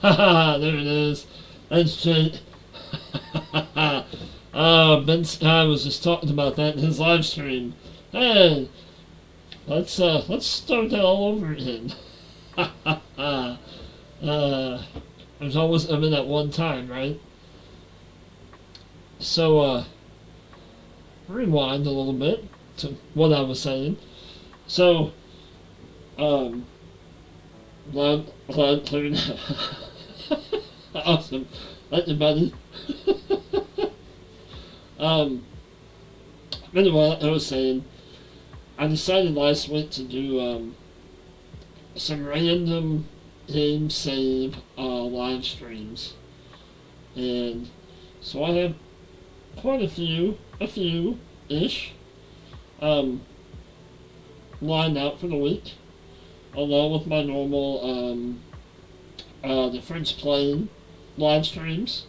Haha, there it is. That's Jake. Ben Sky was just talking about that in his live stream. Hey, let's start that all over again. There's always a minute at one time, right? So, rewind a little bit to what I was saying. So, loud, clear now. Awesome. Thank you, buddy. Anyway, like I was saying, I decided last week to do, some random game save, live streams. And so I have quite a few-ish, lined out for the week, along with my normal, the French playing live streams.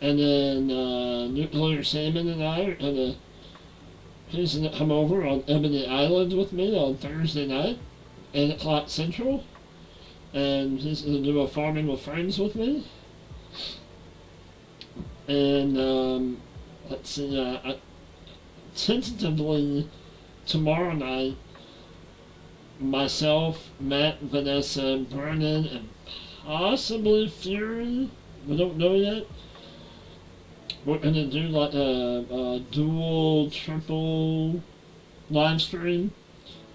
And then, Nuclear Salmon and I are gonna, he's gonna come over on Ebony Island with me on Thursday night, 8 o'clock Central. And he's gonna do a Farming with Friends with me. And, let's see, tentatively, tomorrow night, myself, Matt, Vanessa, Brennan, and possibly Fury, we don't know yet. We're gonna do like a dual, triple live stream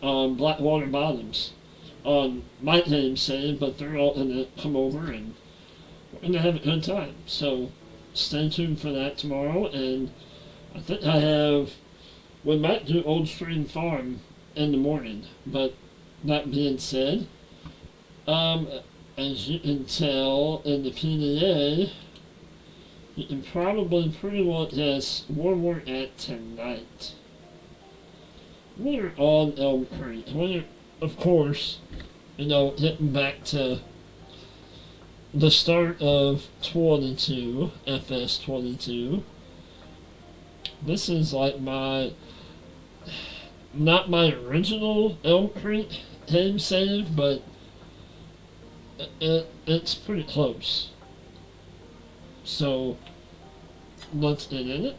on Blackwater Bottoms on my name save, but they're all gonna come over and we're gonna have a good time. So stay tuned for that tomorrow. And I think we might do Old Stream Farm in the morning. But that being said, as you can tell in the PDA, you can probably pretty well guess where we're at tonight. We're on Elm Creek. We're, of course, getting back to the start of 22, FS22. This is like not my original Elm Creek game save, but it's pretty close. So, let's get in it.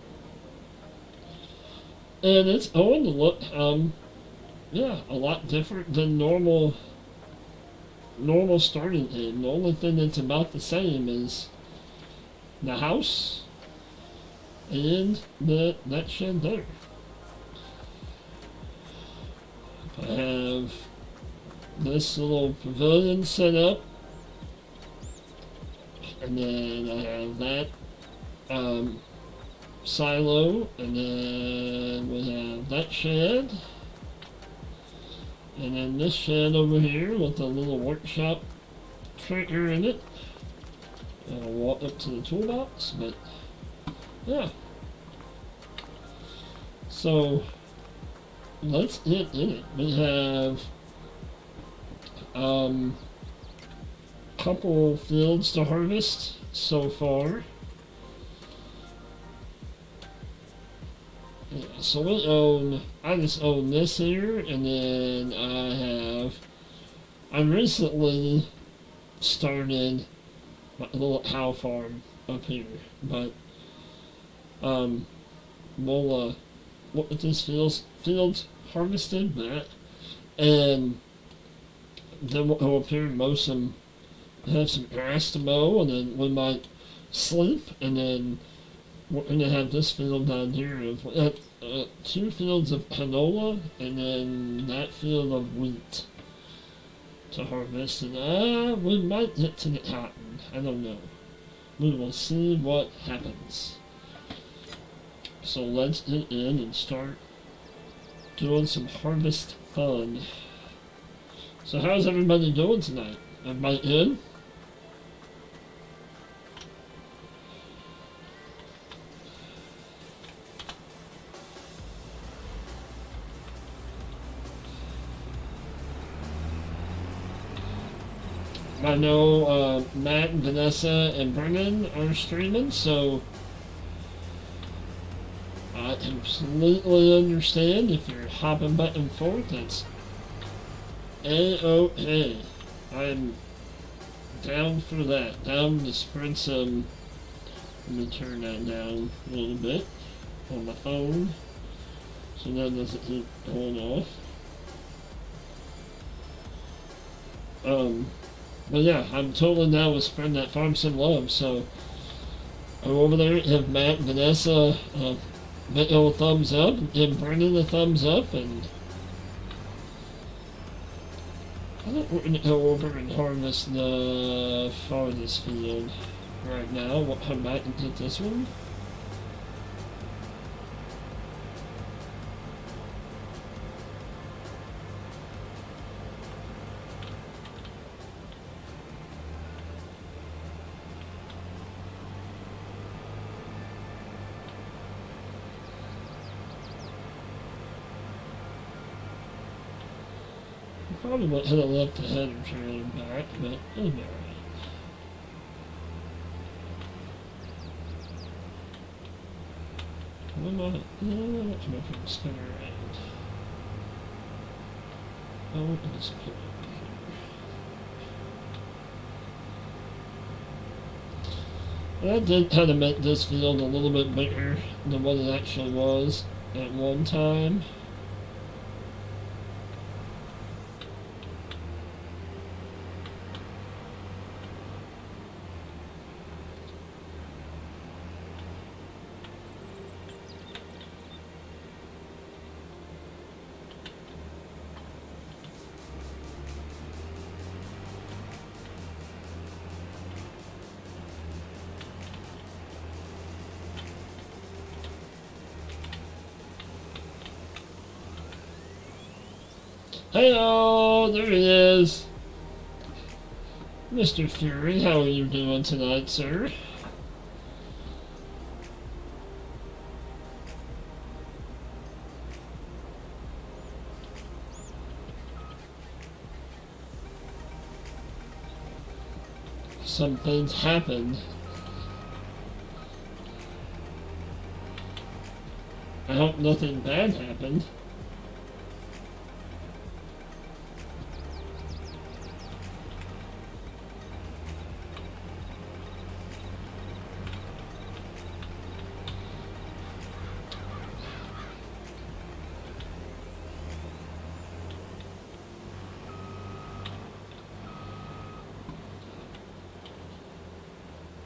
And it's going to look, a lot different than normal starting game. The only thing that's about the same is the house and that shed there. I have this little pavilion set up. And then I have that silo, and then we have that shed, and then this shed over here with a little workshop trigger in it. And I'll walk up to the toolbox, but yeah. So let's get in it. We have couple fields to harvest so far. Yeah, so I just own this here, and then I recently started a little cow farm up here, but we'll look at this field harvested, and then we'll go up here and mow some, have some grass to mow, and then we might sleep, and then we're going to have this field down here of 2 fields of canola, and then that field of wheat to harvest, and we might get to the cotton. I don't know. We will see what happens. So let's get in and start doing some harvest fun. So how's everybody doing tonight? Everybody in? I know Matt and Vanessa and Brennan are streaming, so I completely understand if you're hopping back and forth. That's A-OK. I'm down for that. Down to spread some. Let me turn that down a little bit on my phone so that doesn't keep going off. But yeah, I'm totally down with spreading that farm some love. So over there, have Matt, Vanessa, big old thumbs up, and Brendan a thumbs up, and I think we're gonna go over and harvest the farthest field right now. We'll come back and get this one. Probably won't hit a left the header trail back, but it'll be alright. What am I? No, I'm not going to spin around. Oh, it's put over here. I did kind of make this field a little bit bigger than what it actually was at one time. Hello, there he is. Mr. Fury, how are you doing tonight, sir? Some things happened. I hope nothing bad happened.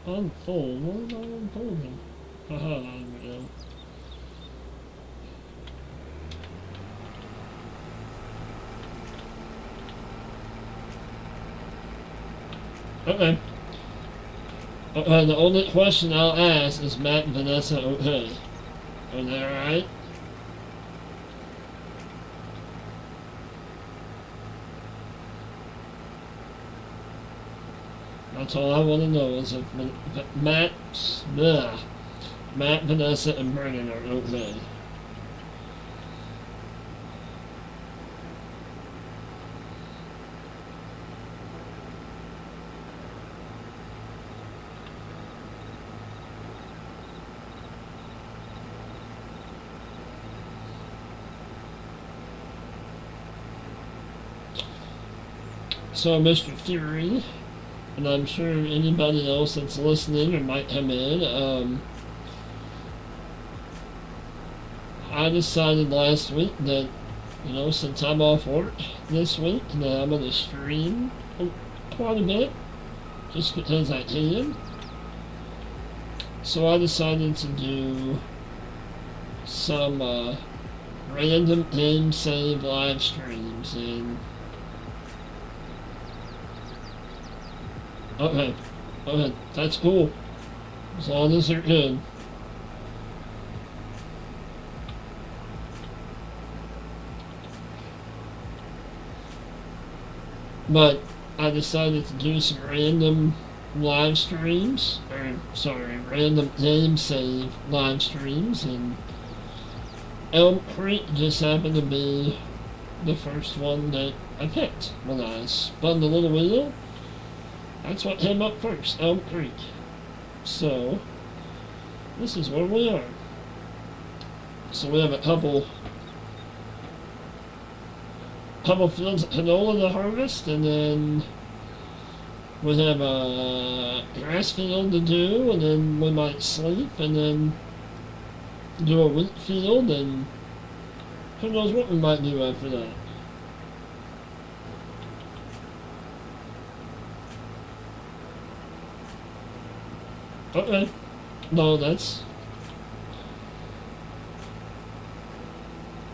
Unfold? What am I unfolding? Haha, there we go. Okay. The only question I'll ask is Matt and Vanessa okay? Are they alright? That's all I want to know is if Matt, Vanessa, and Brennan are okay. So, Mr. Fury, and I'm sure anybody else that's listening or might come in, I decided last week that, you know, since I'm off work this week, that I'm going to stream quite a bit, just because I can. So I decided to do some random game save live streams, and okay, that's cool. As long as they're good. But I decided to do some random live streams, random game save live streams, and Elm Creek just happened to be the first one that I picked when I spun the little wheel. That's what came up first, Elm Creek. So, this is where we are. So we have a couple fields of canola to harvest, and then we have a grass field to do, and then we might sleep, and then do a wheat field, and who knows what we might do after that. Okay. No, that's...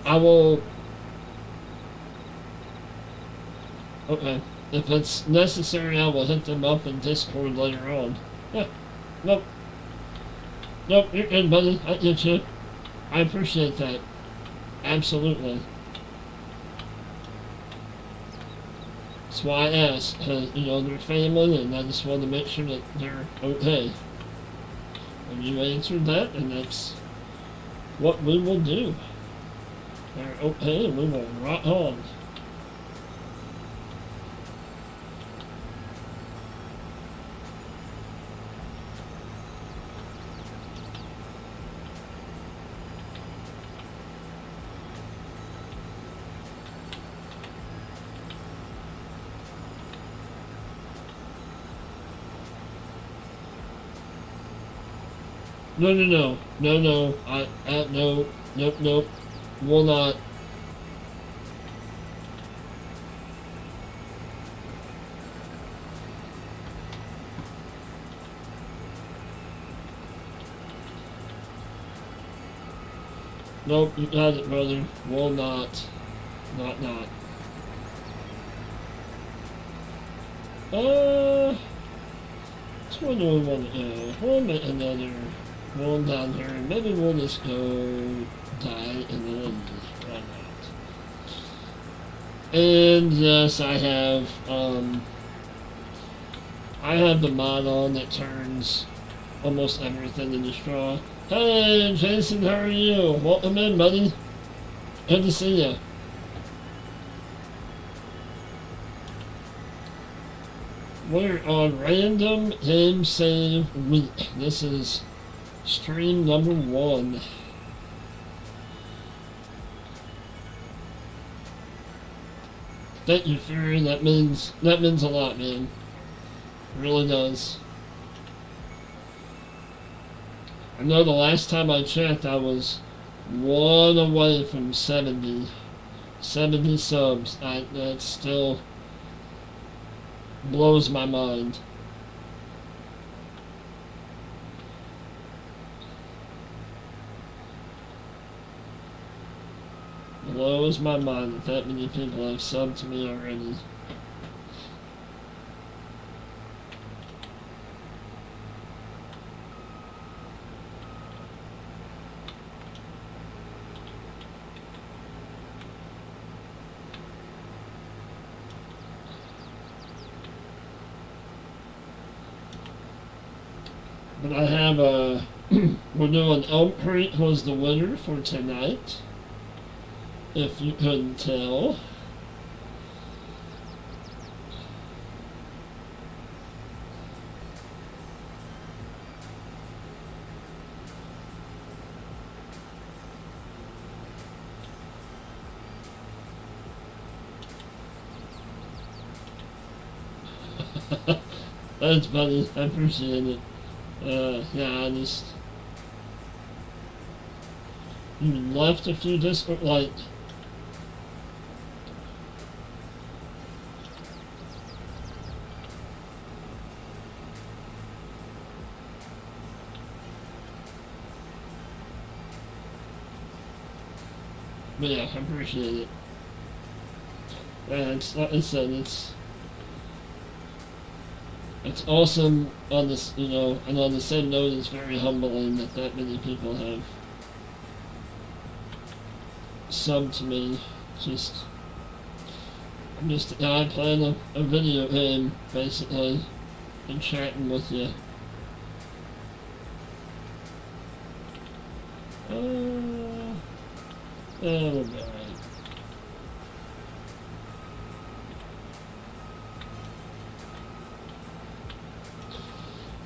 I will... Okay. If it's necessary, I will hit them up in Discord later on. Yeah. Nope. Nope, you're good, buddy. I get you. I appreciate that. Absolutely. That's why I asked. You know, they're family, and I just want to make sure that they're okay. And you answered that, and that's what we will do. They're okay, and we will rock on. No, no, no, no, no, no, nope, nope, will not. Nope, you got it, brother, will not, not. So what do we want to do? We'll make another one down here, and maybe we'll just go die in the wind. Why not? And yes, I have the mod on that turns almost everything into straw. Hey, Jason, how are you? Welcome in, buddy. Good to see you. We're on random game save week. This is stream number 1. Thank you, Fury. That means a lot, man. It really does. I know the last time I checked, I was 1 away from 70 subs. That still blows my mind. Blows my mind that many people have subbed to me already. But I have a... we're doing Elm Creek was the winner for tonight. If you couldn't tell. Thanks, buddy. I appreciate it. Yeah, I just... You left a few Discord, like... But yeah, I appreciate it. It's like I said, it's awesome on this, you know, and on the same note, it's very humbling that many people have subbed to me. I playing a video game, basically, and chatting with you. Yeah, we'll be alright.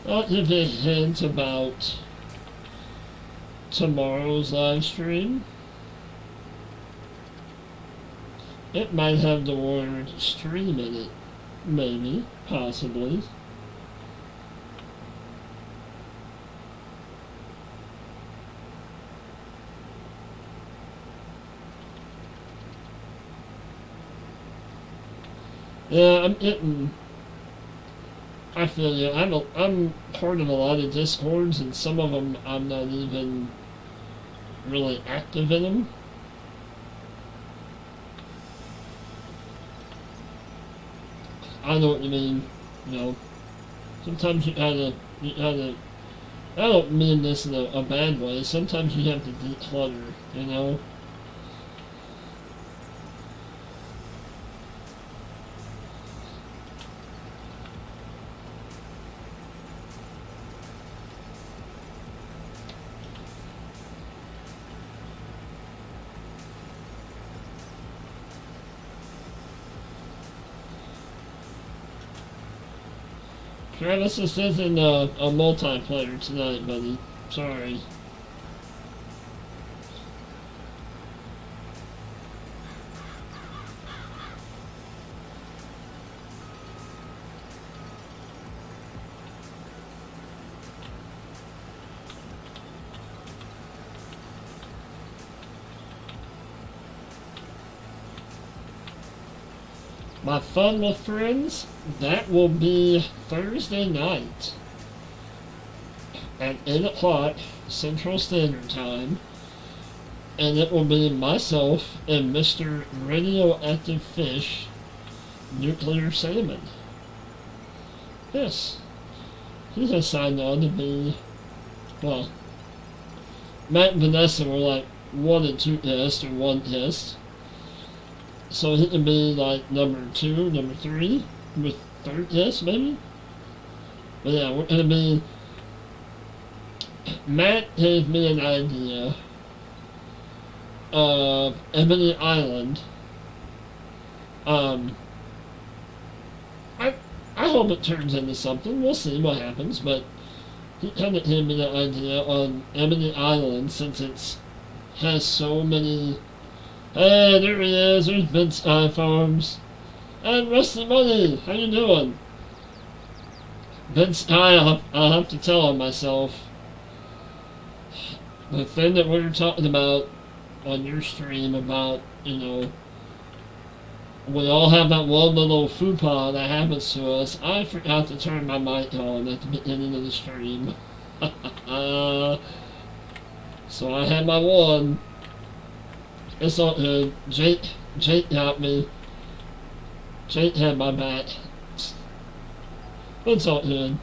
I'll give you a hint about tomorrow's live stream. It might have the word stream in it. Maybe. Possibly. Yeah, I'm getting... I feel you. I'm part of a lot of Discords, and some of them I'm not even really active in them. I know what you mean. You know, sometimes you gotta. I don't mean this in a bad way. Sometimes you have to declutter. You know. Travis, this isn't a multiplayer tonight, buddy. Sorry. My fun with friends, that will be Thursday night at 8 o'clock Central Standard Time, and it will be myself and Mr. Radioactive Fish, Nuclear Salmon. Yes, he has signed on to be, well, Matt and Vanessa were like 1 and 2 guests, or 1 guest. So he can be like number 2, number 3, with 3rd guest maybe? But yeah, we're gonna be... Matt gave me an idea of Ebony Island. I hope it turns into something. We'll see what happens, but he kind of gave me the idea on Ebony Island, since it has so many... Hey, there he is. There's Ben Sky Farms. And Rusty Money. How you doing? Ben Sky, I'll have to tell on myself. The thing that we were talking about on your stream about, you know, we all have that one little fupa that happens to us. I forgot to turn my mic on at the beginning of the stream. So I had my one. It's all good. Jake got me. Jake had my back. It's all good.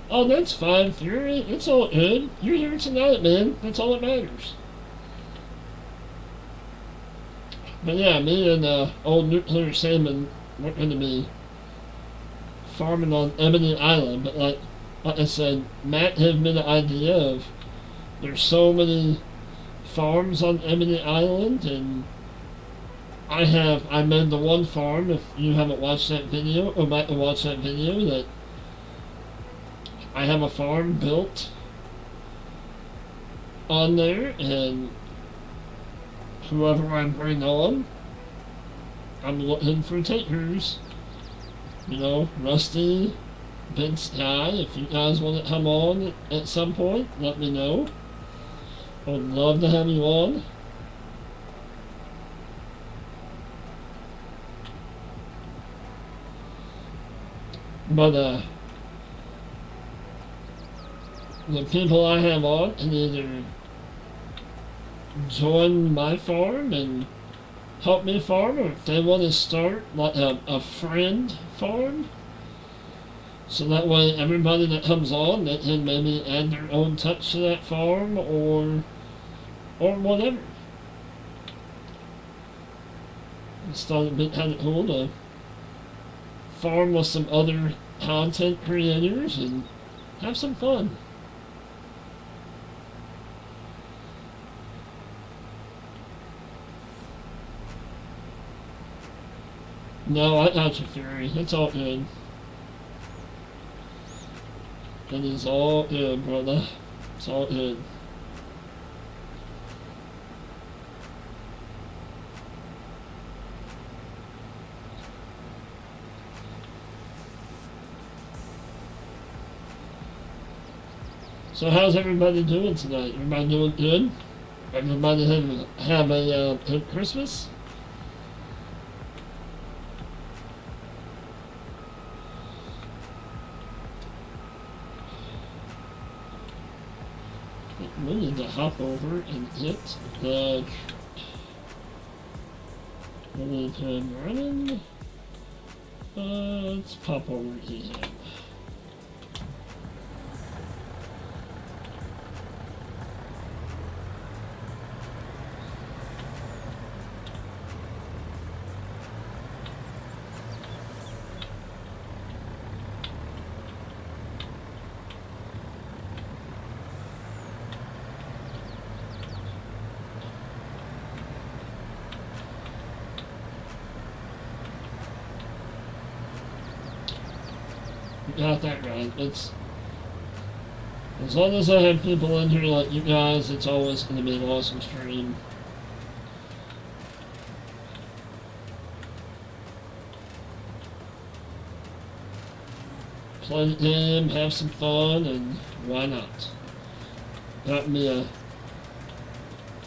Oh, that's fine, Fury. It's all good. You're here tonight, man. That's all that matters. But yeah, me and old Nuclear Salmon, we're going to be farming on Ebony Island. But like I said, Matt gave me the idea of there's so many farms on Ebony Island, and I made the one farm. If you haven't watched that video, or might have watched that video, that I have a farm built on there, and whoever I bring on, I'm looking for takers. You know, Rusty, Ben Sky, if you guys want to come on at some point, let me know. I would love to have you on. But, the people I have on can either join my farm and help me farm, or if they want to start like a friend farm, so that way everybody that comes on, they can maybe add their own touch to that farm, or whatever. I just thought it'd be kind of cool to farm with some other content creators and have some fun. No, I got you, Fury. It's all good. It is all good, brother. It's all good. So how's everybody doing tonight? Everybody doing good? Everybody have a good Christmas? We need to hop over and get the turn running. Let's pop over to him. Got that right. It's as long as I have people in here like you guys, it's always going to be an awesome stream. Play the game, have some fun, and why not? Got me a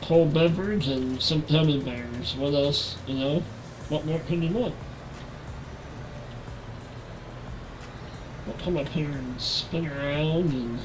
cold beverage and some gummy bears. What else, you know? What more can you want? I'll come up here and spin around and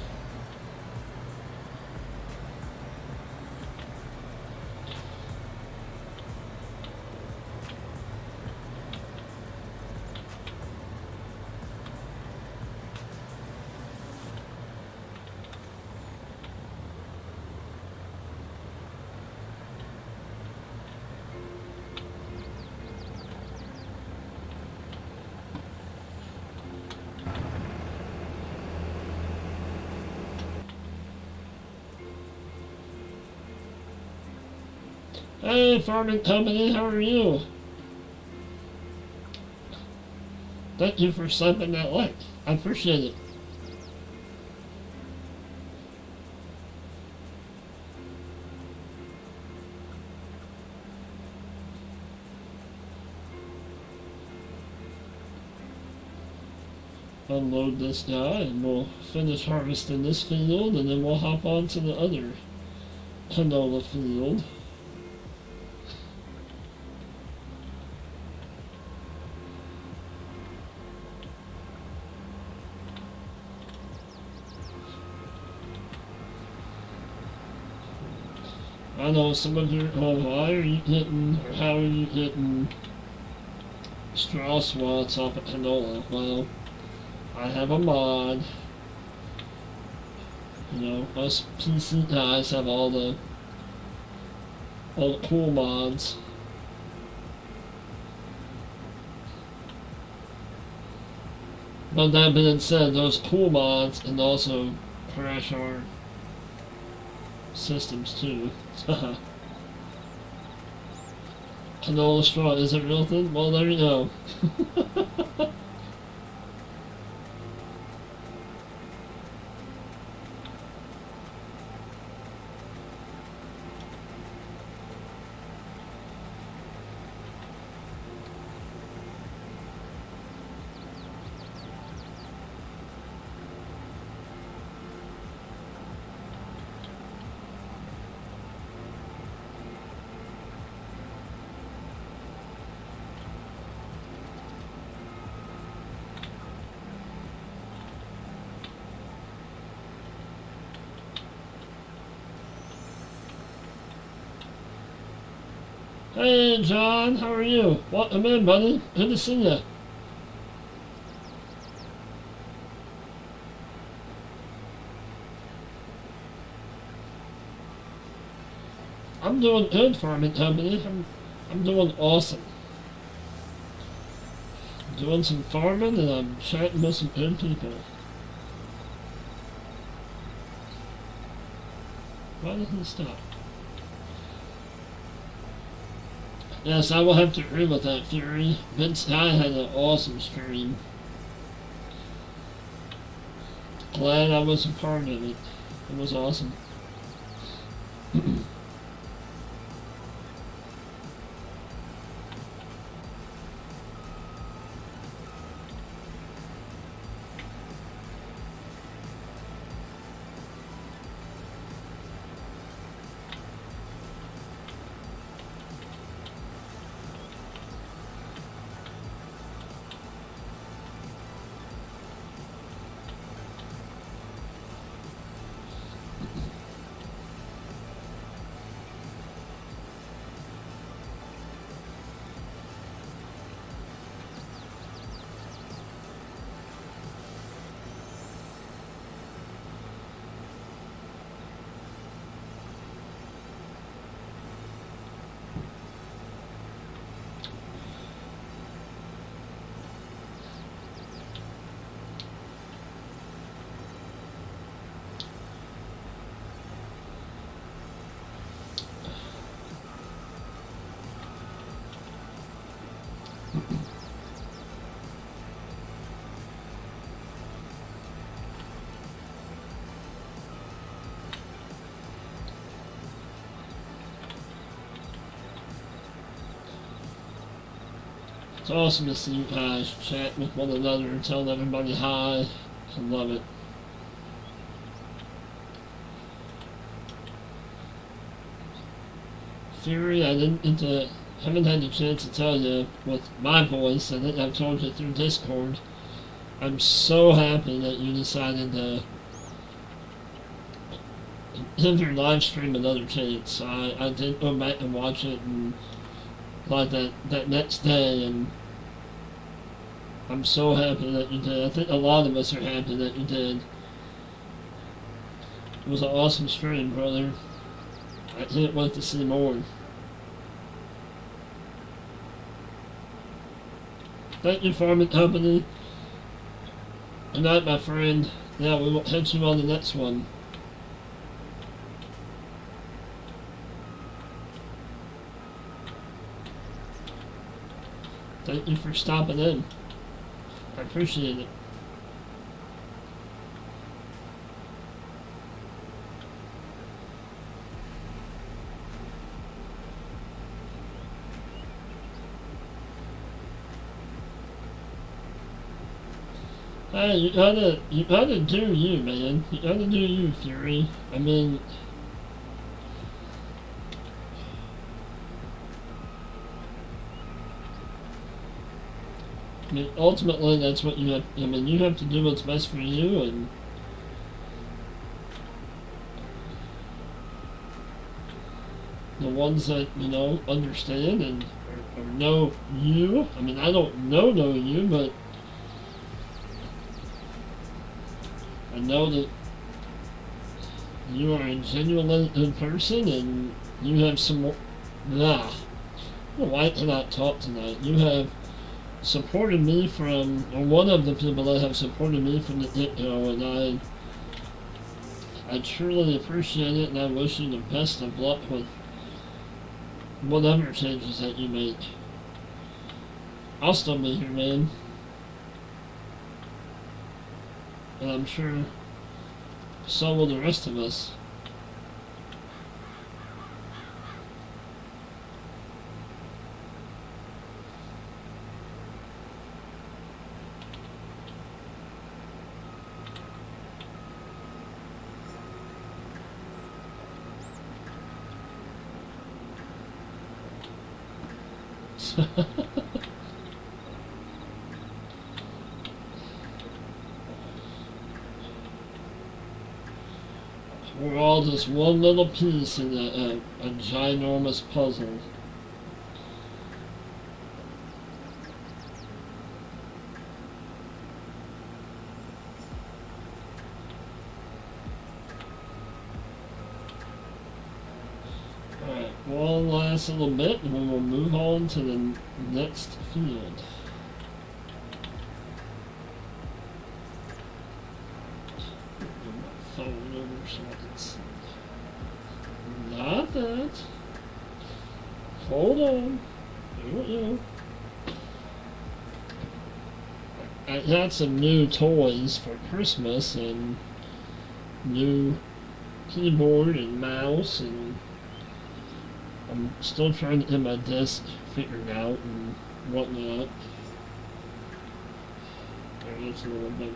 hey, Farmin Company, how are you? Thank you for slapping that like. I appreciate it. Unload this guy and we'll finish harvesting this field and then we'll hop on to the other canola field. I know some of you, oh, why are you getting, or how are you getting straw swats off at canola? Well, I have a mod. You know, us PC guys have all the cool mods. But that being said, those cool mods can also crash our systems too. Canola straw is a real thing? Well, there you go. Hey, John, how are you? Welcome in, buddy. Good to see you. I'm doing good, Farmin Company. I'm doing awesome. I'm doing some farming and I'm chatting with some good people. Why did he stop? Yes, I will have to agree with that theory. Vince Guy had an awesome stream. glad I was a part of it. It was awesome. It's awesome to see you guys chat with one another and tell everybody hi. I love it. Fury, haven't had the chance to tell you with my voice. I think I've told you through Discord. I'm so happy that you decided to give your live stream another chance. I did go back and watch it and like that next day, and I'm so happy that you did. I think a lot of us are happy that you did. It was an awesome stream, brother. I can't wait to see more. Thank you, Farmin Company. Good night, my friend. Yeah, we will catch you on the next one. Thank you for stopping in. I appreciate it. Hey, you gotta do you, man. You gotta do you, Fury. I mean, ultimately, that's what you have. I mean, you have to do what's best for you, and the ones that understand and or know you. I mean, I don't know you, but I know that you are a genuinely good person, and you have some. Why cannot talk tonight? You have supported me from, or one of the people that have supported me from the get-go, and I truly appreciate it, and I wish you the best of luck with whatever changes that you make. I'll still be here, man. And I'm sure so will the rest of us. We're all just one little piece in a ginormous puzzle. Alright, one last little bit and we will move on to the next field. Phone over so I can see. Not that. Hold on. Here we go. I got some new toys for Christmas and new keyboard and mouse, and I'm still trying to get my desk figured out and whatnot. There, it's a little better.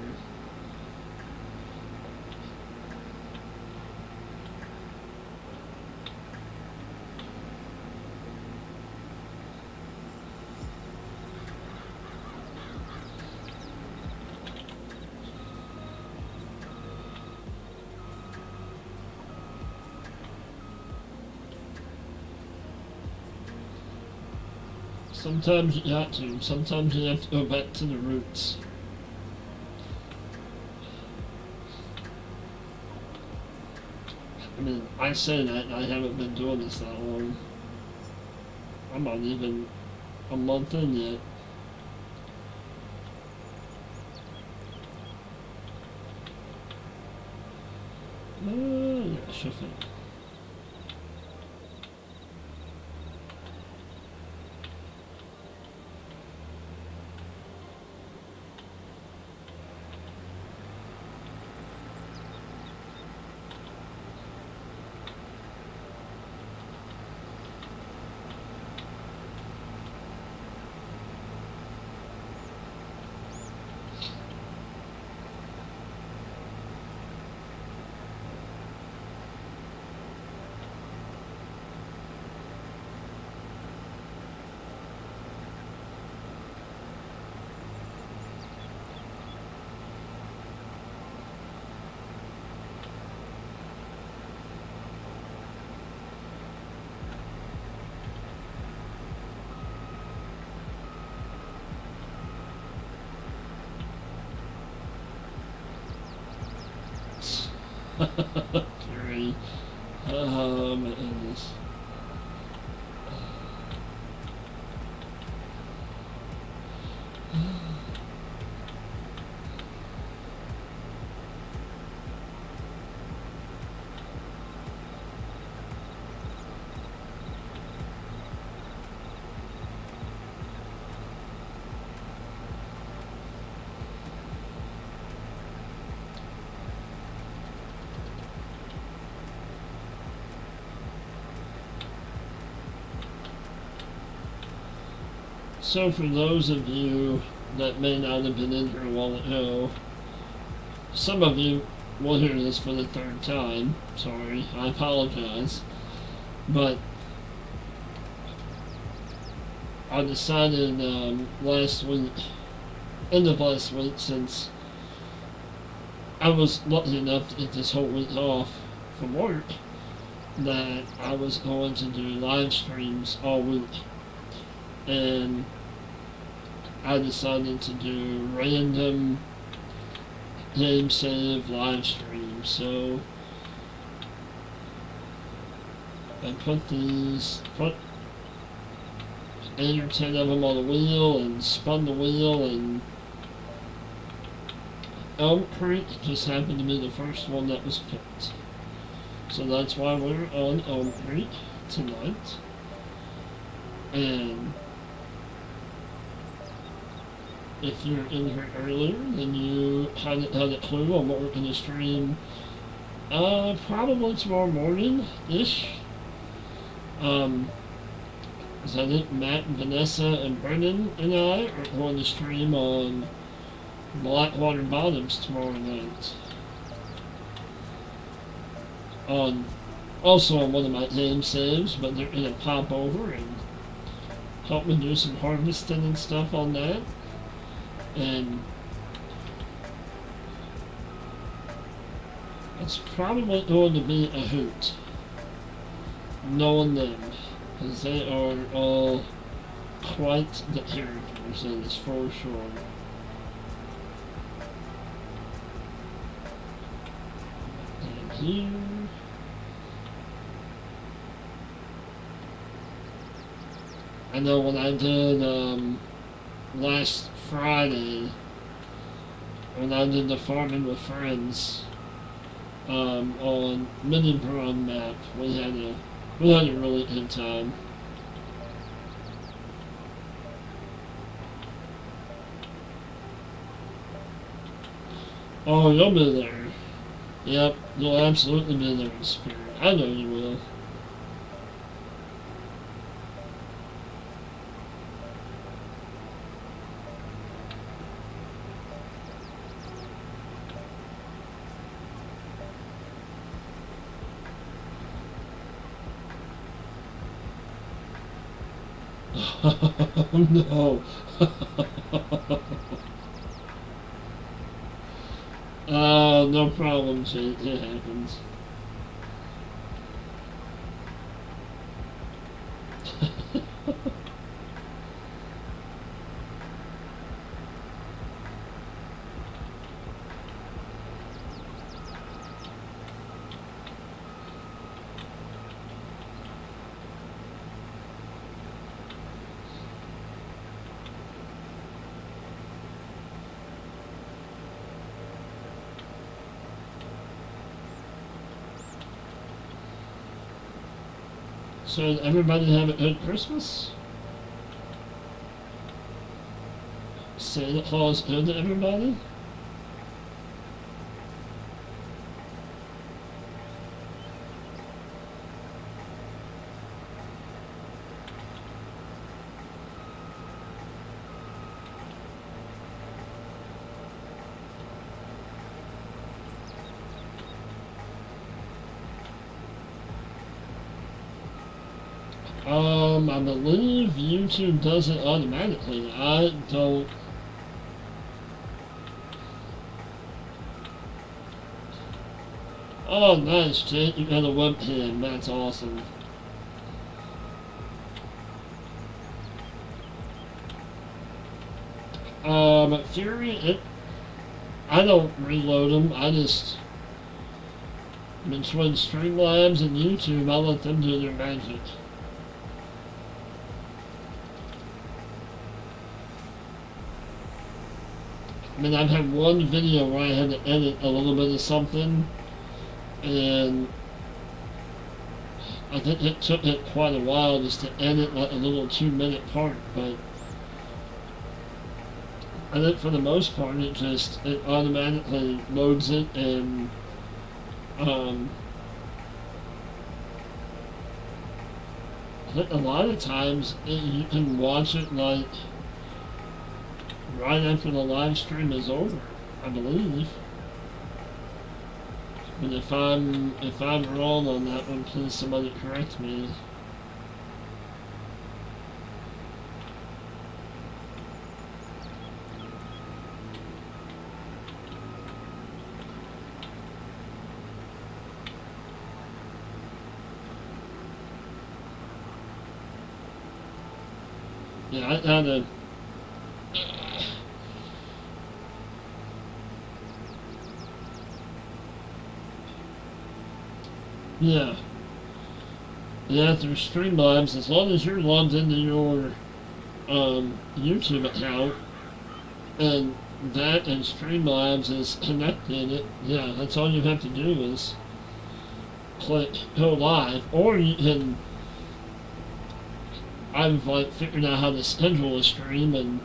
Sometimes you got to. Sometimes you have to go back to the roots. I mean, I say that and I haven't been doing this that long. I'm not even a month in yet. Yeah, sure thing. Three. Oh my goodness. So for those of you that may not have been in here a while ago, some of you will hear this for the third time. Sorry, I apologize. But I decided last week, end of last week, since I was lucky enough to get this whole week off from work, that I was going to do live streams all week. And I decided to do random game save live streams. So I put 8 or 10 of them on the wheel and spun the wheel, and Elm Creek just happened to be the first one that was picked. So that's why we're on Elm Creek tonight. And if you're in here earlier, then you hadn't had a clue on what we're going to stream probably tomorrow morning-ish. Because I think Matt and Vanessa and Brennan and I are going to stream on Blackwater Bottoms tomorrow night. Also on one of my game saves, but they're going to pop over and help me do some harvesting and stuff on that. And it's probably going to be a hoot, knowing them, because they are all quite the characters in this, for sure. And here. I know when I did last Friday, when I did the Farmin with Friends on Mini Brown map, we had a really good time. Oh, you'll be there. Yep, you'll absolutely be there in spirit. I know you will. No. No problem, Jake. It happens. So, did everybody have a good Christmas? Santa Claus good to everybody? I believe YouTube does it automatically. I don't. Oh, nice, Jake. You got a webcam. That's awesome. Fury, I don't reload them. I just, between Streamlabs and YouTube, I let them do their magic. I mean, I've had one video where I had to edit a little bit of something, and I think it took it quite a while just to edit like a little 2-minute part, but I think for the most part it automatically loads it, and I think a lot of times you can watch it like right after the live stream is over, I believe. But if I'm wrong on that one, please somebody correct me. Yeah, I gotta. Yeah. Yeah, through Streamlabs, as long as you're logged into your YouTube account and that and Streamlabs is connected, yeah, that's all you have to do is click go live, or you can. I've like figured out how to schedule a stream, and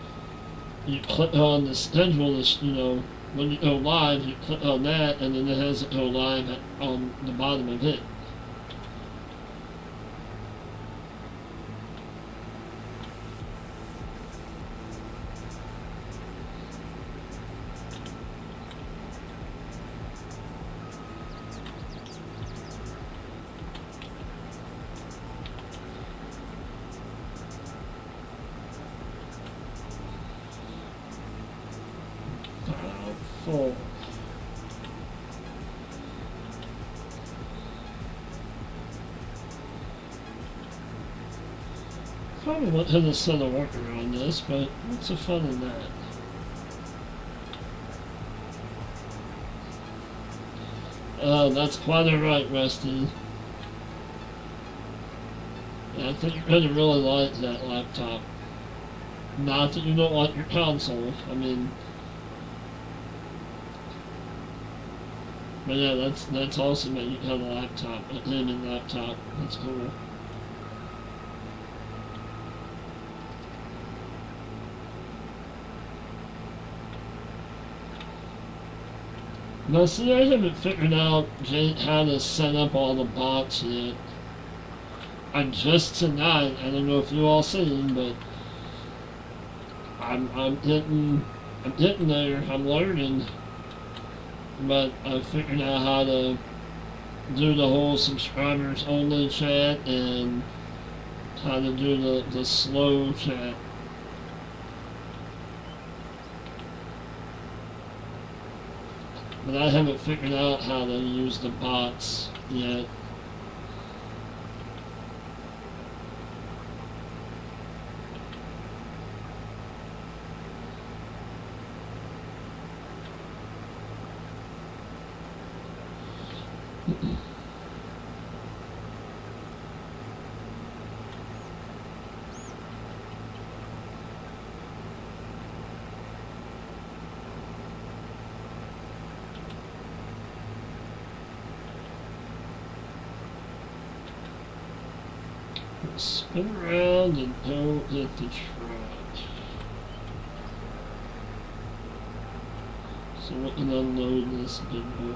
you click on the schedule this, when you go live, you click on that, and then it has it go live on the bottom of it. Full. Probably won't have a set of work around this, but what's the fun in that? That's quite alright, Rusty. Yeah, I think you're going to really like that laptop. Not that you don't like your console. I mean, but yeah, that's awesome that you have a laptop, a gaming laptop. That's cool. Now see, I haven't figured out how to set up all the bots yet. I'm just tonight, I don't know if you all seen, but I'm getting there, I'm learning. But I figured out how to do the whole subscribers only chat and how to do the slow chat. But I haven't figured out how to use the bots yet. Spin around and go hit the truck. So we can unload this big boy.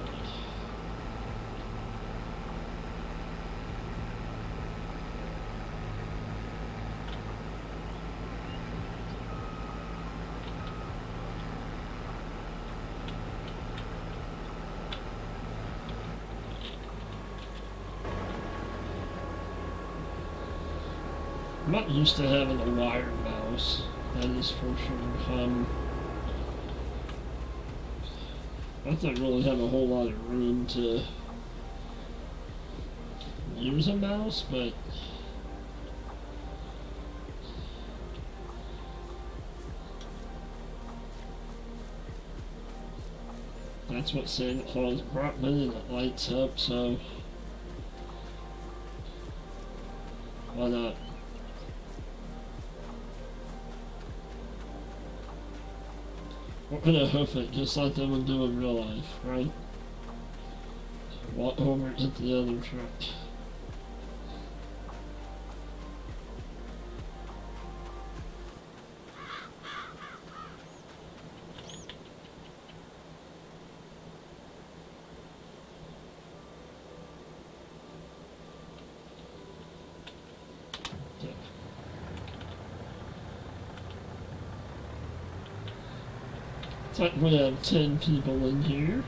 I'm not used to having a wired mouse, that is for sure. I don't really have a whole lot of room to use a mouse, but that's what Santa Claus brought me, and it lights up, so why not? We're gonna hoof it just like they would do in real life, right? Walk over and hit the other truck. It's like we have 10 people in here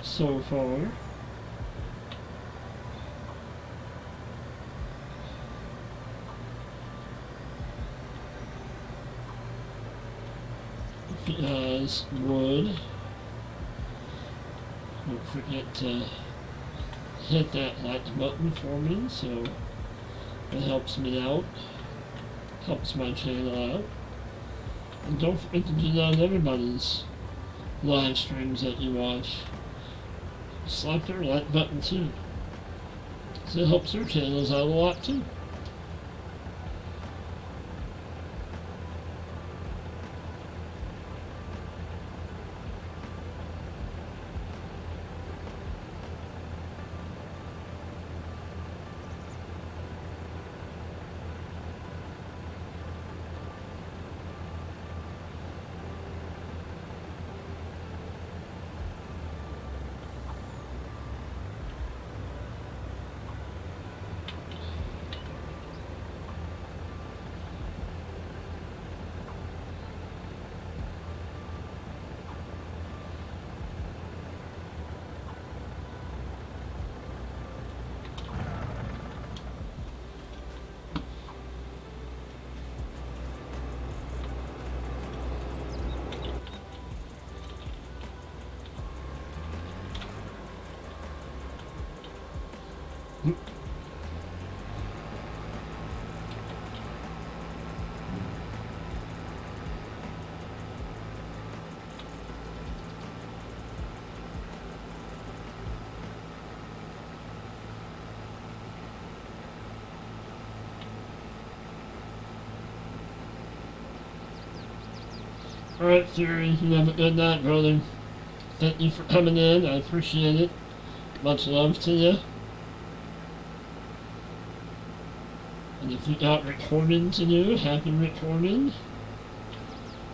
so far. If you guys would, don't forget to hit that like button for me, so it helps me out, helps my channel out. And don't forget to do that on everybody's live streams that you watch. Slap their like button too. So it helps their channels out a lot too. Alright, Fury, you have a good night, brother. Thank you for coming in, I appreciate it. Much love to you. And if you got recording to do, happy recording.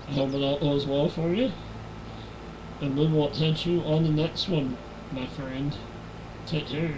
I hope it all goes well for you. And we will catch you on the next one, my friend. Take care.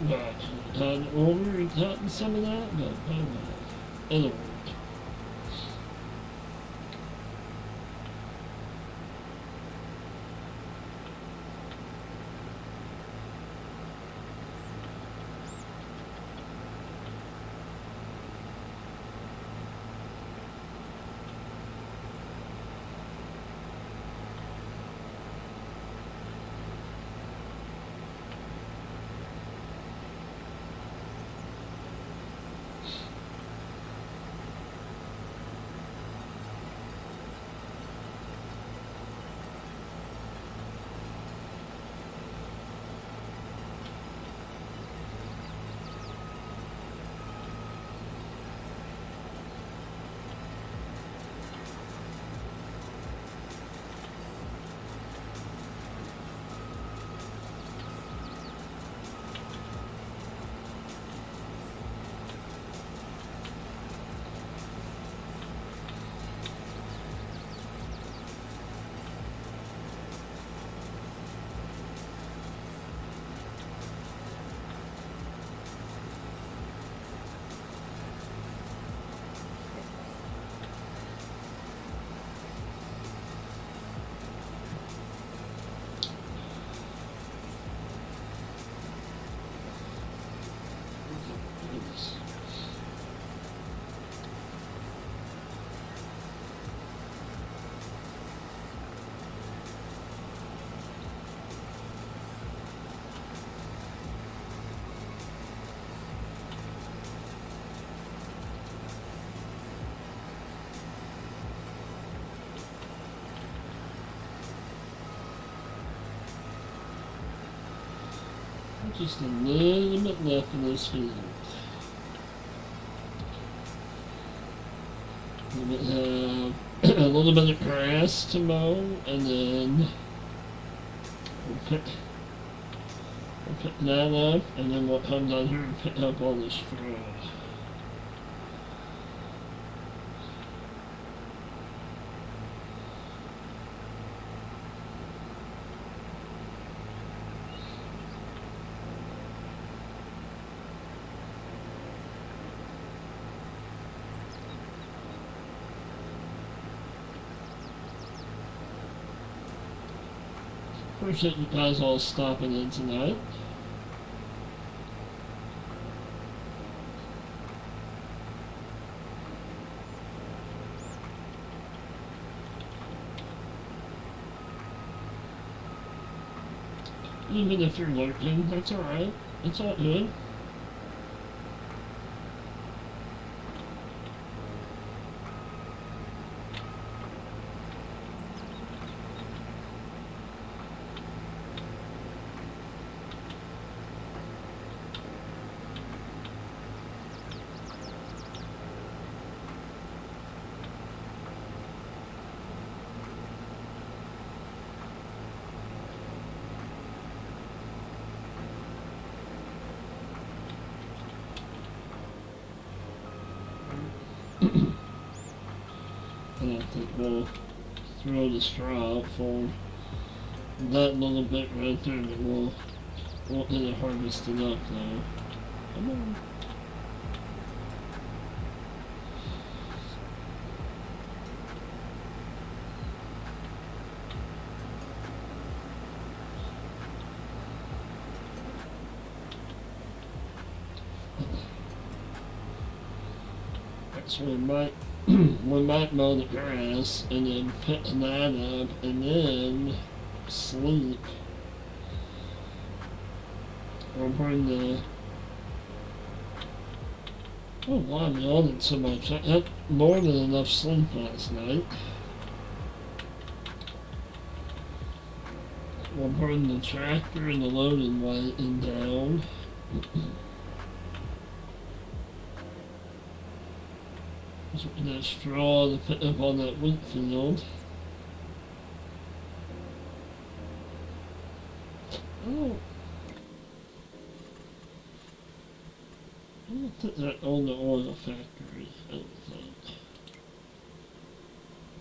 But had over gotten some of that, but oh well. Anyway. Just a little bit left in this field. We have a little bit of grass to mow, and then we'll pick that up, and then we'll come down here and pick up all the straw. Appreciate you guys all stopping in tonight. Even if you're lurking, that's alright. It's all good. think we'll throw the straw out for that little bit right there, that we'll get it harvested up though. Come on. So we might mow the grass and then pick that up and then sleep. Or bring the... Oh wow, I'm yawning so much. I had more than enough sleep last night. We'll bring the tractor and the loading wagon down. That straw to put up on that wheat field. Oh, I'm gonna put that on the oil factory, I don't think.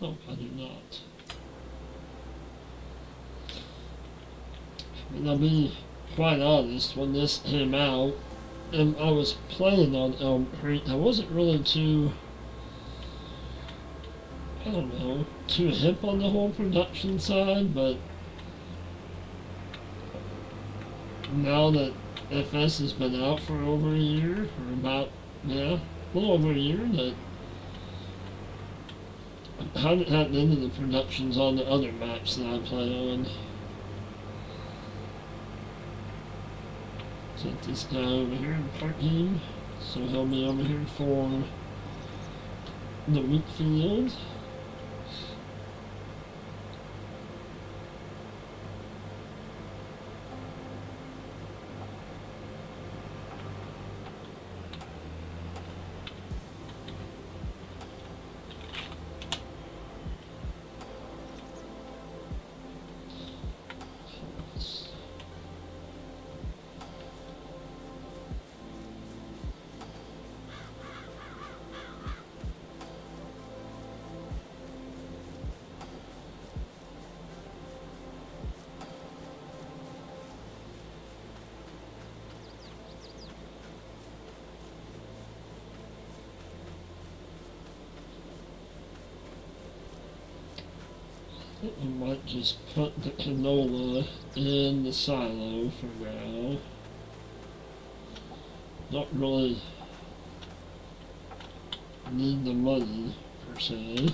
No, I do not. And I'll be quite honest, when this came out, and I was playing on Elm Creek, I wasn't really too, I don't know, too hip on the whole production side, but now that FS has been out for over a year, or about, yeah, a little over a year, that I haven't gotten into the productions on the other maps that I play on. Set this guy over here in parking, so he'll be over here for the wheat field. I might just put the canola in the silo for now. Not really need the money per se.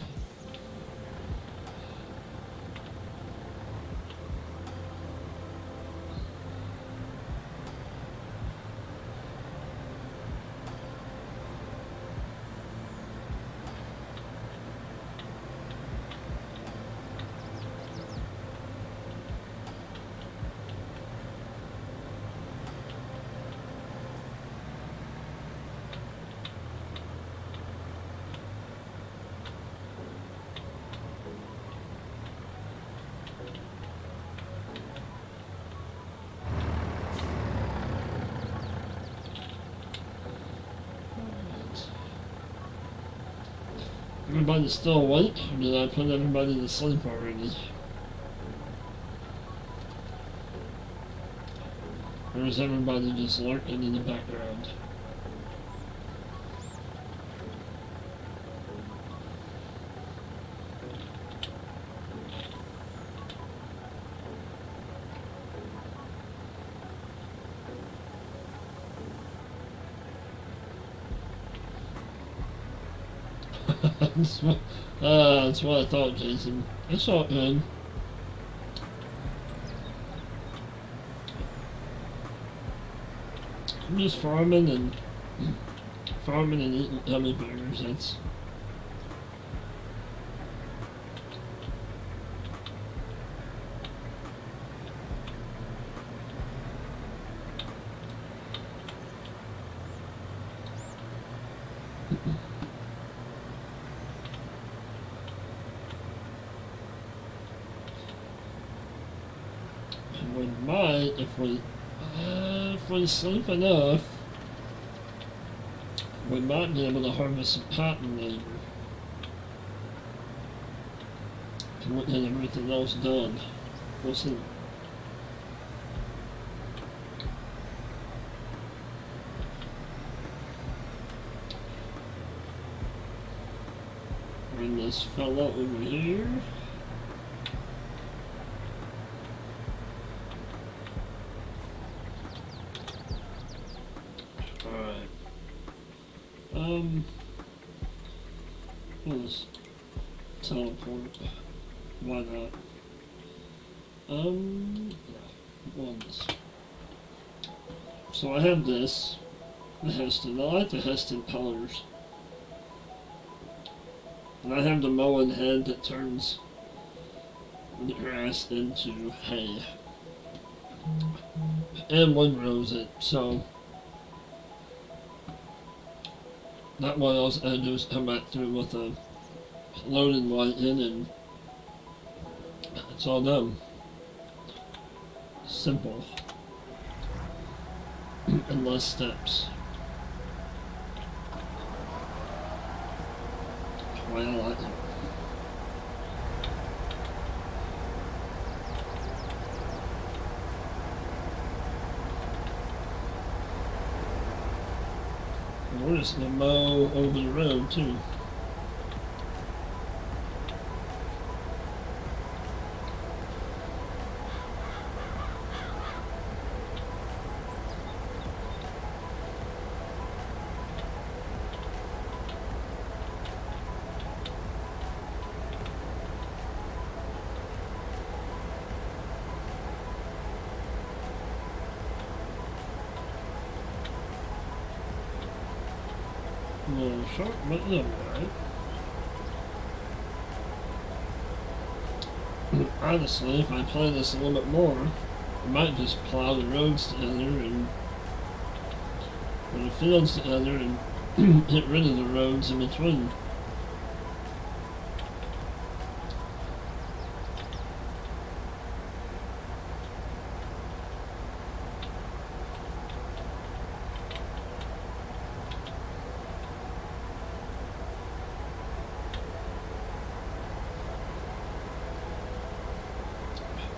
Everybody's still awake, or did I put everybody to sleep already? Or is everybody just lurking in the background? That's what I thought, Jason. It's all good. I'm just farming and eating gummy bears. That's we might, if we sleep enough, we might be able to harvest some cotton later. and everything else done. We'll see. Bring this fella over here. Alright. Let's teleport. Why not? Ones. So I have this. The Heston. I like the Heston colors. And I have the mowing head that turns the grass into hay. And windrows it, so that one else I do is come back through with a loading light in and it's all done. Simple. And less steps. Why I like it. We're just gonna mow over the road too. A little short, but it'll be alright. Honestly, if I play this a little bit more, I might just plow the roads together and or the fields together and get rid of the roads in between.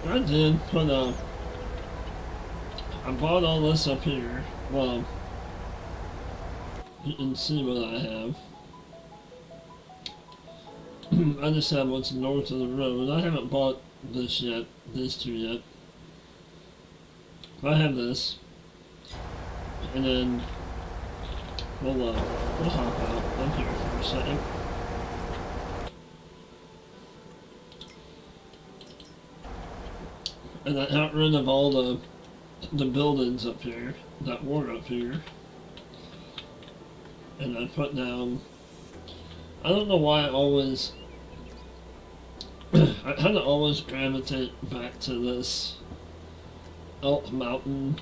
I did put I bought all this up here. Well, you can see what I have. I just have what's north of the road. I haven't bought this yet, these two yet. I have this. And then we'll hop out up here for a second. And I got rid of all the buildings up here that were up here. And I put down, I don't know why I always, I kind of always gravitate back to this Elk Mountain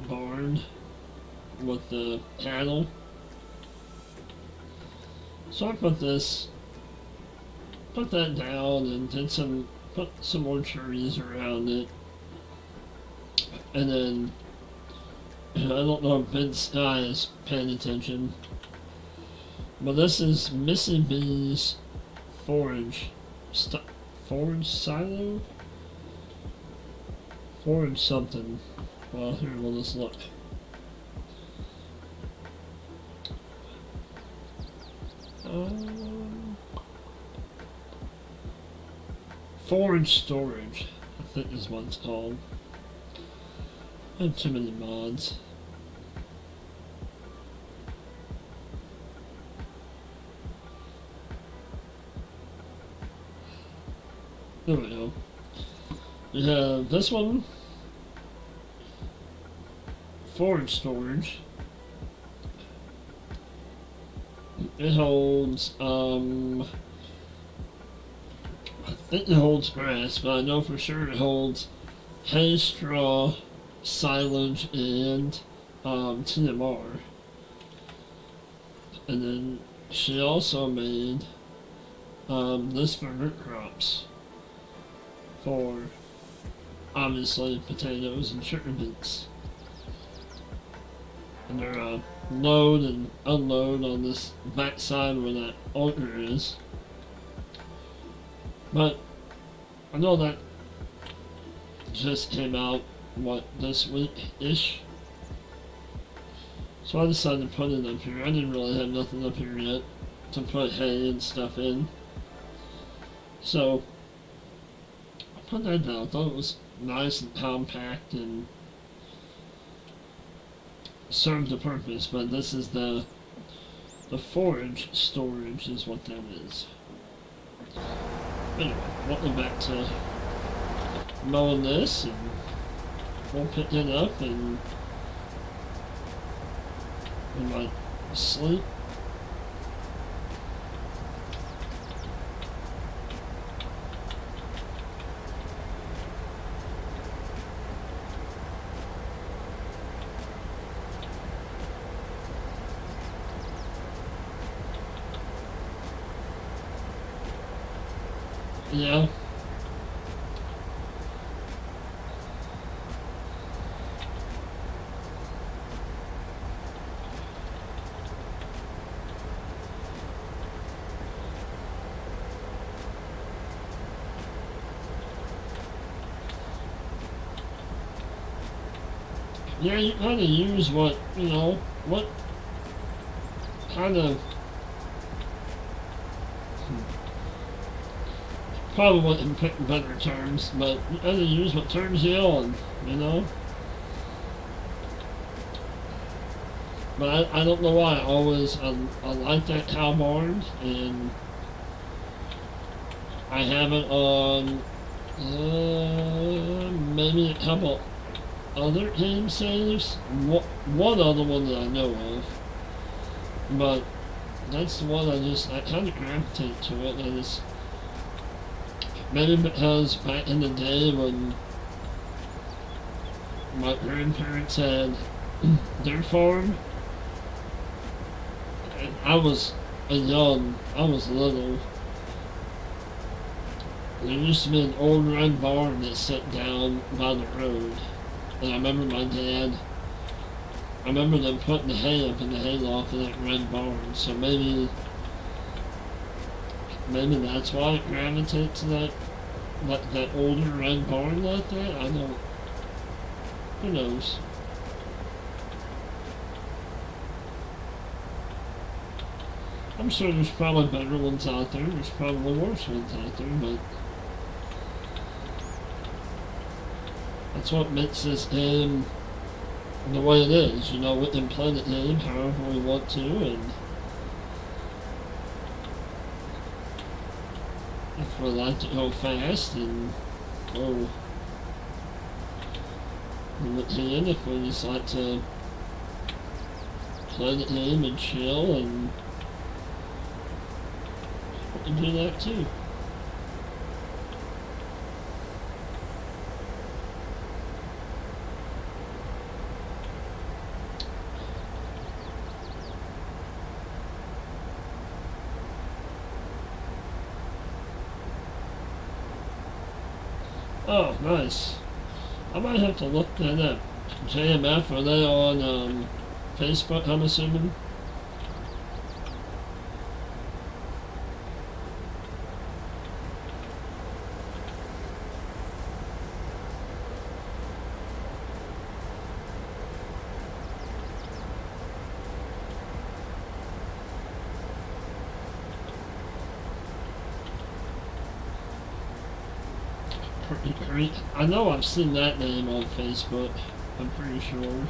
barn with the cattle. So I put that down and put some more trees around it. And then, I don't know if Big Sky is paying attention, but this is Missy B's forage silo? Forage something. Well, here, we'll just look. Forage storage, I think is what it's called. I have too many mods. There we go. We have this one. Forage storage. It holds, I think it holds grass, but I know for sure it holds hay, straw, silage, and TMR. And then she also made this for root crops for obviously potatoes and sugar beets. And they're load and unload on this back side where that auger is. But I know that just came out, what, this week-ish? So I decided to put it up here. I didn't really have nothing up here yet to put hay and stuff in. So, I put that down. I thought it was nice and compact and served the purpose, but this is the forage storage is what that is. Anyway, welcome back to mowing this, and we'll pick it up and we might sleep. Yeah. Yeah, you kind of use what, you know, what kind of, probably wouldn't pick better terms, but you kind of use what terms you own, you know? But I don't know why, I like that cow barn, and I have it on, maybe a couple other game saves, one other one that I know of, but that's the one I kind of gravitate to it, and it's maybe because back in the day when my grandparents had their farm, and I was little, there used to be an old red barn that sat down by the road. And I remember them putting the hay up in the hayloft in that red barn. So maybe that's why it gravitates to that older red barn like that. I don't. Who knows? I'm sure there's probably better ones out there. There's probably worse ones out there, but that's what makes this game the way it is. You know, we can play the game however we want to, and if we like to go fast and go, we can. If we just like to play the game and chill, and we can do that too. Oh, nice. I might have to look that up. JMF, are they on Facebook, I'm assuming? I know I've seen that name on Facebook. I'm pretty sure.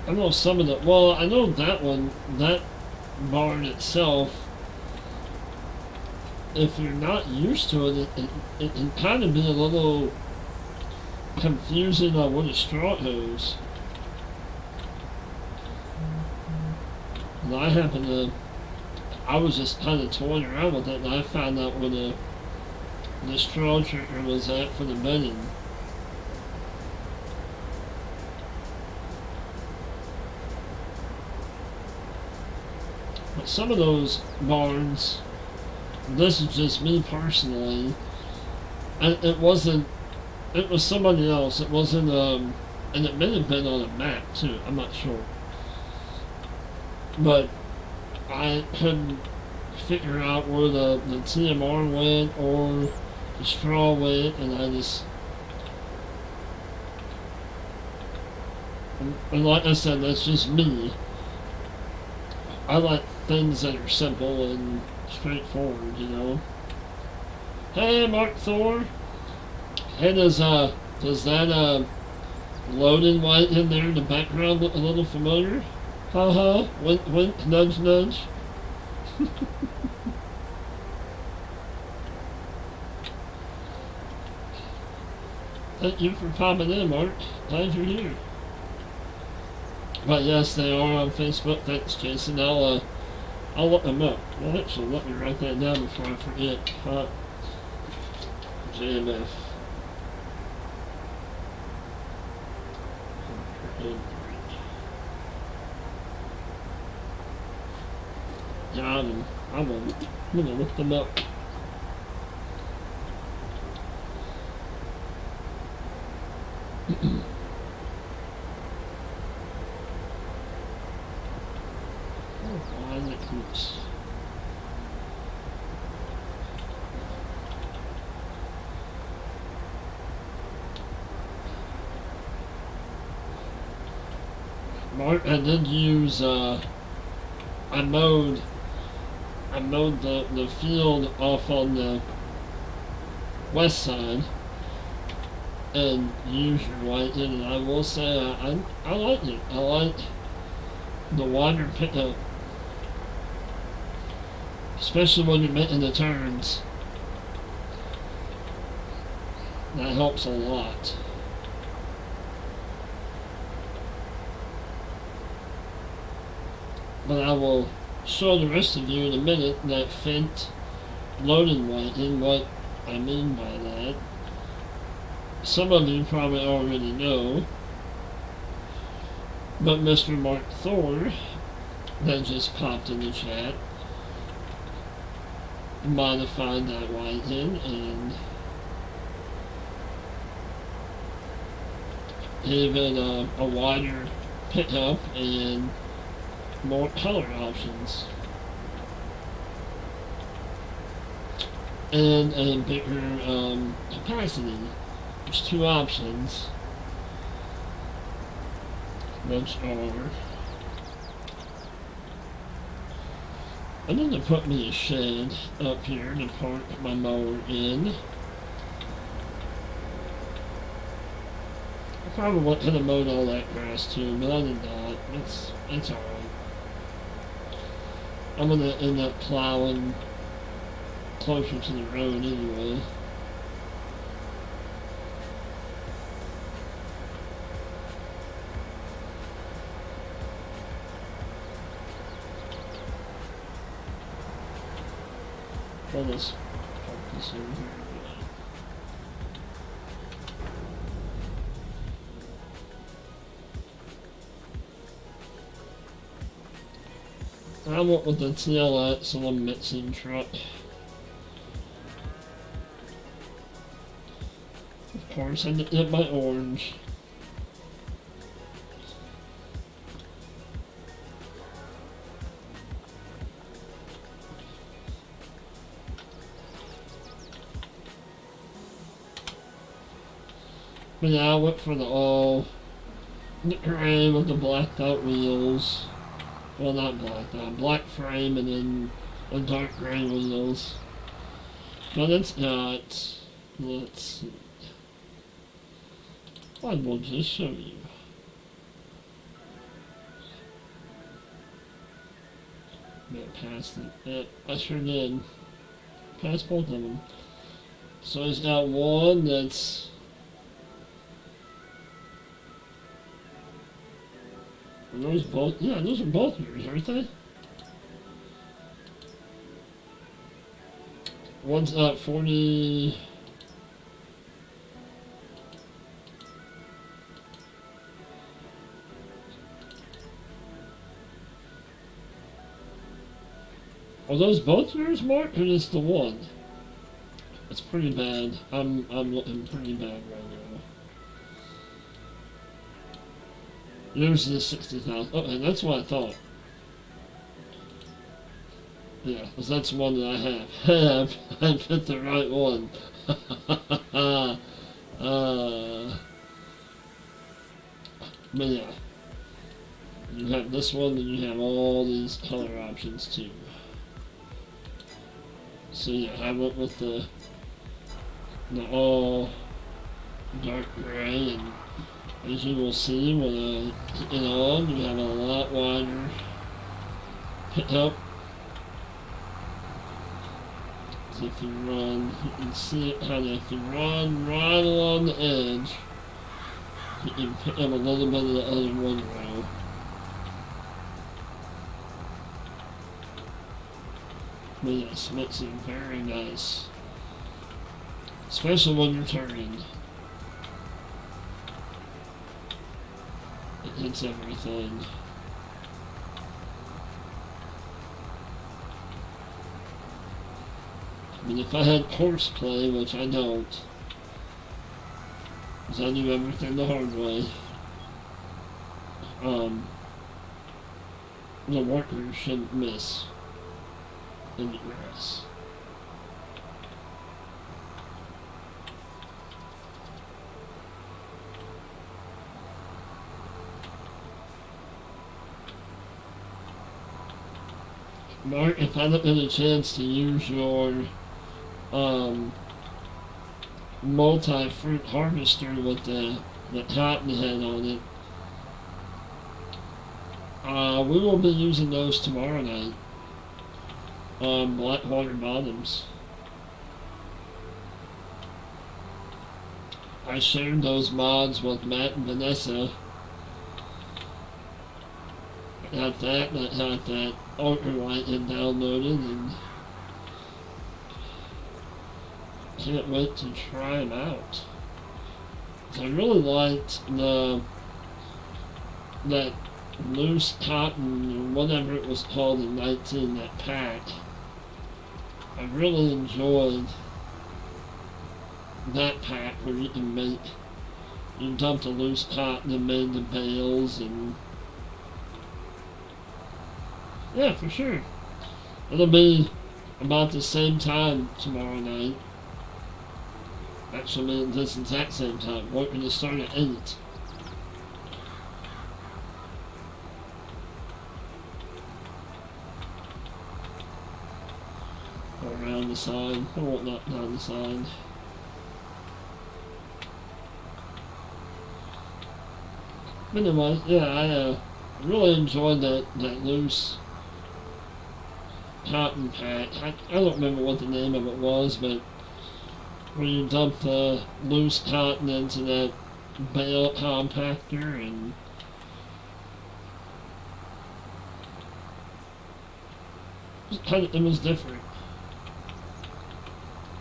I know some of the, well, I know that one, that barn itself, if you're not used to it, it can kind of be a little confusing on what a straw hose. And I was just kind of toying around with it, and I found out where the straw trigger was at for the bedding. But some of those barns, this is just me personally, and it wasn't It was somebody else. It wasn't, and it may have been on a map too. I'm not sure. But I couldn't figure out where the TMR went or the straw went, and I just. And like I said, that's just me. I like things that are simple and straightforward, you know. Hey, Mark Thor. Hey, does that loading light in there in the background look a little familiar? Haha. Wink, wink, nudge, nudge. Thank you for popping in, Mark. Glad you're here. But yes, they are on Facebook. Thanks, Jason. I'll look them up. Well, actually, let me write that down before I forget. JMF. Yeah, I'm gonna look them up. Mark, I did use, I mowed the field off on the west side and used your light in, and I will say I like it. I like the water pickup, especially when you're making the turns. That helps a lot. But I will show the rest of you in a minute that faint loading light and what I mean by that. Some of you probably already know, but Mr. Mark Thor, that just popped in the chat, modified that light in and gave it a wider pickup and more color options and a bigger capacity. There's two options, which are I need to put me a shade up here to park my mower in. I probably could have mowed all that grass too, but I did not. It's alright. I'm gonna end up plowing closer to the road anyway. Let us park this over here. I went with the TLX on the mixing truck. Of course, I did my orange. But yeah, I went for the gray with the blacked out wheels. Well, not black, black frame and then a dark gray wheels. But it's got, let's see. I will just show you. Got past it. Yeah, I sure did. Past both of them. So he's got one that's those both, yeah, those are both yours, aren't they? One's at 40. Are those both yours, Mark, or just the one? It's pretty bad. I'm looking pretty bad right now. Yours is 60,000. Okay, that's what I thought. Yeah, because that's the one that I have. I picked the right one. But yeah, you have this one, and you have all these color options too. So yeah, I went with the all dark gray, and as you will see when I put it on, you have a lot wider pickup. So if you run, you can see it kind of, if you run right along the edge, you can pick up a little bit of the other one row. But yes, makes it very nice. Especially when you're turning. It hits everything. I mean, if I had horseplay, which I don't, because I do everything the hard way, the workers shouldn't miss in the grass. Mark, if I don't get a chance to use your multi-fruit harvester with the cotton head on it, we will be using those tomorrow night on Blackwater Bottoms. I shared those mods with Matt and Vanessa. I got that Ultralight had downloaded, and can't wait to try them out. I really liked that loose cotton, or whatever it was called in 19, that pack. I really enjoyed that pack where you can dump the loose cotton and made the bales, and yeah, for sure. It'll be about the same time tomorrow night. Actually, at this exact same time. We're going to start at 8. Around the side. Oh, not down the side. But anyway, yeah, I really enjoyed that loose cotton pack. I don't remember what the name of it was, but where you dump the loose cotton into that bale compactor, and it was different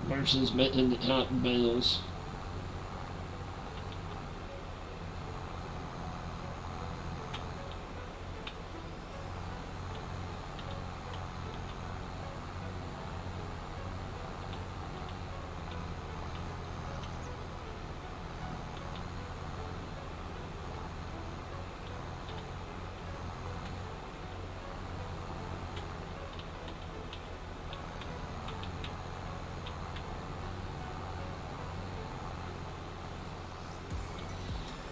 versus making the cotton bales.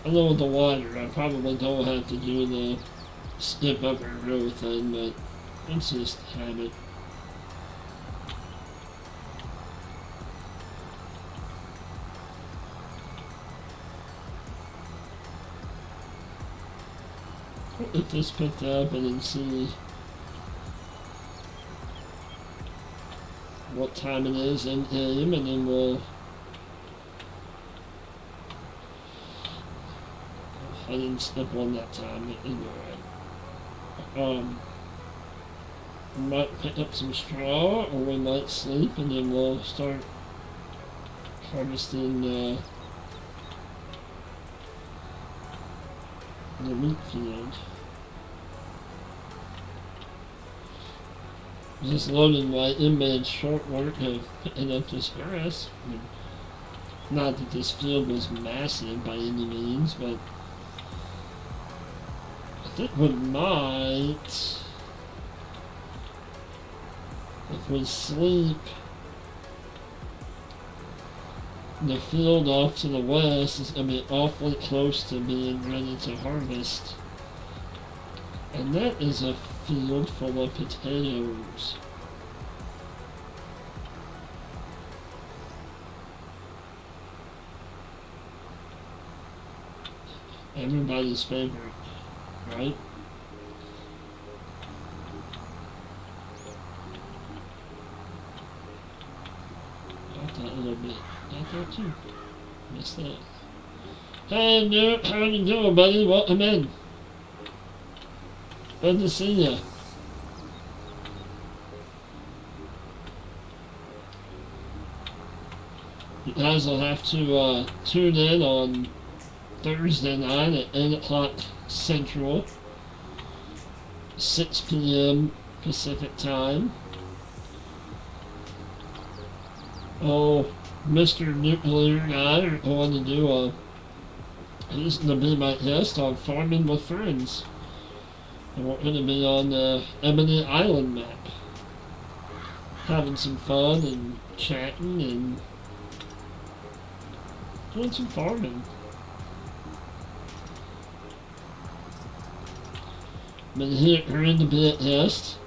I know with the water, I probably don't have to do the skip every row thing, but it's just habit. I'll get this picked up and then see what time it is in game, and then we'll... I didn't skip one that time, but anyway. We might pick up some straw, or we might sleep, and then we'll start harvesting the wheat field. Just loading my inmate's short work of picking up this grass. I mean, not that this field was massive by any means, but think we might, if we sleep, the field off to the west is going to be awfully close to being ready to harvest. And that is a field full of potatoes. Everybody's favorite, right? Got that a little bit. Got that too. Missed that. Hey, dude, how you doing, buddy? Welcome in. Good to see ya. You guys will have to tune in on Thursday night at 8 o'clock Central, 6 p.m. Pacific Time. Oh, Mr. Nuclear Guy are going to do he's going to be my guest on Farmin with Friends. And we're going to be on the Ebony Island map. Having some fun and chatting and doing some farming. Been hearing to be a guest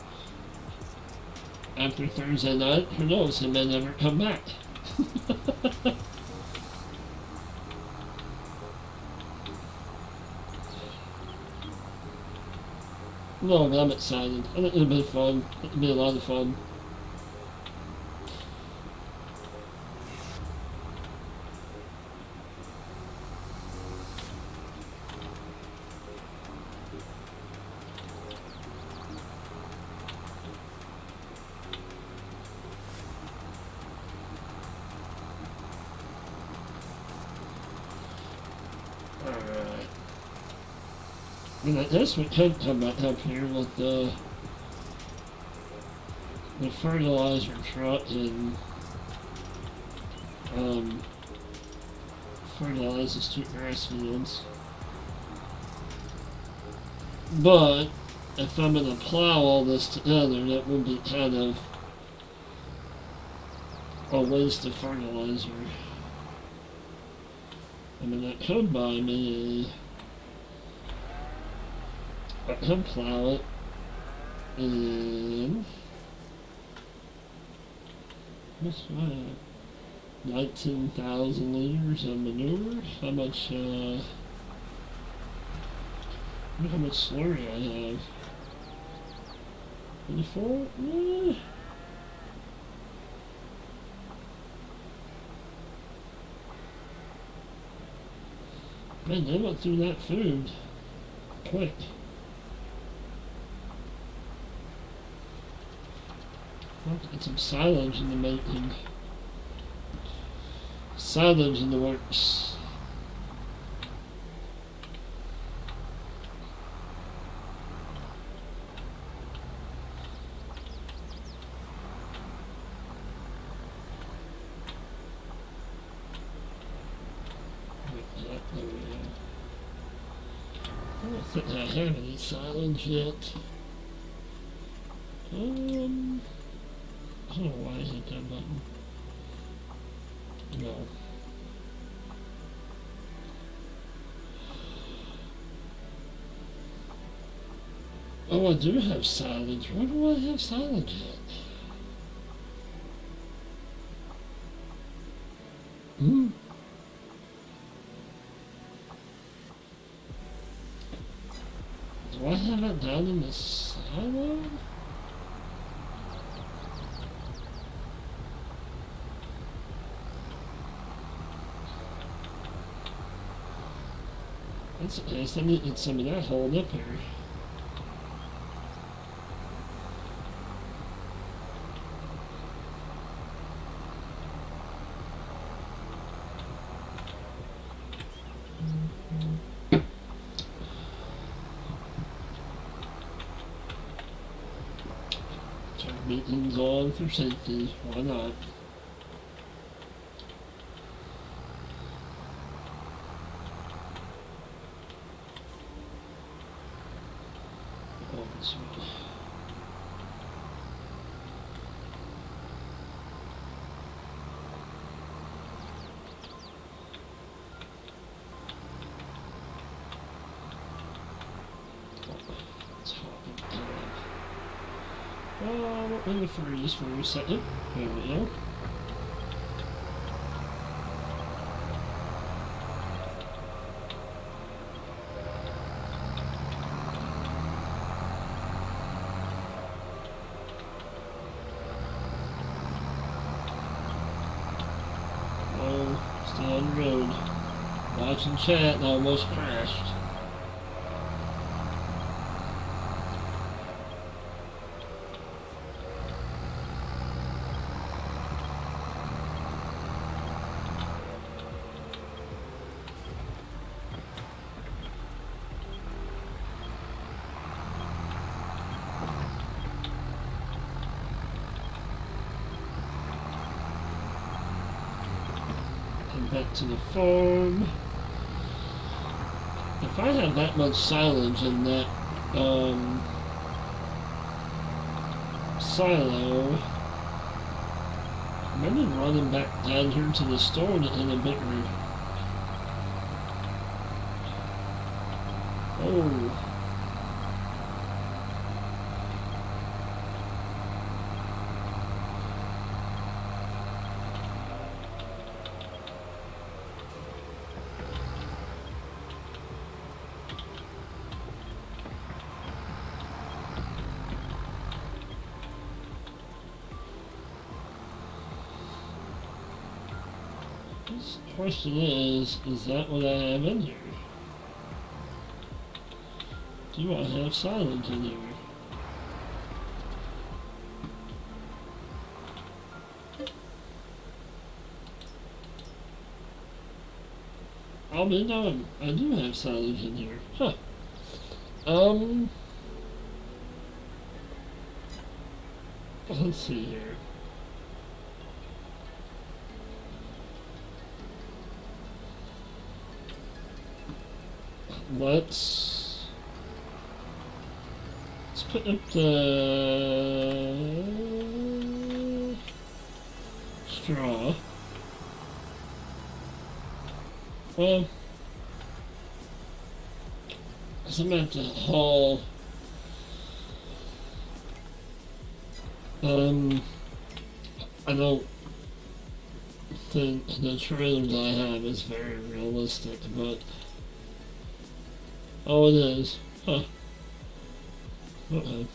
after Thursday night. Who knows, he may never come back. No, but I'm excited. I think it'll be fun. It'll be a lot of fun. And I guess we could come back up here with the fertilizer truck and fertilize the two grass fields. But if I'm gonna plow all this together, that would be kind of a waste of fertilizer. I mean, I could buy me I can plow it in what's that? 19,000 liters of manure. How much look how much slurry I have. 24? Man, they went through that food quick. Get some silage in the making. Silage in the works. I don't think I have any silage yet. I don't know why I hit that button. No. Oh, I do have silage. Where do I have silage at? Do I have it down in the silo? That's nice. I need some of that hold up here. Turn meetings on for safety. Why not? Sweet. Let's hop it up. Let me freeze for a second. There we go. Stay on the road. Watching chat and I almost crashed. Back to the farm. If I have that much silage in that silo, maybe running back down here to the store in a bit. Oh. The question is that what I have in here? Do I have silage in here? Oh, no, I do have silage in here. Huh. Let's see here. Let's put up the straw. Well, I'm gonna have to haul. I don't think the trailers I have is very realistic, but. Oh, it is. Huh. Uh-oh.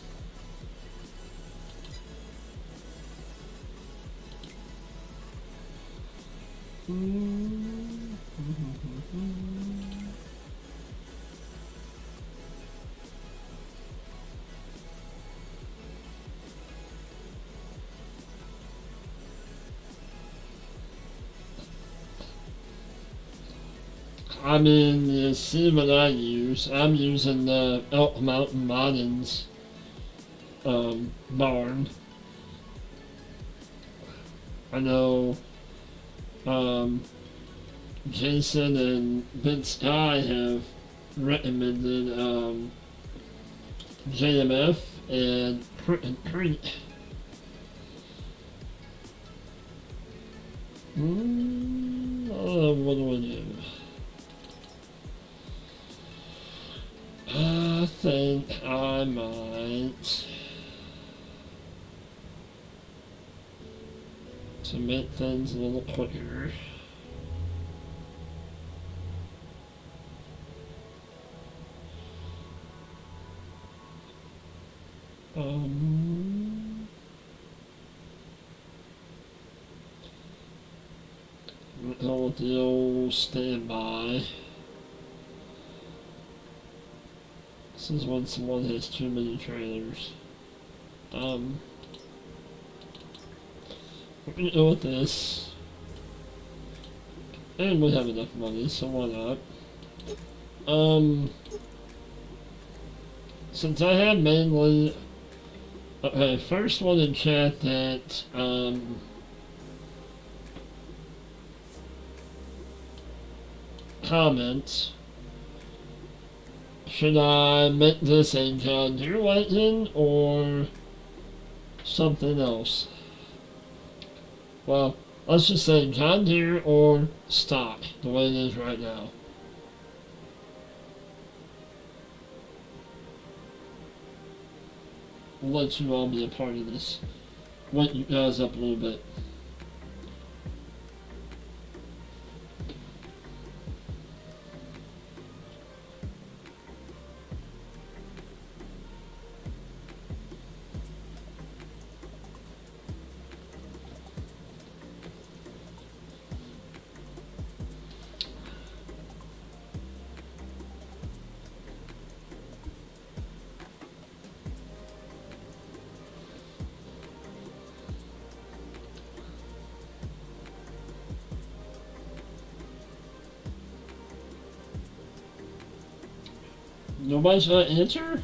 I mean, you see what I use. I'm using the Elk Mountain Moddings barn. I know Jason and Ben Sky have recommended JMF and Print and Print. What do I do? I think I might, to make things a little quicker. Go with the old standby. This is when someone has too many trailers. We're gonna go with this. And we have enough money, so why not? Since I have mainly... Okay, first one in chat that, comments Should I make this a John Deere Lightning or something else? Well, let's just say John Deere or stock, the way it is right now. We'll let you all be a part of this. Wake you guys up a little bit. Nobody's gonna answer?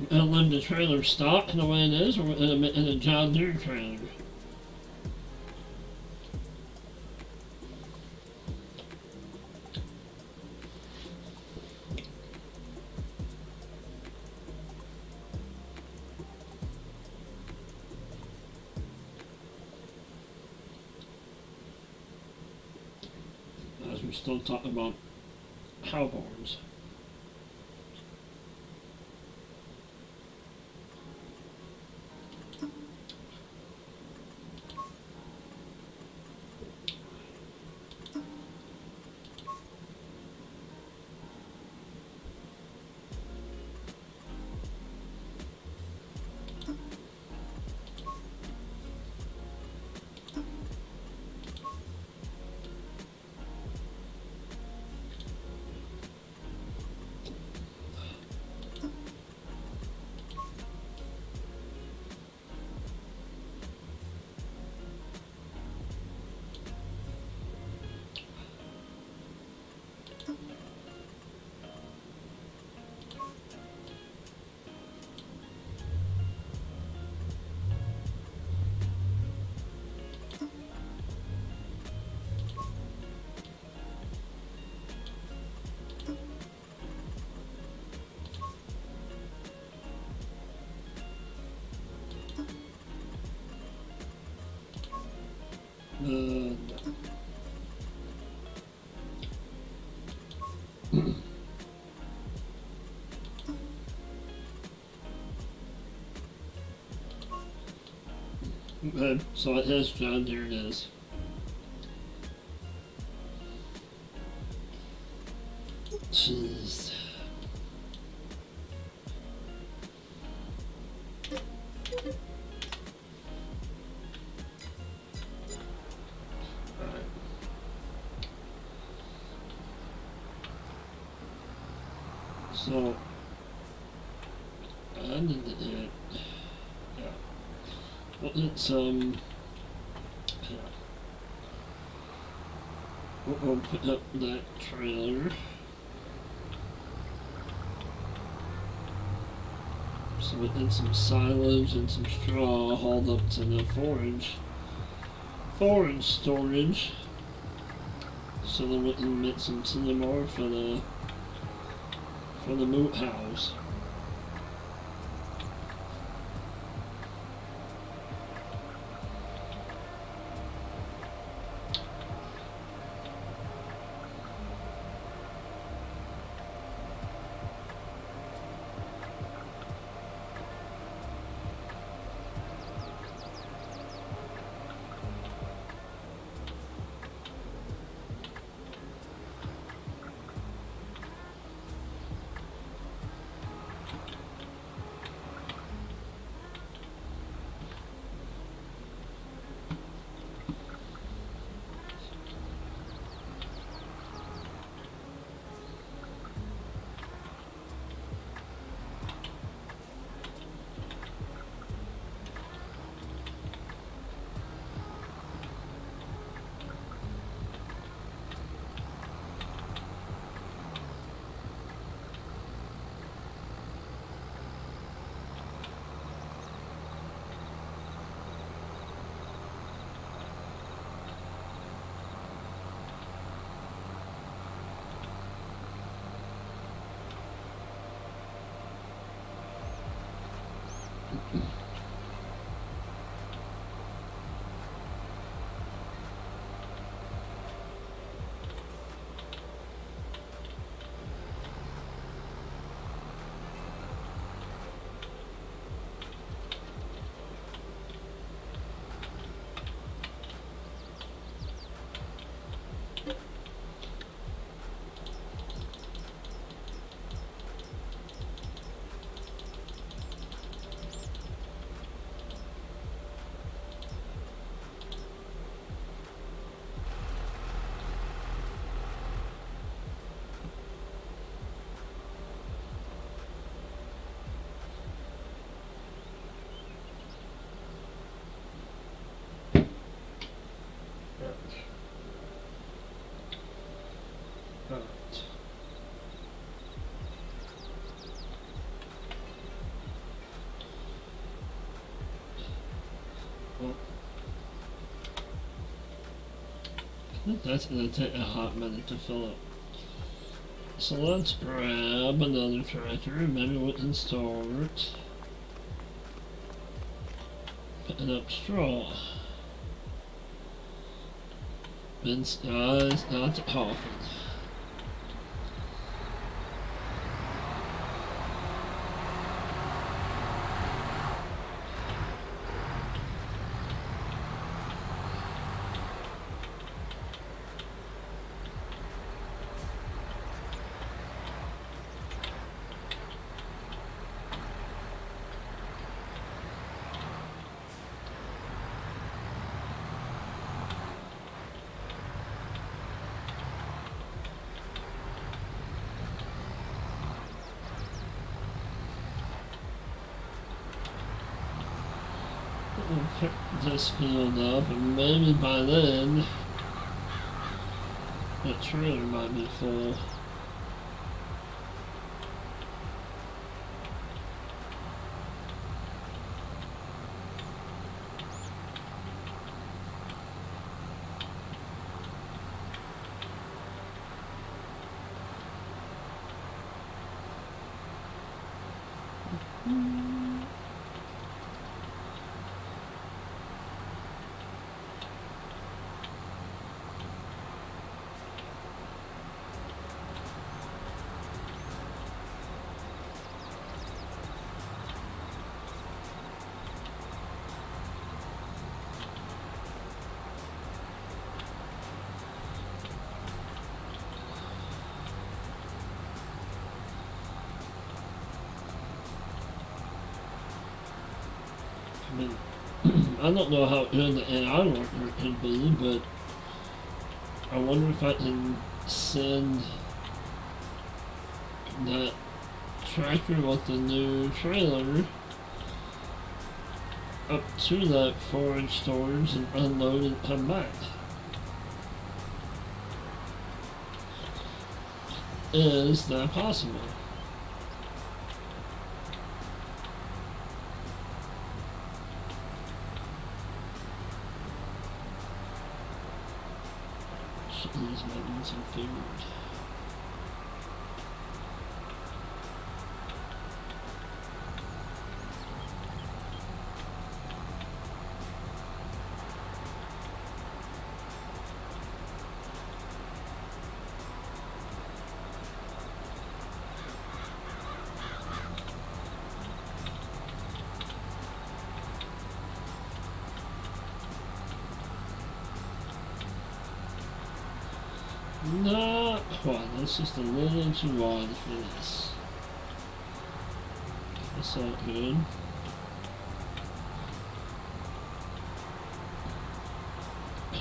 Gonna leave the trailer stock the way it is, or in a John Deere trailer? As we're still talking about cow barns. Okay, so it is John Deere it is. Jeez. Alright. So I did it. Yeah. Well, it's yeah. We'll put up that trailer. So we did some silage and some straw hauled up to the forage storage. So then we can make some more for the moot house. Well, I think that's going to take a hot minute to fill up. So let's grab another tractor, maybe we can start putting up straw. Vince guys not to coffin. We'll pick this field up, and maybe by then the trailer might be full. I mean, I don't know how good the AI worker could be, but I wonder if I can send that tractor with the new trailer up to that forage storage and unload and come back. Is that possible? These might need some food. Not quite, that's just a little too wide for this. That's not good.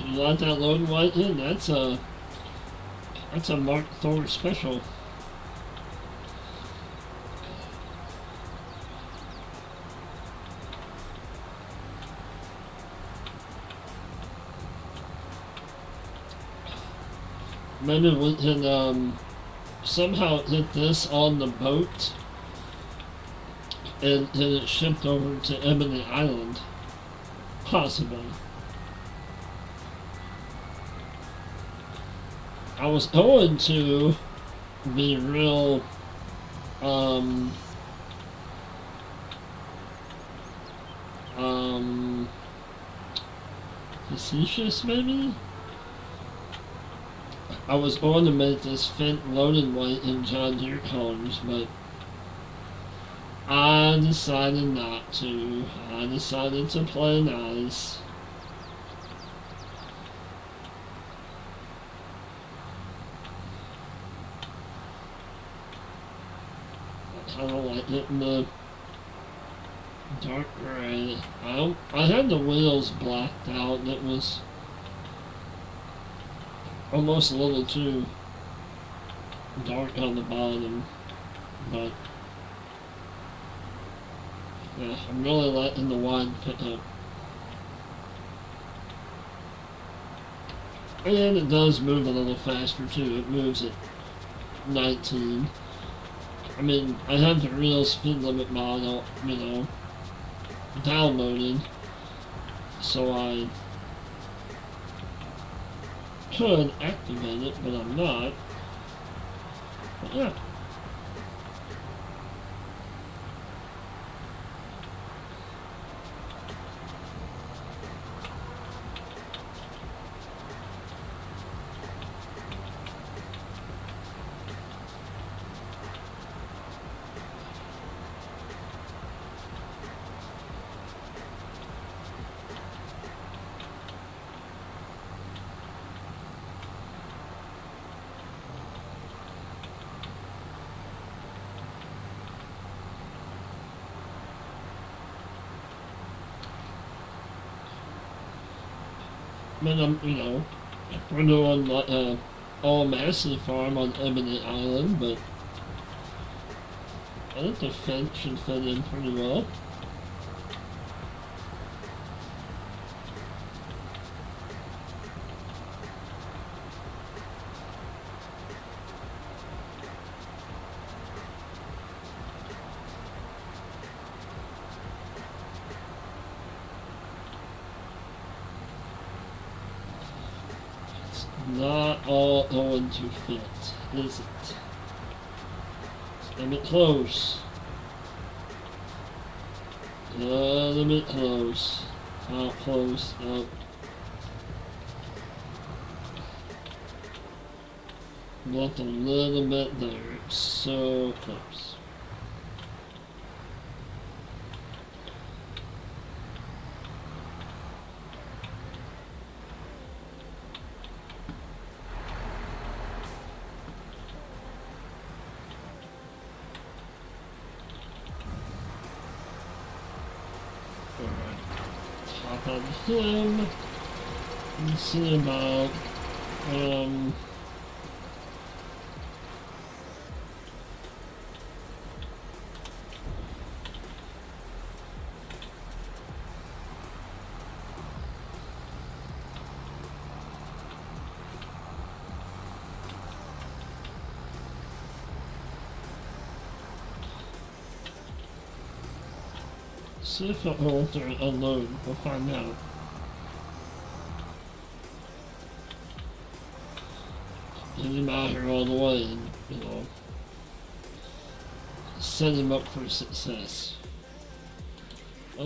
You like that loading white in? That's a Mark Thor special. Maybe we can somehow get this on the boat and get it shipped over to Ebony Island. Possibly. I was going to be real facetious maybe? I was going to make this fit loaded white in John Deere colors, but I decided not to. I decided to play nice. I kind of like it in the dark gray. I had the wheels blacked out, and it was almost a little too dark on the bottom, but yeah, I'm really liking the wide pickup. And it does move a little faster too. It moves at 19. I mean, I have the real speed limit model, downloaded. so I could activate it, but I'm not. But yeah. But we're doing all massive farm on Ebony Island, but I think the fence should fit in pretty well. Not all going to fit, is it? A bit close. A bit close. Out close. Out. Left a little bit there. It's so close. Top of him. Let's see about see if it'll alter and unload. We'll find out. Get him out here all the way and, set him up for success. There.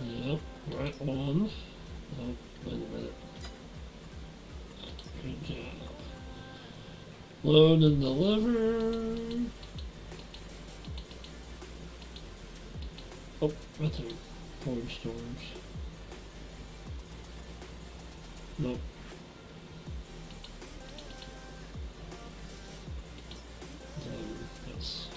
Yep, right on. Oh, wait a minute. Good job. Load and deliver. Oh, right there. Cold storage. Nope. Yes.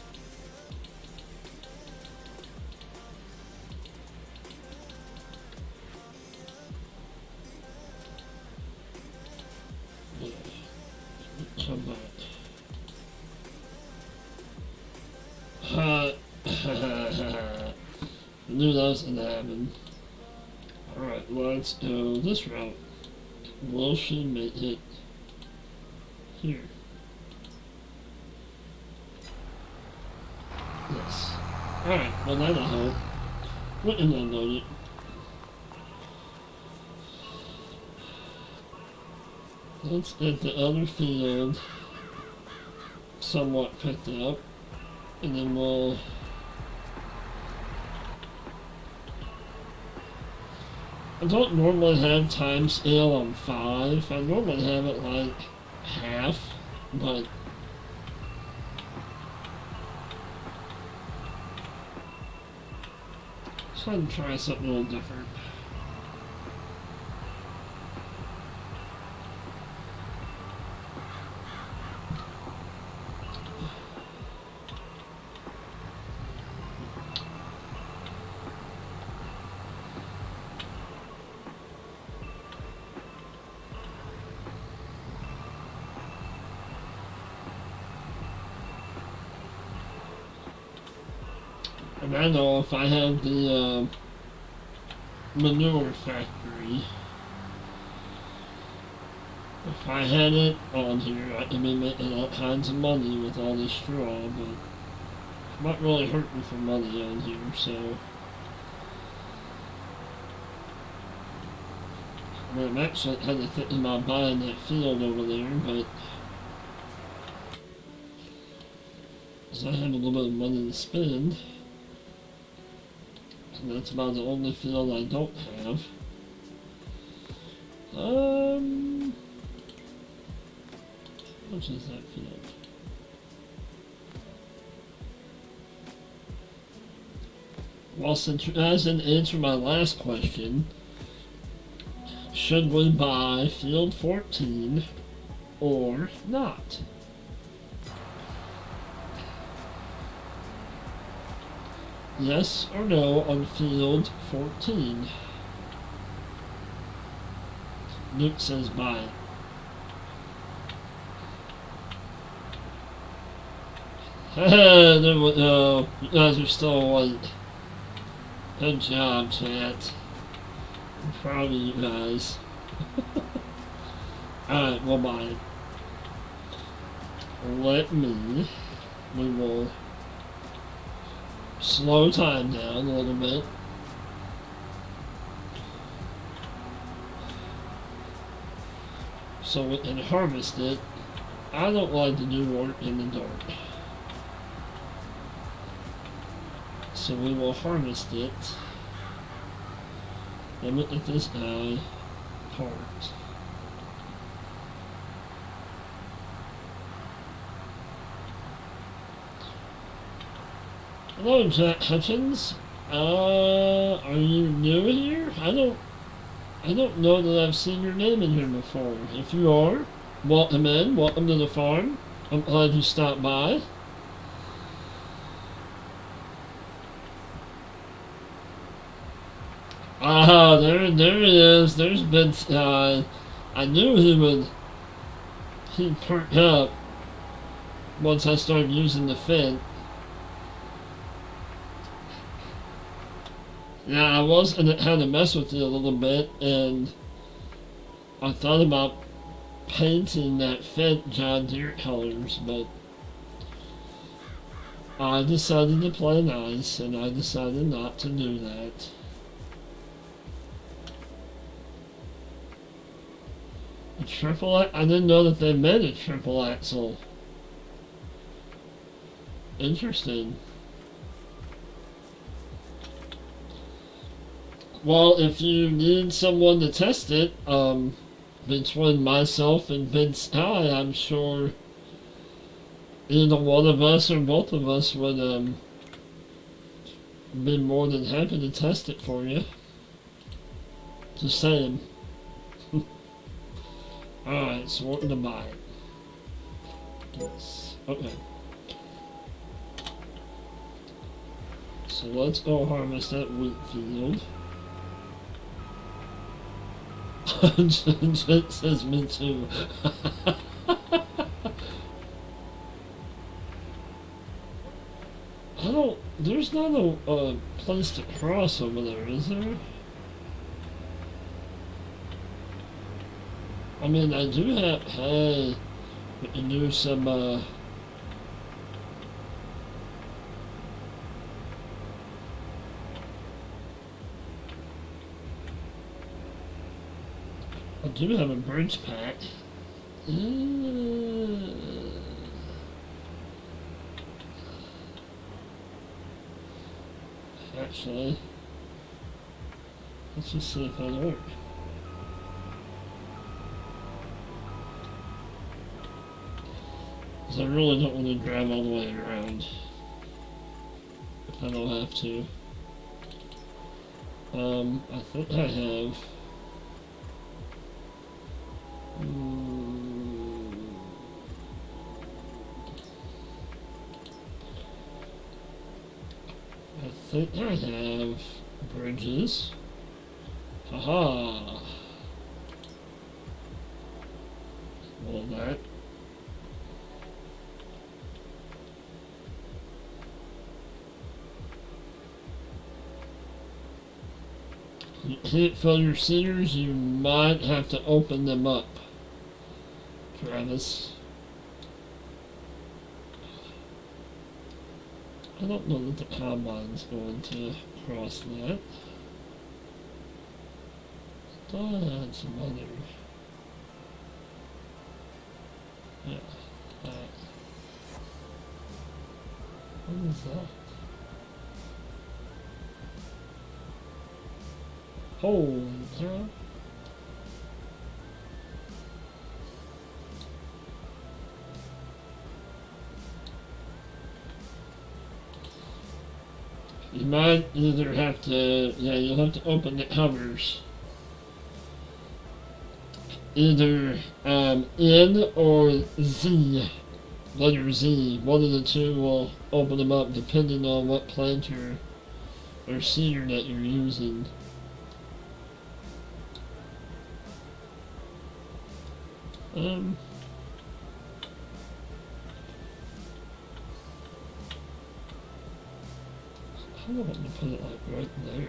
Yeah. Come back. I knew that was gonna happen. Alright, let's go this route. We should make it here. Yes. Alright, well that'll help. We can unload it. Let's get the other field somewhat picked up, and then we'll I don't normally have time scale on 5. I normally have it like half, but just trying to try something a little different. And I know if I have the manure factory, if I had it on here, I could be making all kinds of money with all this straw, but Not really hurt me for money on here, so. I mean, I'm actually kind of thinking about buying that field over there, but. Because I have a little bit of money to spend. And that's about the only field I don't have. How much is that field? Well, since you guys didn't answer my last question, should we buy field 14 or not? Yes or no on field 14? Luke says buy it. There we go. You guys are still awake. Good job, chat. I'm proud of you guys. Alright, we'll buy it. We will slow time down a little bit. So we can harvest it. I don't like to do work in the dark. So we will harvest it. And look at this guy. Heart. Hello, Jack Hutchins. Are you new here? I don't know that I've seen your name in here before. If you are, welcome in. Welcome to the farm. I'm glad you stopped by. Ah, there it is. There's been, I knew he'd perk up once I started using the Finn. Yeah, I was gonna kind of mess with it a little bit, and I thought about painting that Finn John Deere colors, but I decided to play nice, and I decided not to do that. A triple axle? I didn't know that they made a triple axle. Interesting. Well, if you need someone to test it, between myself and Vince High, I'm sure either one of us or both of us would be more than happy to test it for you. Just saying. Alright, so we're gonna buy it. Yes. Okay. So let's go harvest that wheat field. Jet says me too. There's not a place to cross over there, is there? I mean, I do have, hey, we can do some, I do have a bridge pack. Actually, let's just see if that'll work. Because I really don't want to drive all the way around. If I don't have to. I think I have. I think I have bridges. Haha. All that. You can't fill your seeders, you might have to open them up, Travis. I don't know that the combine's going to cross that. Thought I had some other. Yeah. What is that? Holy cow. You might either have to, yeah, you'll have to open the covers. Either N or Z, letter Z. One of the two will open them up depending on what planter or seeder that you're using. I don't want to put it like right there.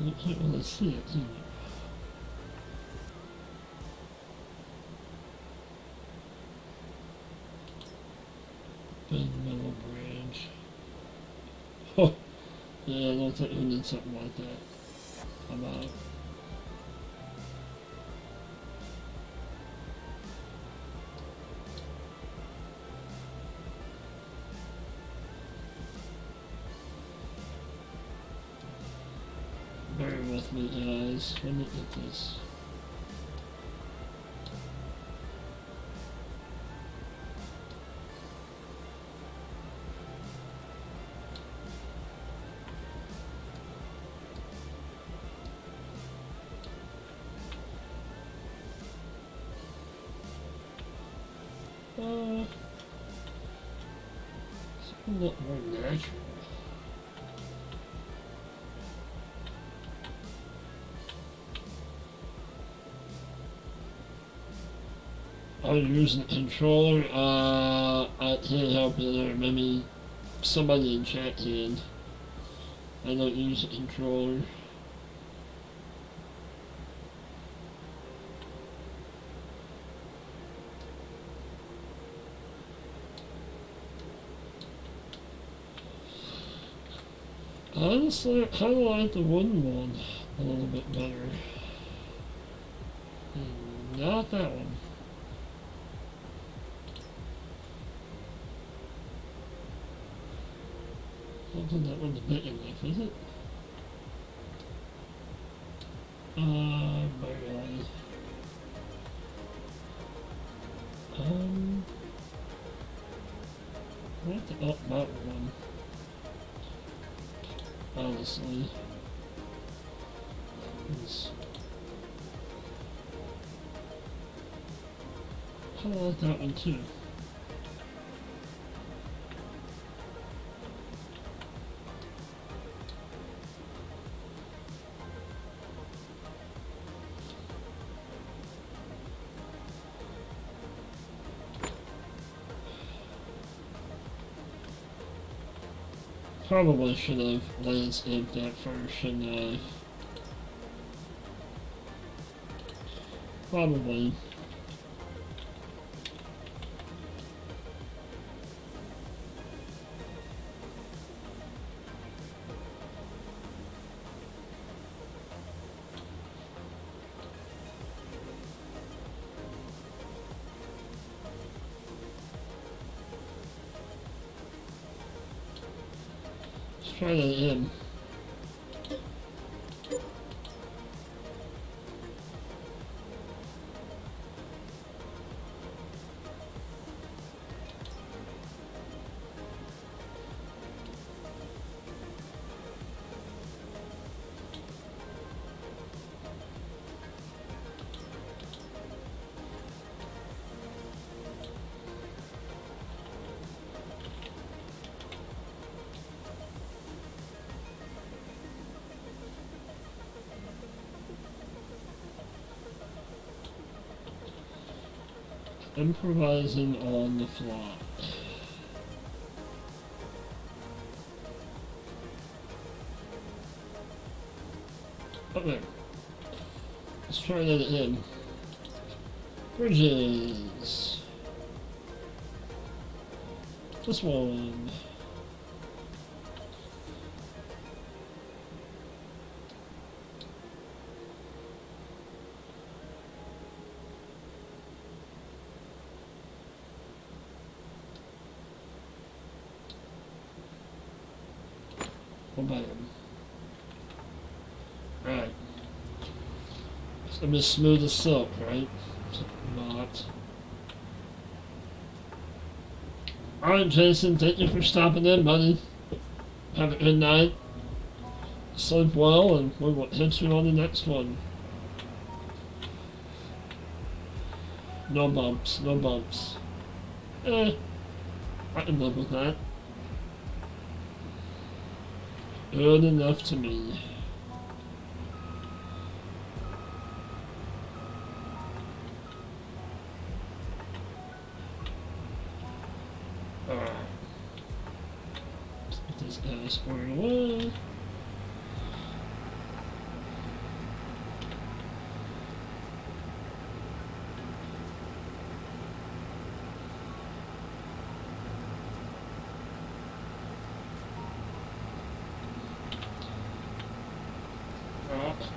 You can't really see it, do you? Big metal bridge. Oh, yeah, I don't think we need something like that. How about it? Bear with me, guys. Let me get this. Something look more natural. Are you using a controller? I can't help you there. Maybe somebody in chat can. I don't use a controller. Honestly, I kind of like the wooden one a little bit better. Not that one. I don't think that one's big enough, is it? Barely. I like the up mountain one. Honestly. I kinda like that one too. Probably should have landscaped that first, shouldn't I? Probably. Let's try that in. Improvising on the fly. Okay. Let's try that in. Bridges. This one. Oh, bam. Right. It's gonna be smooth as silk, right? Not. Alright, Jason, thank you for stopping in, buddy. Have a good night. Sleep well, and we will hit you on the next one. No bumps, no bumps. I can live with that. Good enough to me. Alright. Let's get this guy squared away.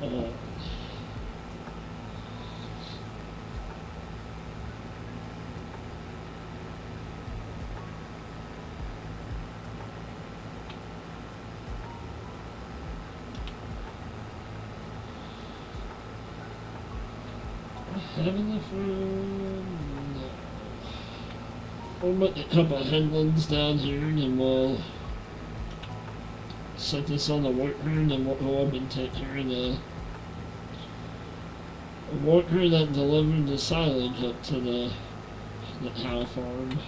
Oh. Having enough room? No. We'll put a couple of headlands down here and then we'll set this on the worker and then we'll go up and take care of the worker that delivered the silage up to the cow farm.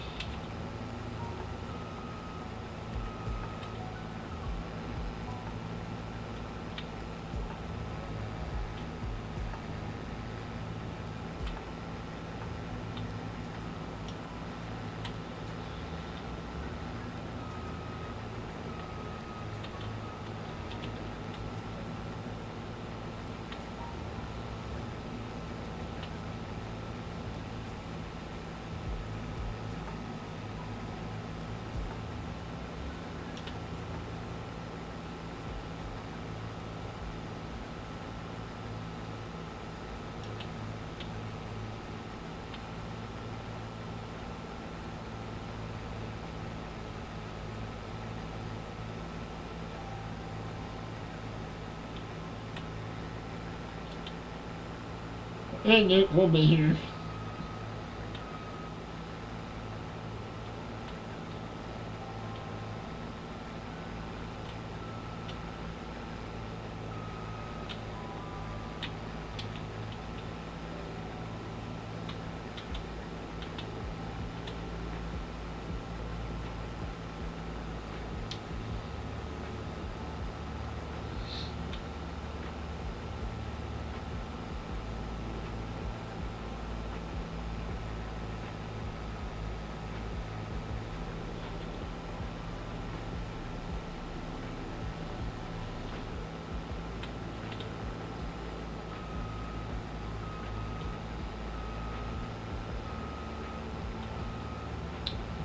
And Nick will be here.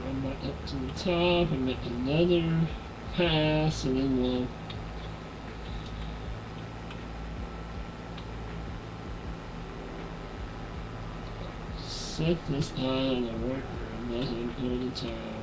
Run back up to the top and make another pass, and then we'll set this eye on the worker and let him go to town.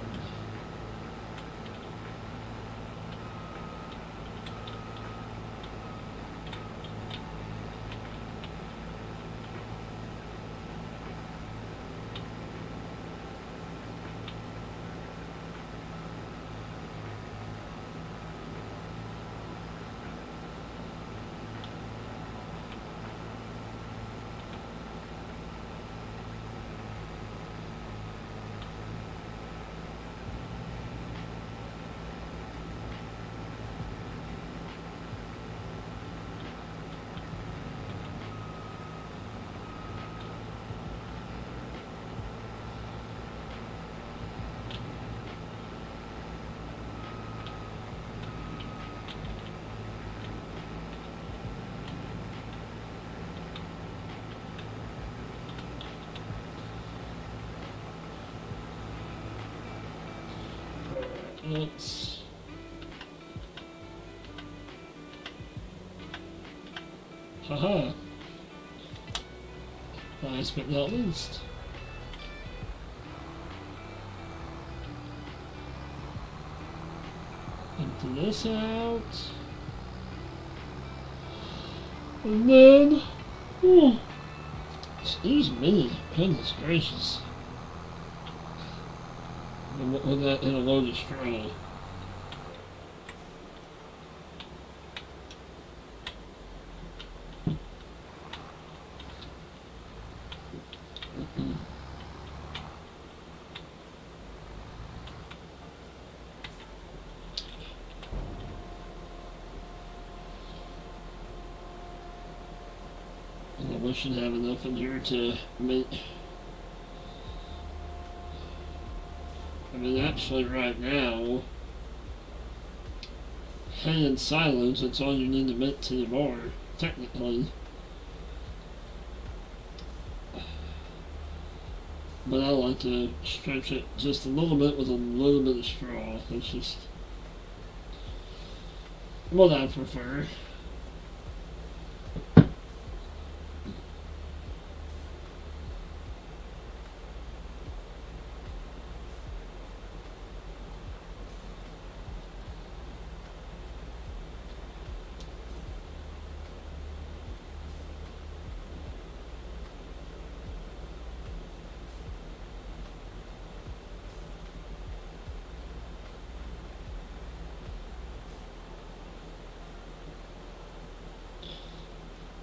let's... Haha. Last but not least. Empty this out. And then... Oh, excuse me. Goodness gracious. With that in a load of straw. We should have enough in here to make... I mean, actually right now, hand silos, that's all you need to make to the bar, technically. But I like to stretch it just a little bit with a little bit of straw. That's just what I prefer.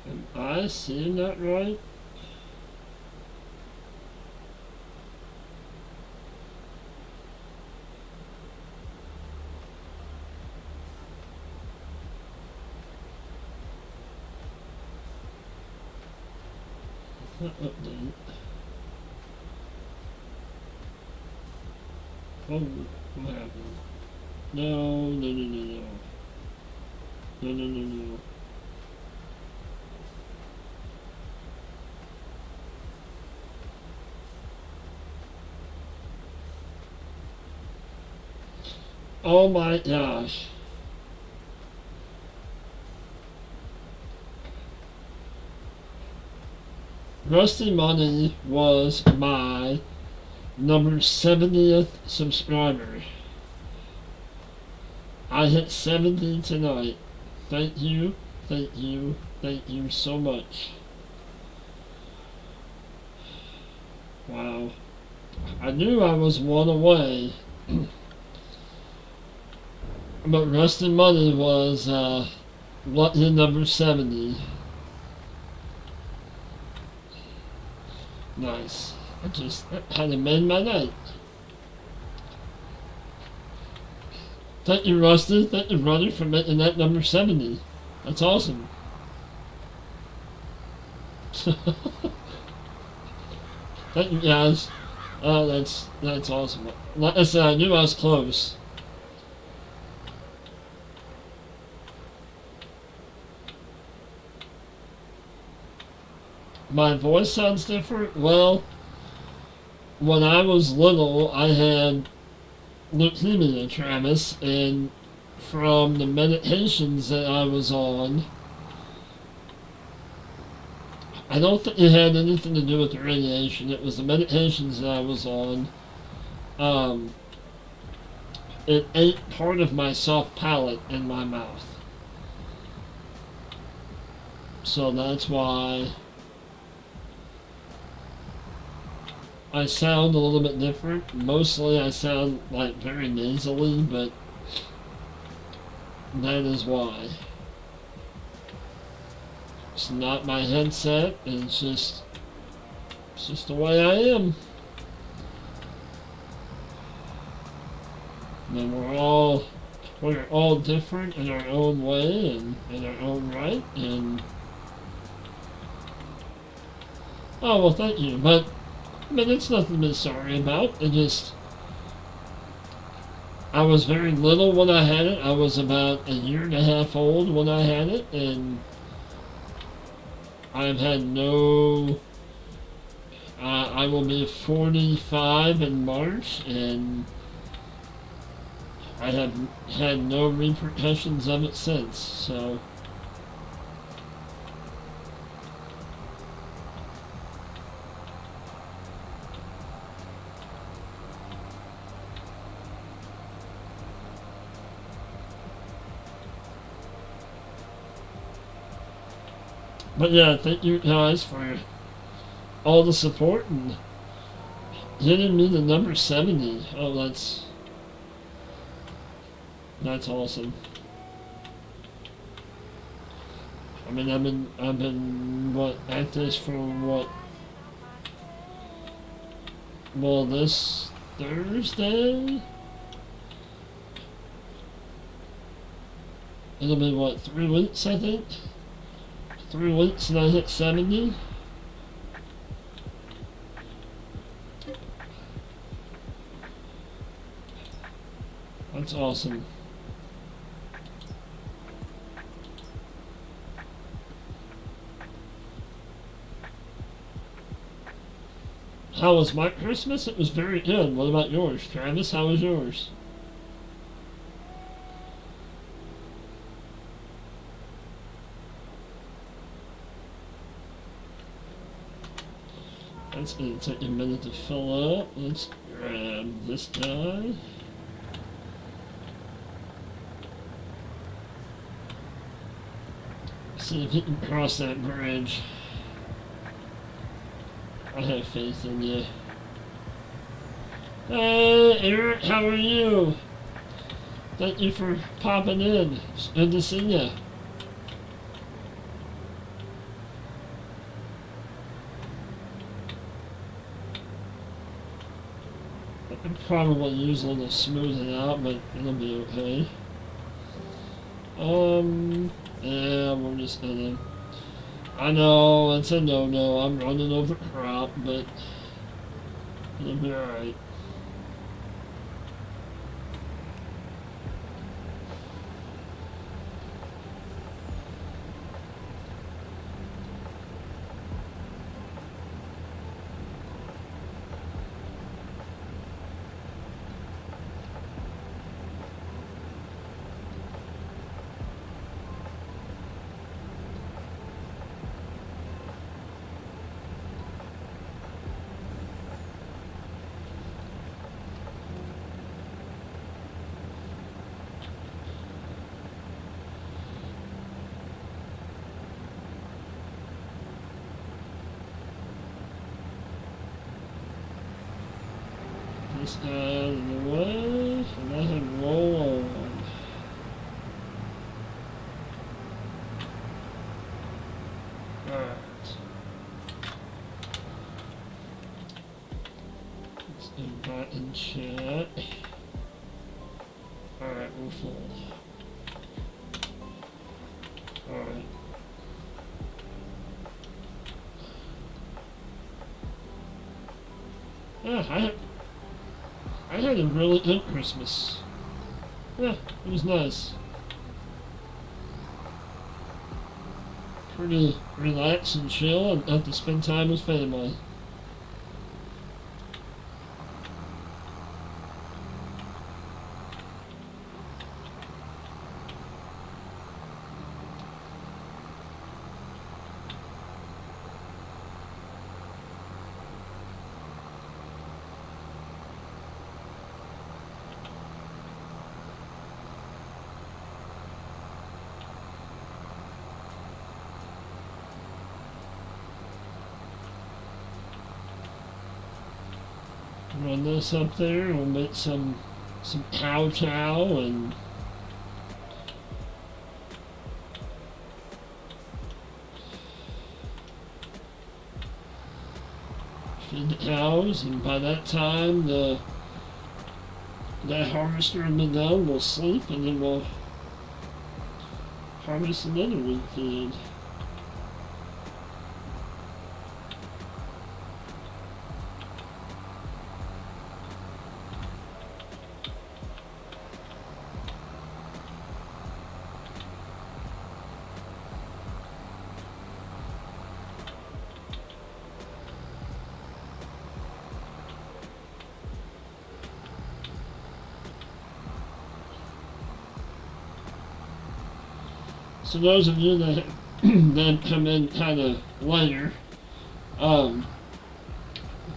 Am I seeing that right? Update. Oh, what happened? No, no, no, no, no. No, no, no, no. Oh my gosh. Rusty Money was my number 70th subscriber. I hit 70 tonight. Thank you, thank you, thank you so much. Wow. I knew I was one away. But Rusty Money was lucky number 70. Nice. I just kind of made my night. Thank you, Rusty. Thank you, brother, for making that number 70. That's awesome. Thank you, guys. Oh, that's awesome. Like I said, I knew I was close. My voice sounds different. Well, when I was little, I had leukemia, Travis, and from the medications that I was on, I don't think it had anything to do with the radiation. It was the medications that I was on. It ate part of my soft palate in my mouth. So that's why I sound a little bit different. Mostly I sound like very nasally, but that is why. It's not my headset, it's just the way I am. And we're all different in our own way and in our own right, and oh well, thank you, but I mean, it's nothing to be sorry about. I was very little when I had it. I was about a year and a half old when I had it, and I've had no... I will be 45 in March, and I have had no repercussions of it since, so. But yeah, thank you guys for all the support and getting me to number 70. Oh, that's awesome. I mean, I've been at this for what? Well, this Thursday. It'll be what, 3 weeks, I think. 3 weeks and I hit 70. That's awesome. How was my Christmas? It was very good. What about yours, Travis? How was yours? That's going to take a minute to fill up. Let's grab this guy. See if he can cross that bridge. I have faith in you. Hey, Eric, how are you? Thank you for popping in. It's good to see you. I could probably use a little smoothing out, but it'll be okay. Yeah, we're just gonna. I know it's a no-no. I'm running over crop, but it'll be alright. This guy out of the way, and let him roll on. Alright. Let's invite and chat. Alright, we're full. Alright. Yeah, I had a really good Christmas. Yeah, it was nice. Pretty relaxed and chill, and got to spend time with family. Run this up there, we'll make some cow chow and feed the cows, and by that time that harvester will be done, we'll sleep, and then we'll harvest another wheat field. So those of you that that come in kind of later, if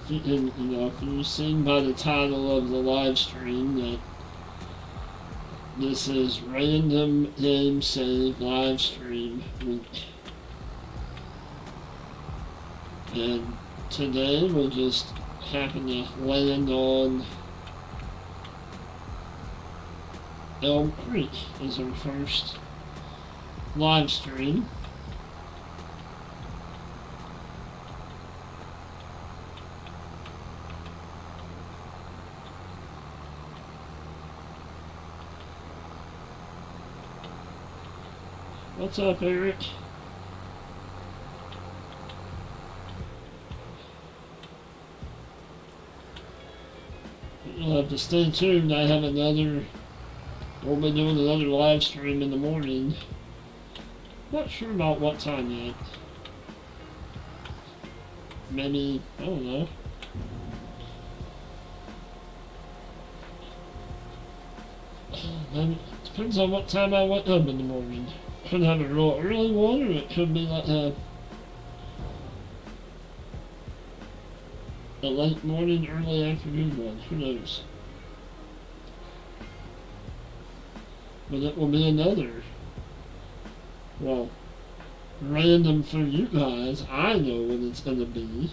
you've seen by the title of the live stream that this is Random Game Save live stream week, and today we just happen to land on Elm Creek as our first live stream. What's up, Eric? You'll have to stay tuned. I have we'll be doing another live stream in the morning. Not sure about what time yet. Maybe, I don't know. Maybe, depends on what time I wake up in the morning. Could have a real early one, or it could be like a late morning, early afternoon one. Who knows? But it will be another, well, random for you guys. I know what it's going to be.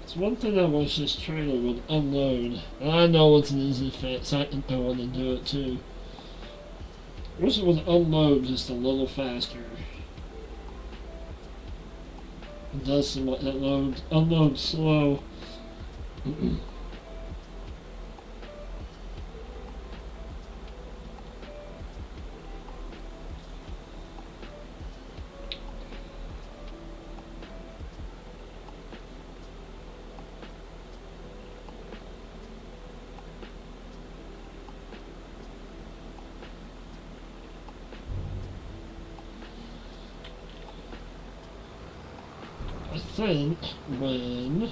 It's one thing I wish this trailer would unload, and I know it's an easy fix, I can go in and do it too. I wish it would unload just a little faster. It does seem like that unloads slow. I think when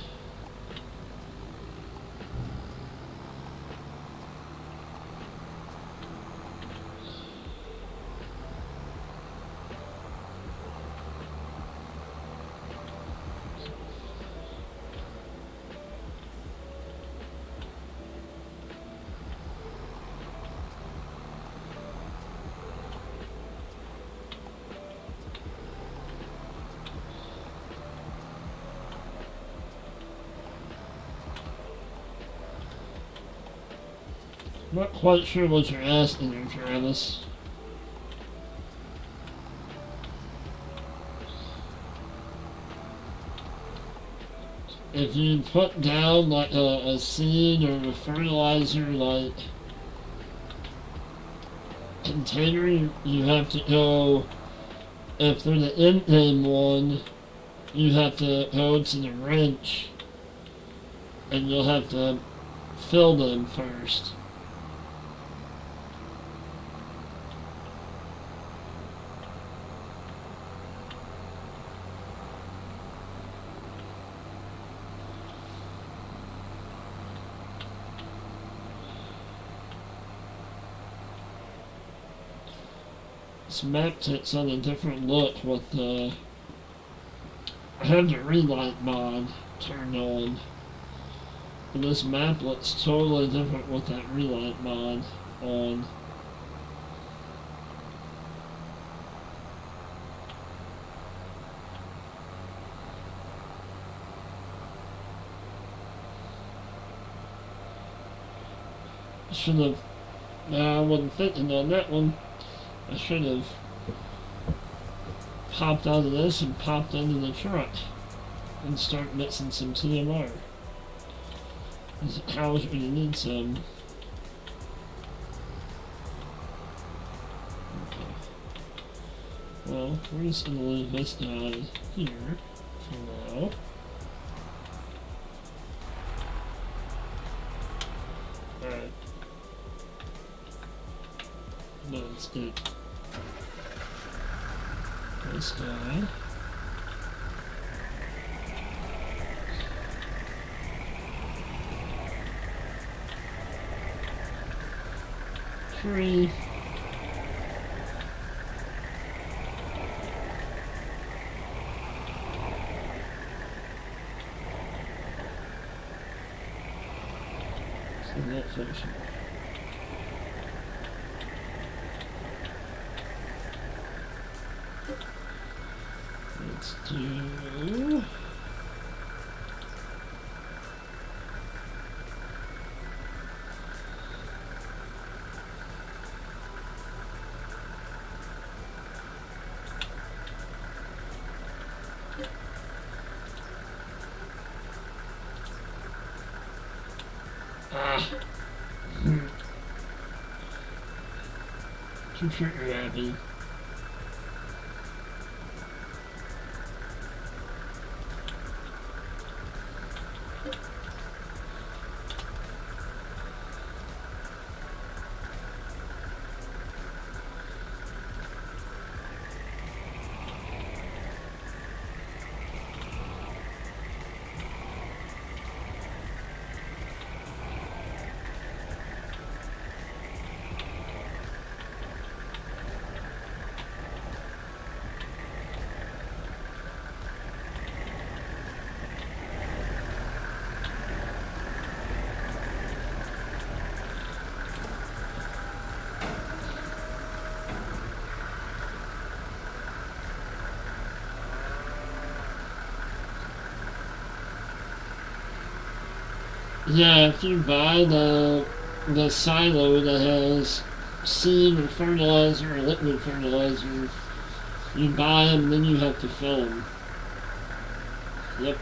not quite sure what you're asking there, Travis. If you put down like a seed or a fertilizer like container, you have to go, if they're the in-game one, you have to go to the wrench and you'll have to fill them first. This map takes on a different look with the... I have the relight mod turned on. And this map looks totally different with that relight mod on. should have. I wasn't thinking on that one. I should have popped out of this and popped into the truck and start mixing some TMR. How you need some. Okay. Well, we're just gonna leave this guy here for now. Alright. Let's get this guy. Three. So that function. Let's do. Too trigger happy. Yeah, if you buy the silo that has seed or fertilizer or liquid fertilizer, you buy them and then you have to fill them. Yep.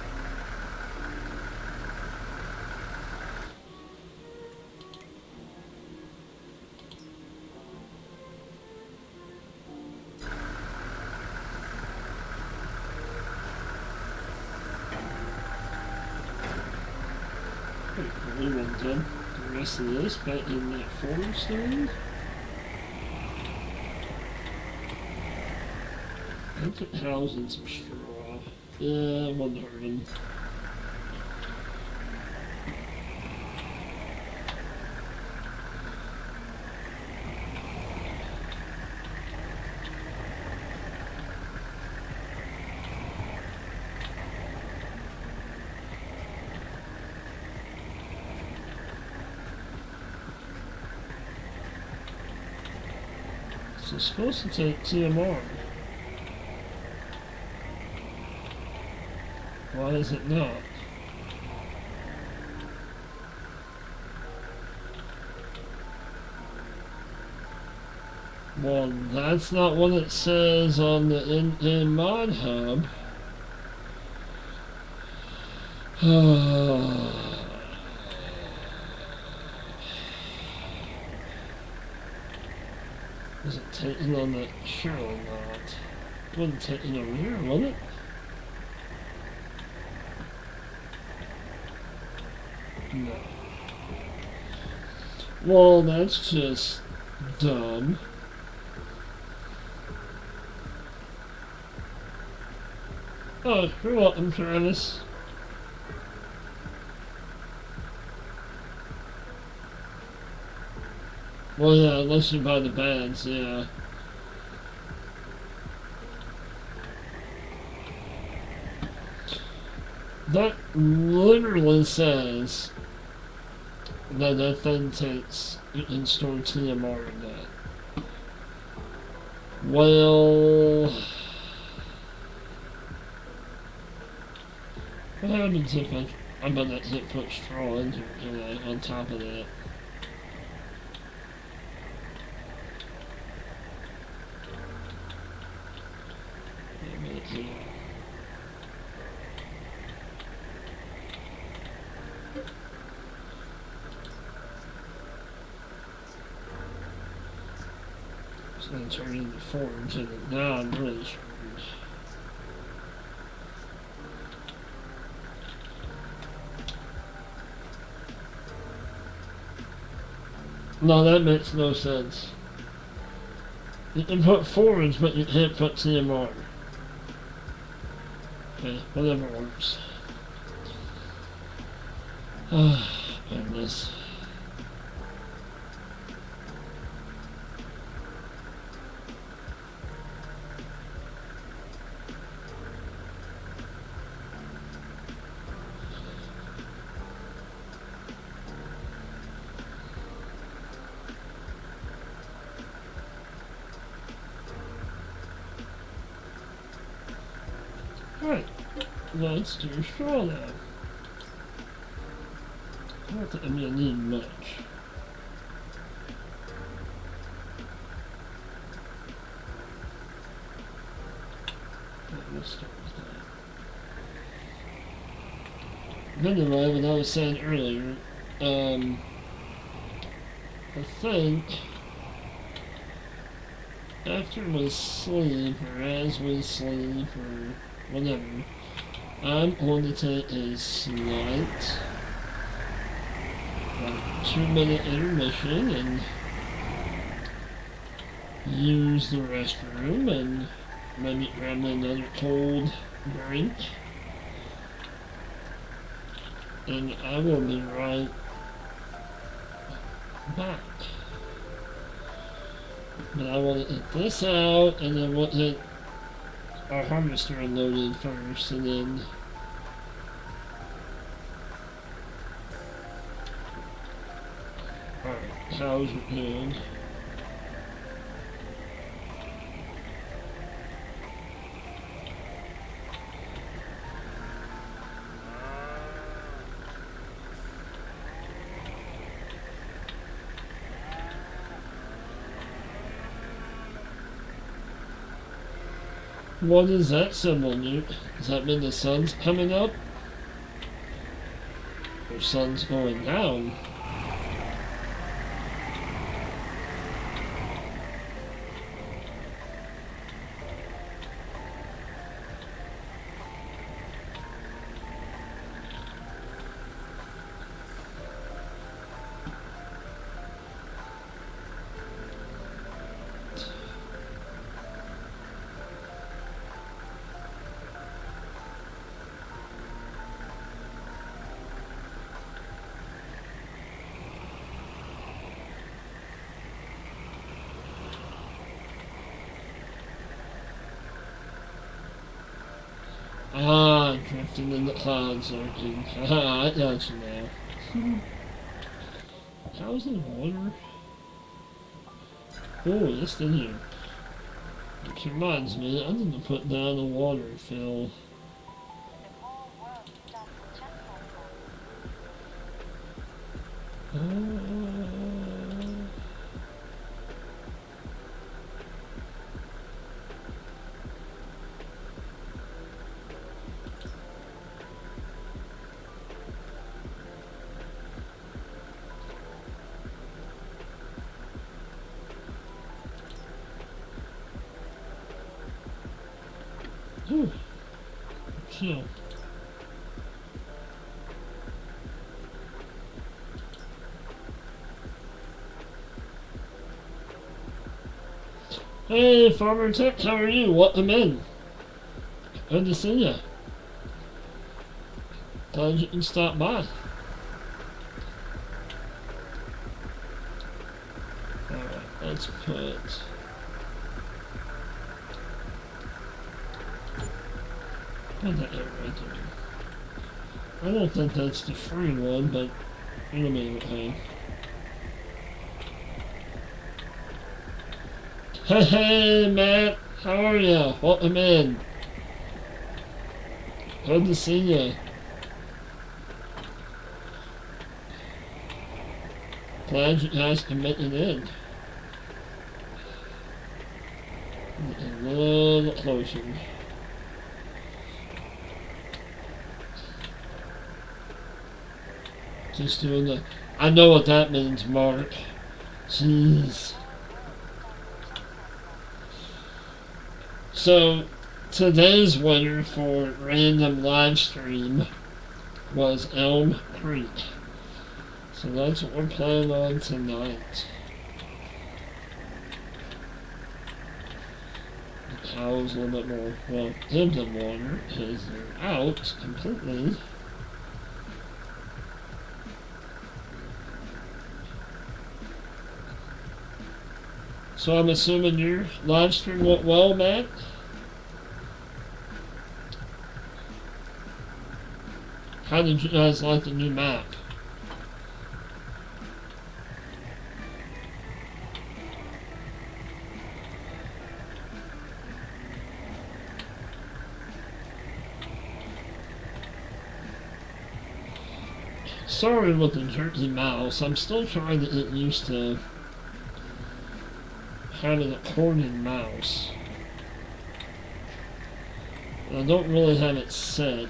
We will dump the rest of this back in that forage thing. I put house in some straw. Yeah, it won't hurt him. So it's supposed to take TMR. Why is it not? Well, that's not what it says on the in mod hub. Was it taken on the... Surely not. It wasn't taken over here, was it? No. Well, that's just dumb. Oh, you're welcome, Travis. Well, yeah, unless you buy the bags, yeah. That literally says that that thing takes, you can store TMR in that. Well, what happens if I'm gonna hit put straw in here, on top of that? It's going to turn into forge, and now I'm really screwed. No, that makes no sense. You can put forwards, but you can't put CMR. Okay, whatever works. Ah, goodness. Alright, let's do straw now. I don't think I'm gonna need much. Let's start with that. Anyway, what I was saying earlier, I think after we sleep, or as we sleep, or whatever, I'm going to take a slight 2-minute intermission and use the restroom and maybe grab me another cold drink. And I will be right back. But I want to get this out, and then we'll get our harvester unloaded first, and then alright, how's it doing? What is that symbol, Newt? Does that mean the sun's coming up? Or sun's going down? Ah, drifting in the clouds, lurking. Ah, I got you now. How's the water? Oh, it's in here. Which reminds me, I need to put down a water fill. Chill. Hey, Farmer Tech, how are you? Welcome in. Good to see you. Glad you can stop by. Alright, let's put... Put that right there. I don't think that's the free one, but in a minute, hey. Hey, Matt, how are ya? Welcome in. Good to see ya. Glad you guys can make it in. A little closer. Just doing the... I know what that means, Mark. Jeez. So today's winner for random live stream was Elm Creek. So that's what we're playing on tonight. The cow's a little bit more, well, in the water because they're out completely. So I'm assuming your live stream went well, Matt? How did you guys like the new map? Sorry with the jerky mouse. I'm still trying to get used to having a corded mouse. I don't really have it set.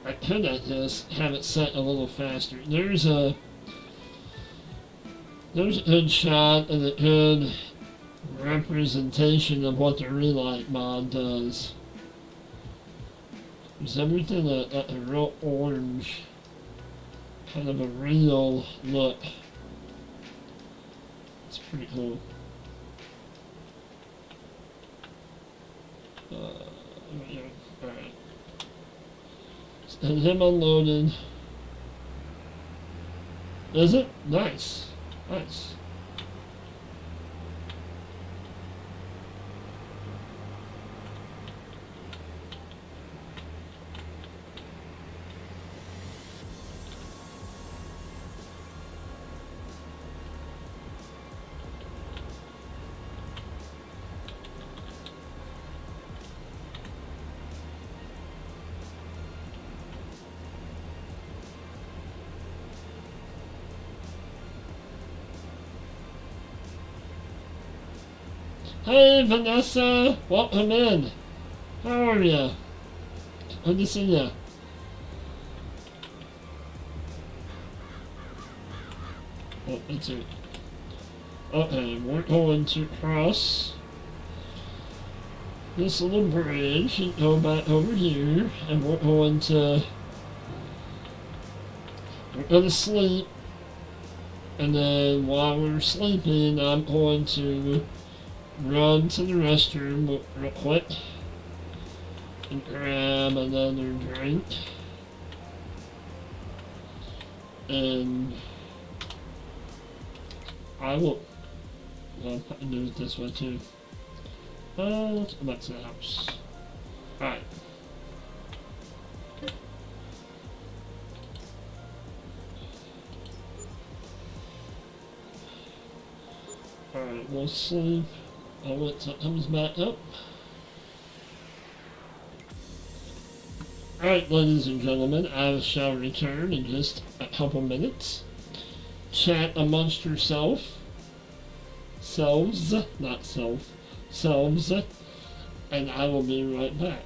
I could just have it set a little faster. There's a good shot and a good representation of what the Relight mod does. There's everything a real orange, kind of a real look. It's pretty cool. Yeah, alright. And him unloaded. Is it? Nice. Nice. Hey Vanessa, welcome in. How are ya? Good to see ya. Oh, that's it. Okay, we're going to cross this little bridge and go back over here, and we're going to sleep, and then while we're sleeping, I'm going to run to the restroom real quick and grab another drink, and I will, well, I can do it this way too. Let's go back to the house. Alright. Alright, we'll sleep. I'll wait till it comes back up. Alright, ladies and gentlemen, I shall return in just a couple minutes. Chat amongst yourselves, not self, selves, and I will be right back.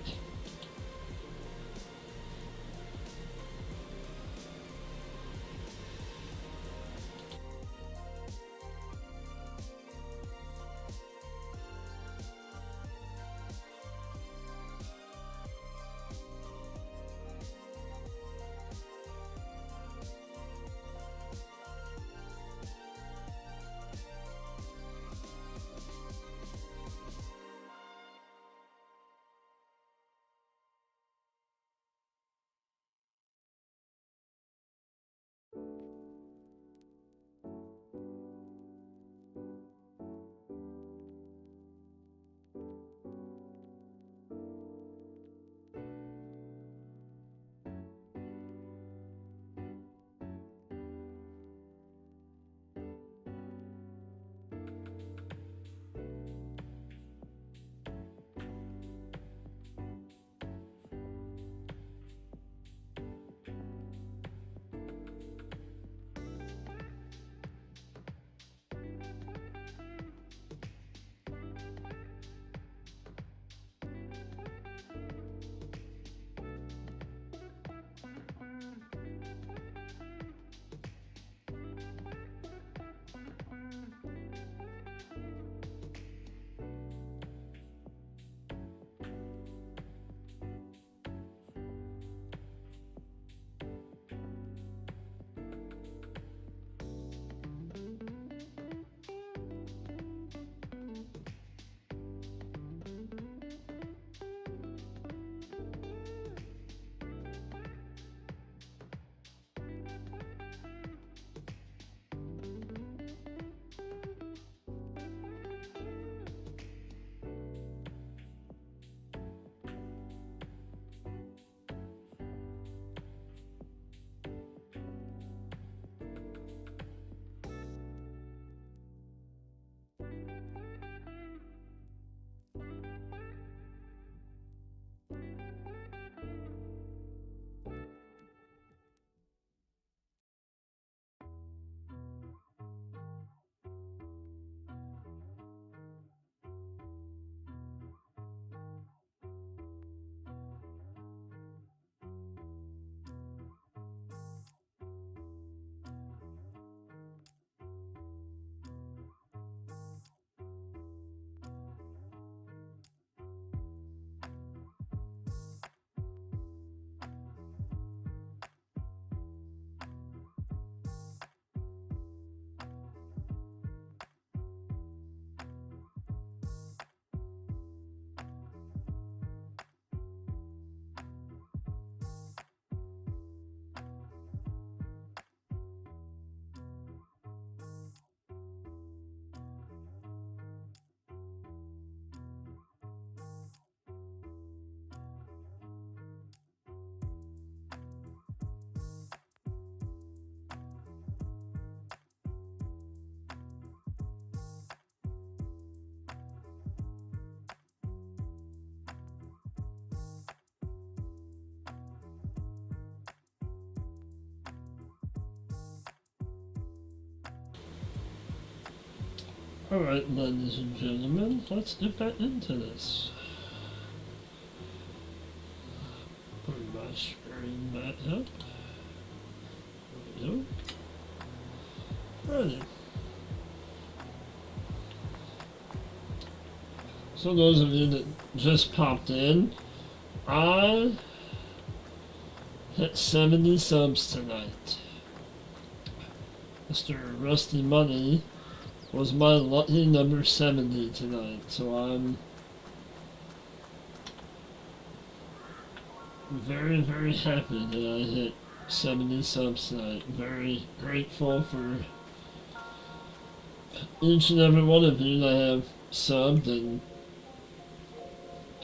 Alright, ladies and gentlemen, let's get back into this. Put my screen back up. There we go. Alrighty. So those of you that just popped in, I hit 70 subs tonight. Mr. Rusty Money was my lucky number 70 tonight, so I'm very, very happy that I hit 70 subs tonight. Very grateful for each and every one of you that have subbed and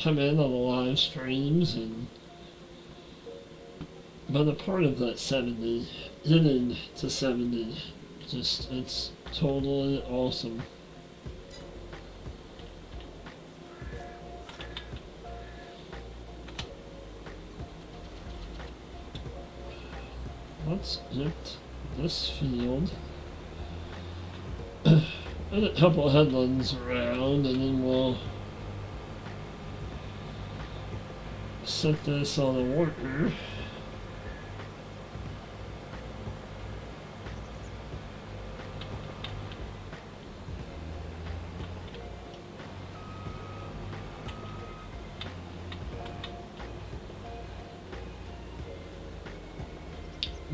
come in on the live streams and been a part of that 70, getting to 70. Just, it's totally awesome. Let's get this field and a couple of headlands around, and then we'll set this on a worker.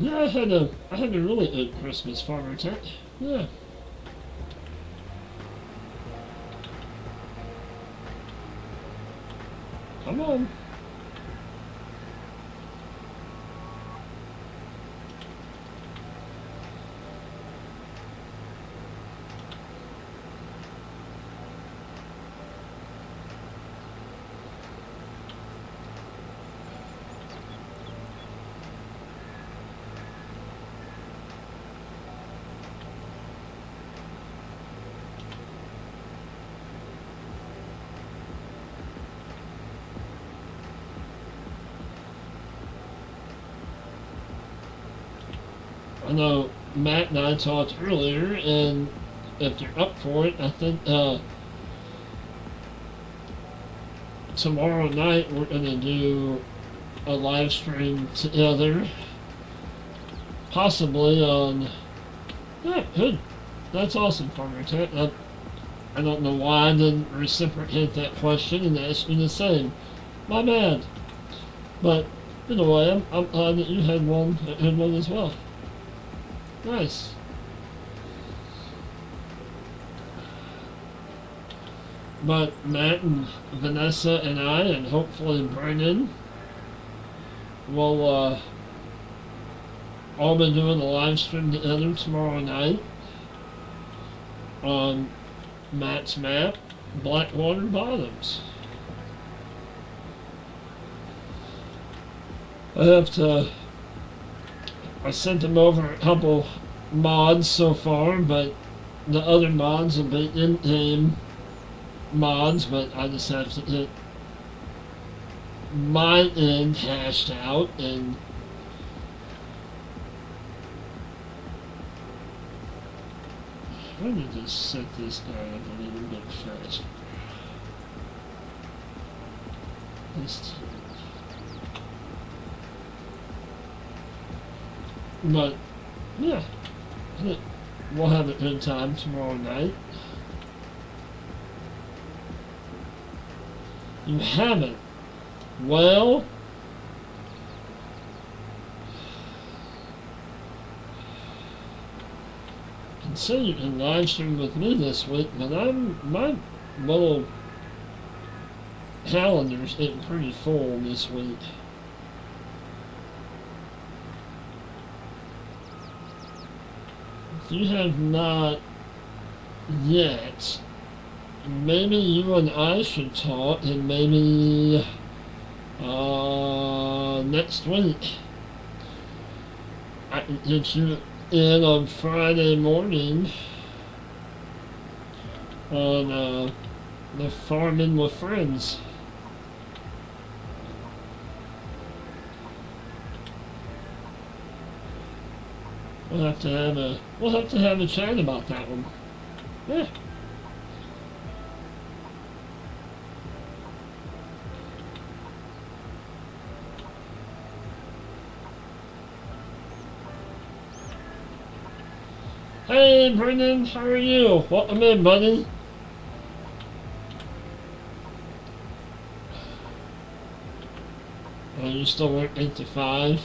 Yeah, I had a really good Christmas, Farmer Tech. Yeah. Come on. I know Matt and I talked earlier, and if you're up for it, I think tomorrow night we're going to do a live stream together, possibly on... Yeah, good. That's awesome, Farmer Tech. I don't know why I didn't reciprocate that question and ask you the same. My bad. But, either way, I'm glad that you had one as well. Nice. But Matt and Vanessa and I, and hopefully Brennan, will all be doing a live stream together tomorrow night on Matt's map, Blackwater Bottoms. I sent them over a couple mods so far, but the other mods have been in-game mods, but I just have to get my end hashed out, and let me just set this guy up a little bit faster. But, yeah, we'll have a good time tomorrow night. You haven't? Well, consider you can live stream with me this week, but my little calendar's getting pretty full this week. If you have not yet, maybe you and I should talk, and maybe next week I can get you in on Friday morning on the Farmin with Friends. We'll have to have a chat about that one. Yeah. Hey, Brendan, how are you? Welcome in, buddy. Are you still work 8 to 5?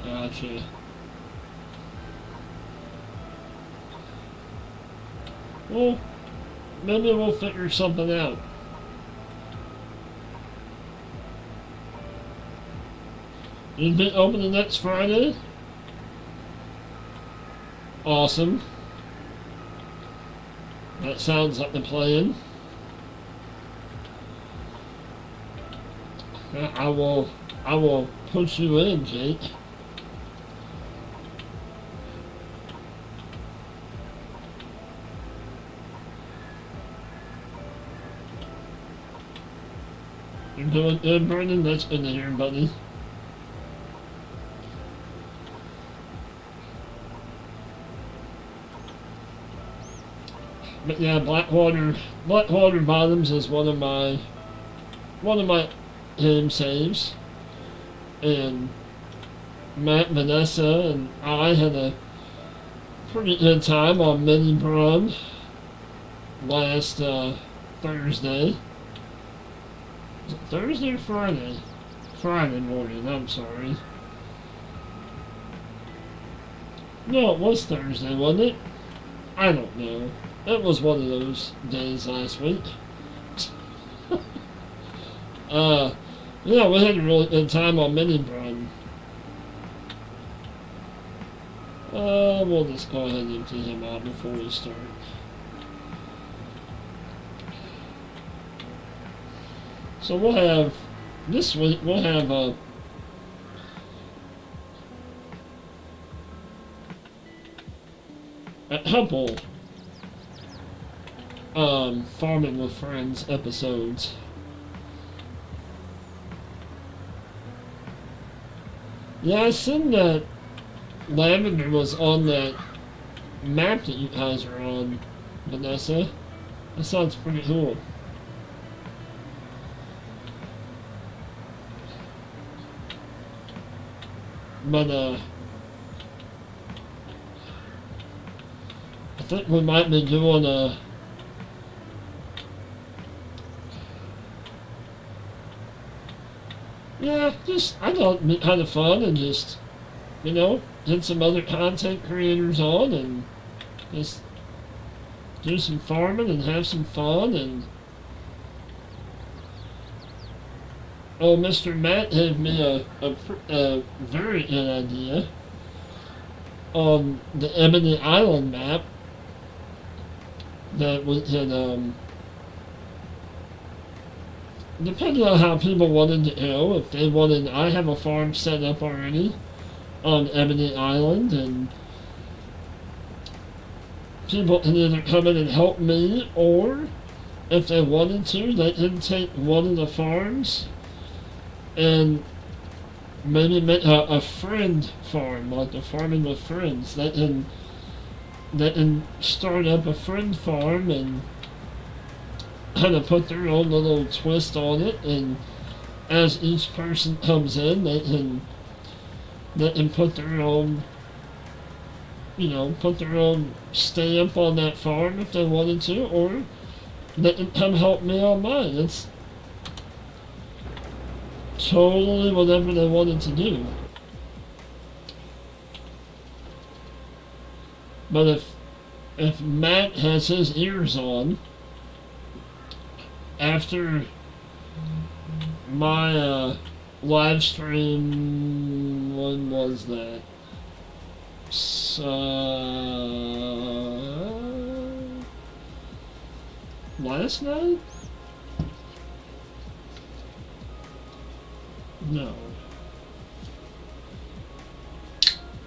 Gotcha. Well, maybe we'll figure something out. You'll be open the next Friday? Awesome. That sounds like the plan. I will push you in, Jake. You're doing good, Brendan? That's good to hear, buddy. But yeah, Blackwater Bottoms is one of my game saves, and Matt, Vanessa, and I had a pretty good time on Mini Brum last Thursday. Was it Thursday or Friday? Friday morning, I'm sorry. No, it was Thursday, wasn't it? I don't know. It was one of those days last week. Yeah, we had a really good time on Mini Brum. We'll just go ahead and empty him out before we start. So we'll have, this week, we'll have a couple Farming with Friends episodes. Yeah, I seen that Lavender was on that map that you guys are on, Vanessa. That sounds pretty cool. But, I think we might be doing a... Yeah, just, I thought it'd be kind of fun and just, you know, get some other content creators on and just do some farming and have some fun. And oh, Mr. Matt gave me a very good idea on the Ebony Island map that we can, depending on how people wanted to go, if they wanted, I have a farm set up already on Ebony Island, and people can either come in and help me, or if they wanted to, they can take one of the farms and maybe make a friend farm, like a Farming with Friends. They can start up a friend farm and kind of put their own little twist on it, and as each person comes in, they can put their own, you know, put their own stamp on that farm if they wanted to, or they can come help me on mine. It's totally whatever they wanted to do. But if Matt has his ears on, after my live stream, when was that? Last night? No.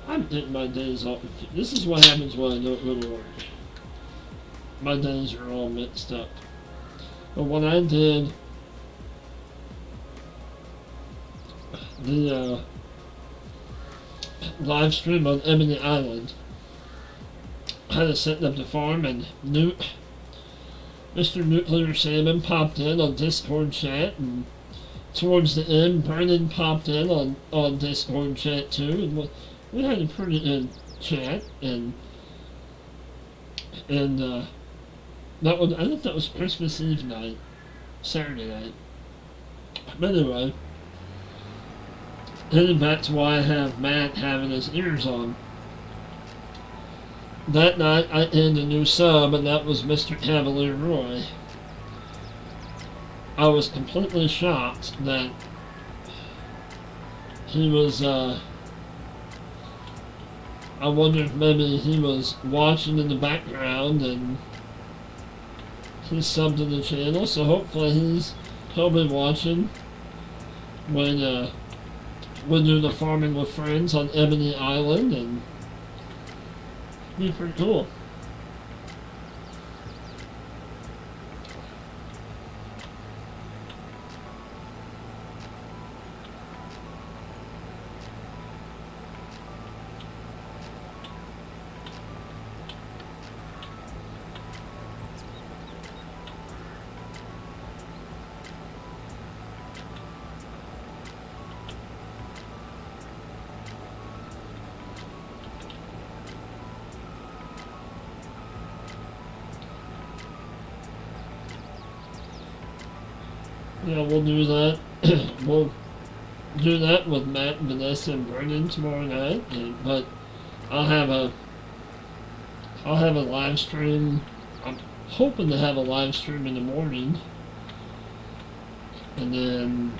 I'm getting my days off. This is what happens when I don't go to work. My days are all mixed up. But when I did the live stream on Ebony Island, I had to set up the farm, and Mr. Nuclear Salmon popped in on Discord chat, and towards the end, Brennan popped in on Discord chat too, and we had a pretty good chat, and And that was, I think that was Christmas Eve night, Saturday night. But anyway, heading back to why I have Matt having his ears on. That night I ended a new sub, and that was Mr. Cavalier Roy. I was completely shocked that he was, I wondered if maybe he was watching in the background and he subbed to the channel, so hopefully he'll be watching when we do the Farming with Friends on Ebony Island, and be pretty cool. Yeah, we'll do that. We'll do that with Matt, Vanessa, and Brennan tomorrow night. But I'll have a live stream. I'm hoping to have a live stream in the morning, and then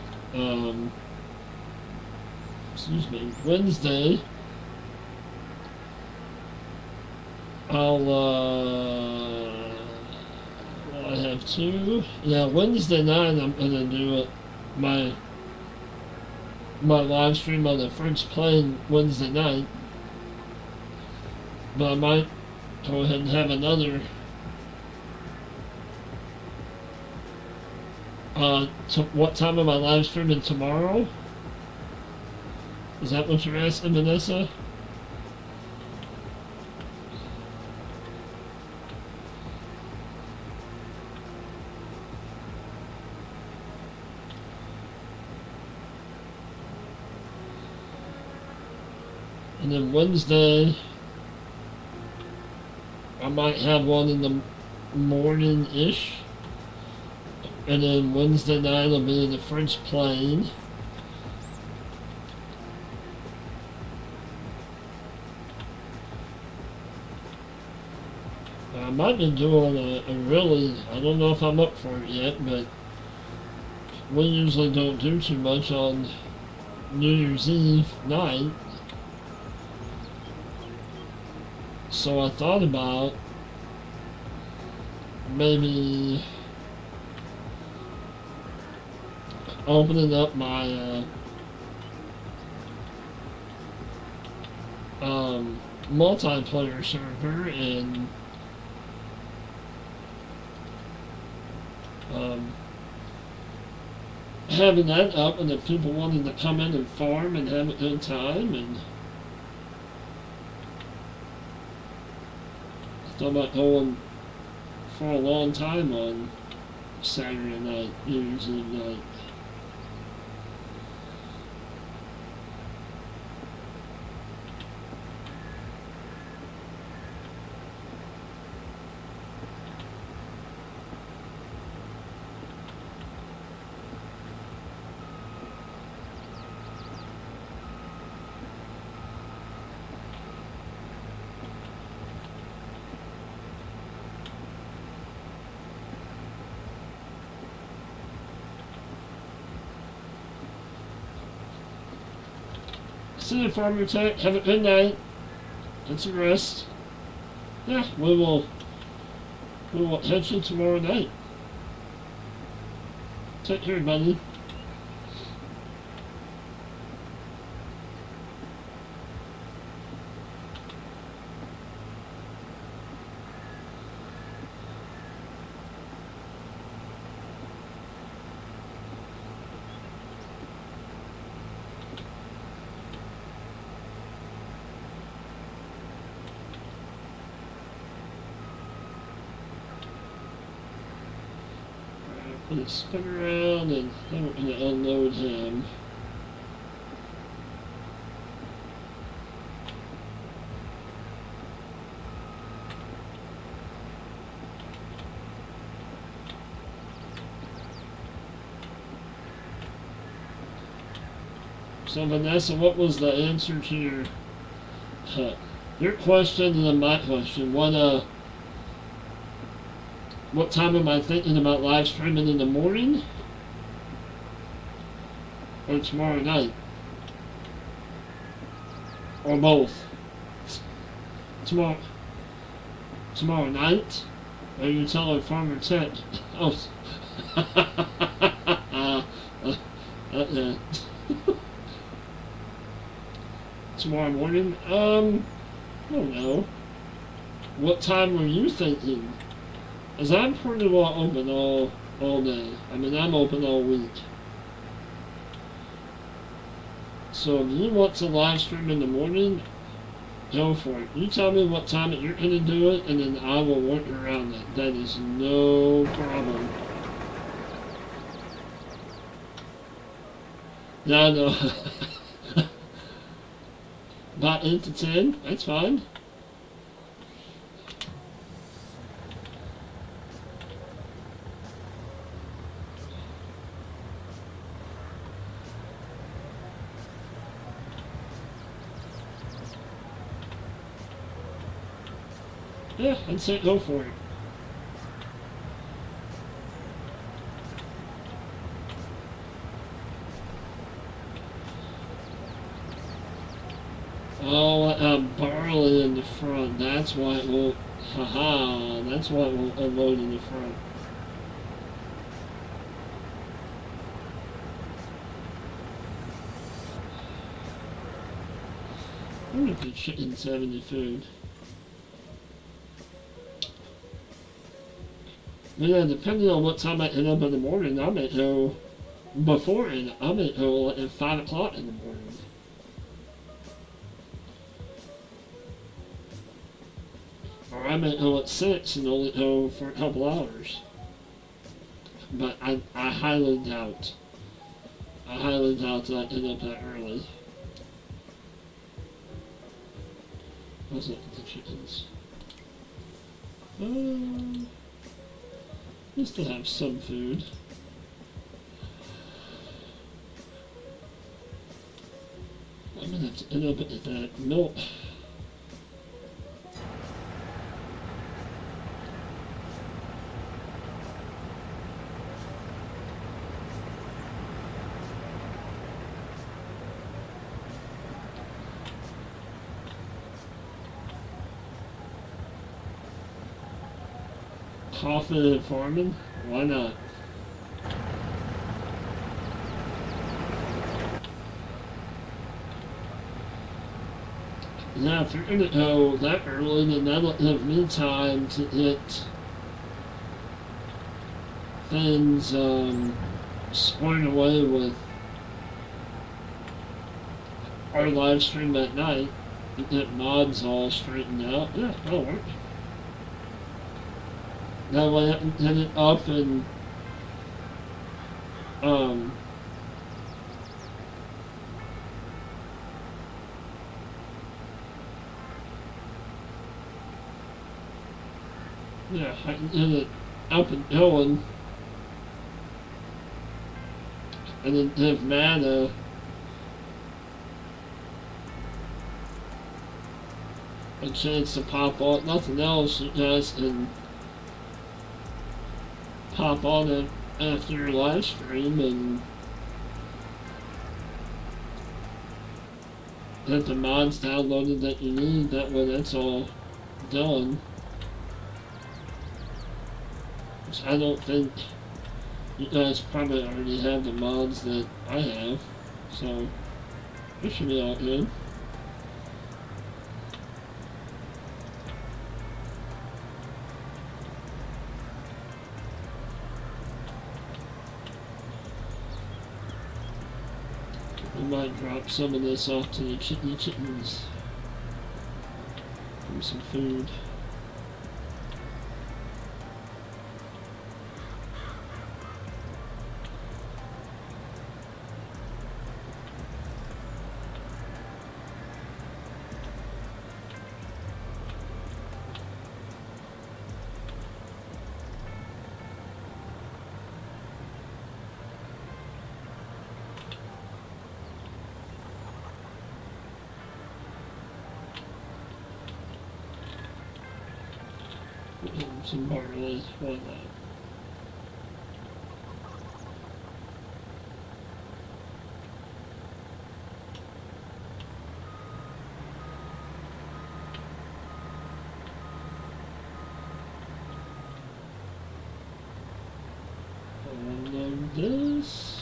Wednesday I have two. Yeah, Wednesday night I'm gonna do my live stream on the French plane Wednesday night. But I might go ahead and have another what time am I live streaming tomorrow? Is that what you're asking, Vanessa? And then Wednesday, I might have one in the morning-ish. And then Wednesday night will be in the French plane. I might be doing a really, I don't know if I'm up for it yet, but we usually don't do too much on New Year's Eve night. So I thought about maybe opening up my multiplayer server and having that up, and if people wanted to come in and farm and have a good time, and thought about going for a long time on Saturday night, New Year's Eve night. See you, Farmer Tech. Have a good night. Get some rest. Yeah, we will catch you tomorrow night. Take care, buddy. Put it spin around, and then we're going to unload him. So Vanessa, what was the answer to your question and then my question? What time am I thinking about live streaming in the morning or tomorrow night? Or both? Tomorrow night? Or you telling Farmer Tech? Oh. Yeah. Tomorrow morning? I don't know. What time were you thinking? As I'm pretty well open all day. I mean, I'm open all week. So if you want to live stream in the morning, go for it. You tell me what time that you're going to do it, and then I will work around it. That is no problem. Yeah, I know. About 8 to 10, that's fine. Yeah, I'd say go for it. Oh, barley in the front. That's why it won't. Haha. That's why it won't unload in the front. I wonder if the chickens have any food. Yeah, depending on what time I get up in the morning, I may go before it. I may go at 5 o'clock in the morning. Or I may go at 6 and only go for a couple hours. But I highly doubt. I highly doubt that I get up that early. Let's look at the chickens. Just to have some food. I'm gonna have to end up at that milk. Coffee at Farmin? Why not? Yeah, if you're gonna go that early, then that'll give me time to get things squared away with our live stream that night. Get mods all straightened out. Yeah, that'll work. That way I can get it up and yeah, I can get it up and going and then give Mana a chance to pop on. Nothing else, you guys can pop on it after your live stream and get the mods downloaded that you need. That way that's all done. Which I don't think you guys probably already have the mods that I have, so it should be all good. We might drop some of this off to the chickens for some food. Put him some barley. Why not? Unload this.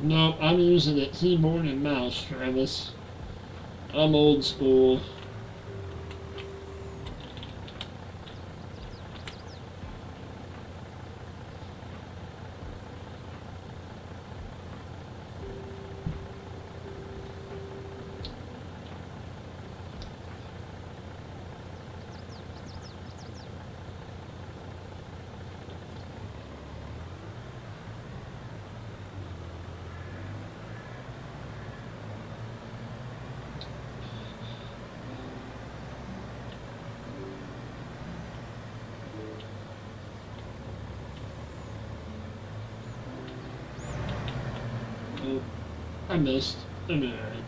No, I'm using a keyboard and mouse, Travis. I'm old school. Oh, I missed. I'm alright.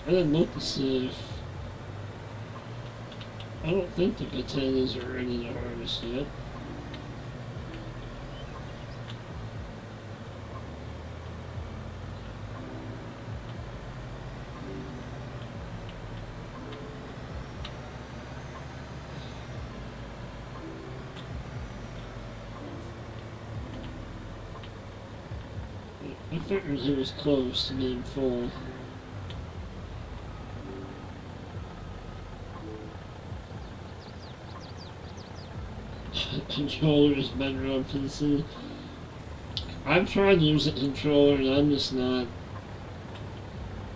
I didn't look to see if... I don't think the potatoes are ready to harvest yet. I figured he was close to being full. Controller is better on PC. I've tried using controller and I'm just not.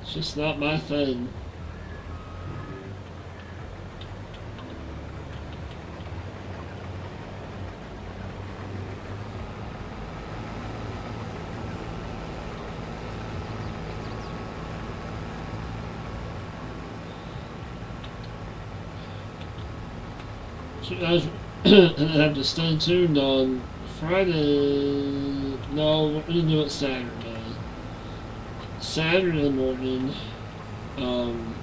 It's just not my thing. So you guys have to stay tuned on Friday. No, we're gonna do it Saturday. Saturday morning, I'm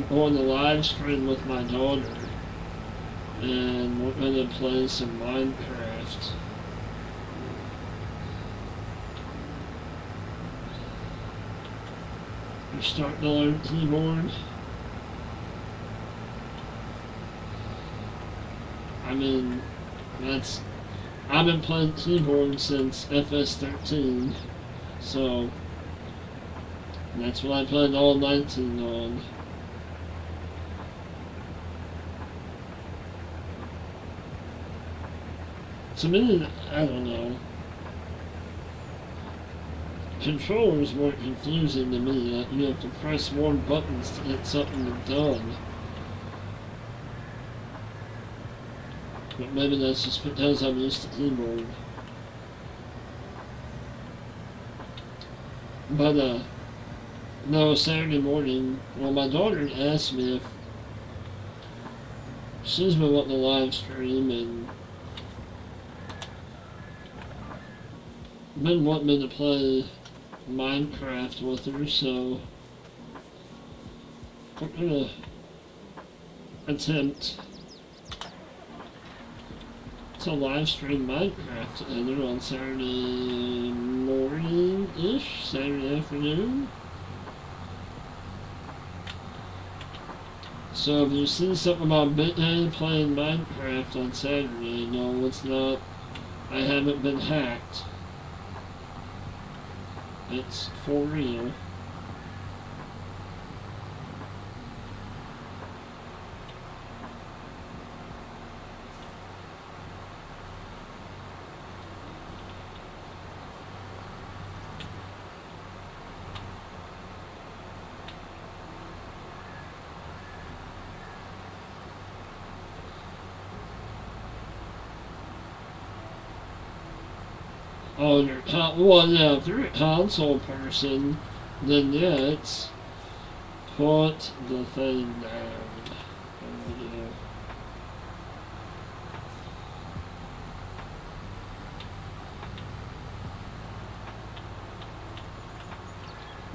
going to live stream with my daughter, and we're gonna play some Minecraft. You're starting to learn keyboard. I mean, I've been playing keyboard since FS22, so that's what I played all 19 on. To me, I don't know. Controllers more confusing to me. Like, you have to press more buttons to get something done. But maybe that's just because I'm used to keyboard. But, no, Saturday morning, well, my daughter asked me if she's been wanting to live stream and been wanting me to play Minecraft with her, so we're gonna attempt to live stream Minecraft together on Saturday morning-ish, Saturday afternoon. So if you see something about Big Daddy playing Minecraft on Saturday, no, it's not. I haven't been hacked. It's for real. Oh, well, yeah, if you're a console person, then yeah, it's put the thing down.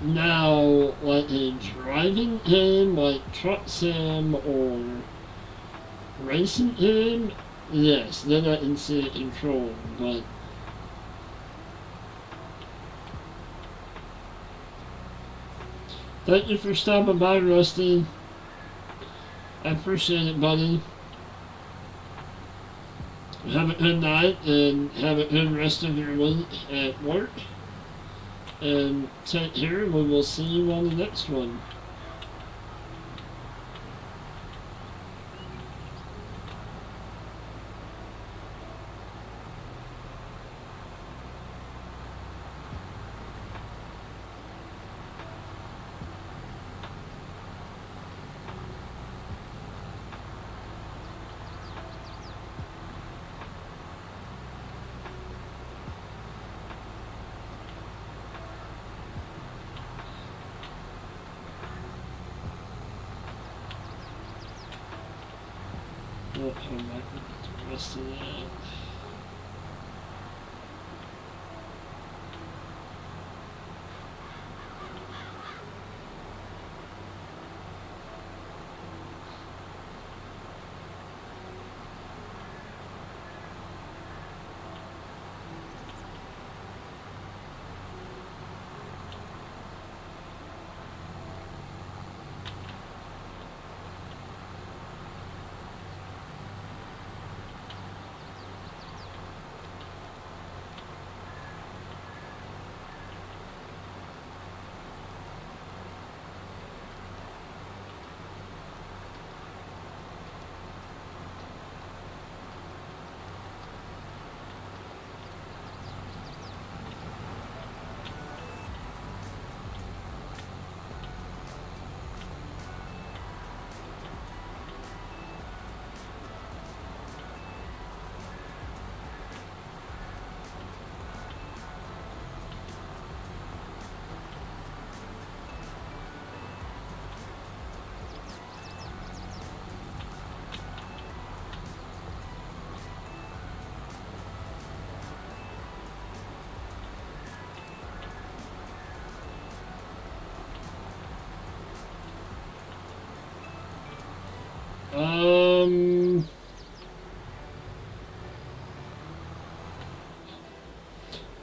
Now, like a driving game, like Truck Sim or racing game, yes, then I can see it controlled, but thank you for stopping by, Rusty. I appreciate it, buddy. Have a good night and have a good rest of your week at work. And take care, and we will see you on the next one. We'll come back with the rest of that.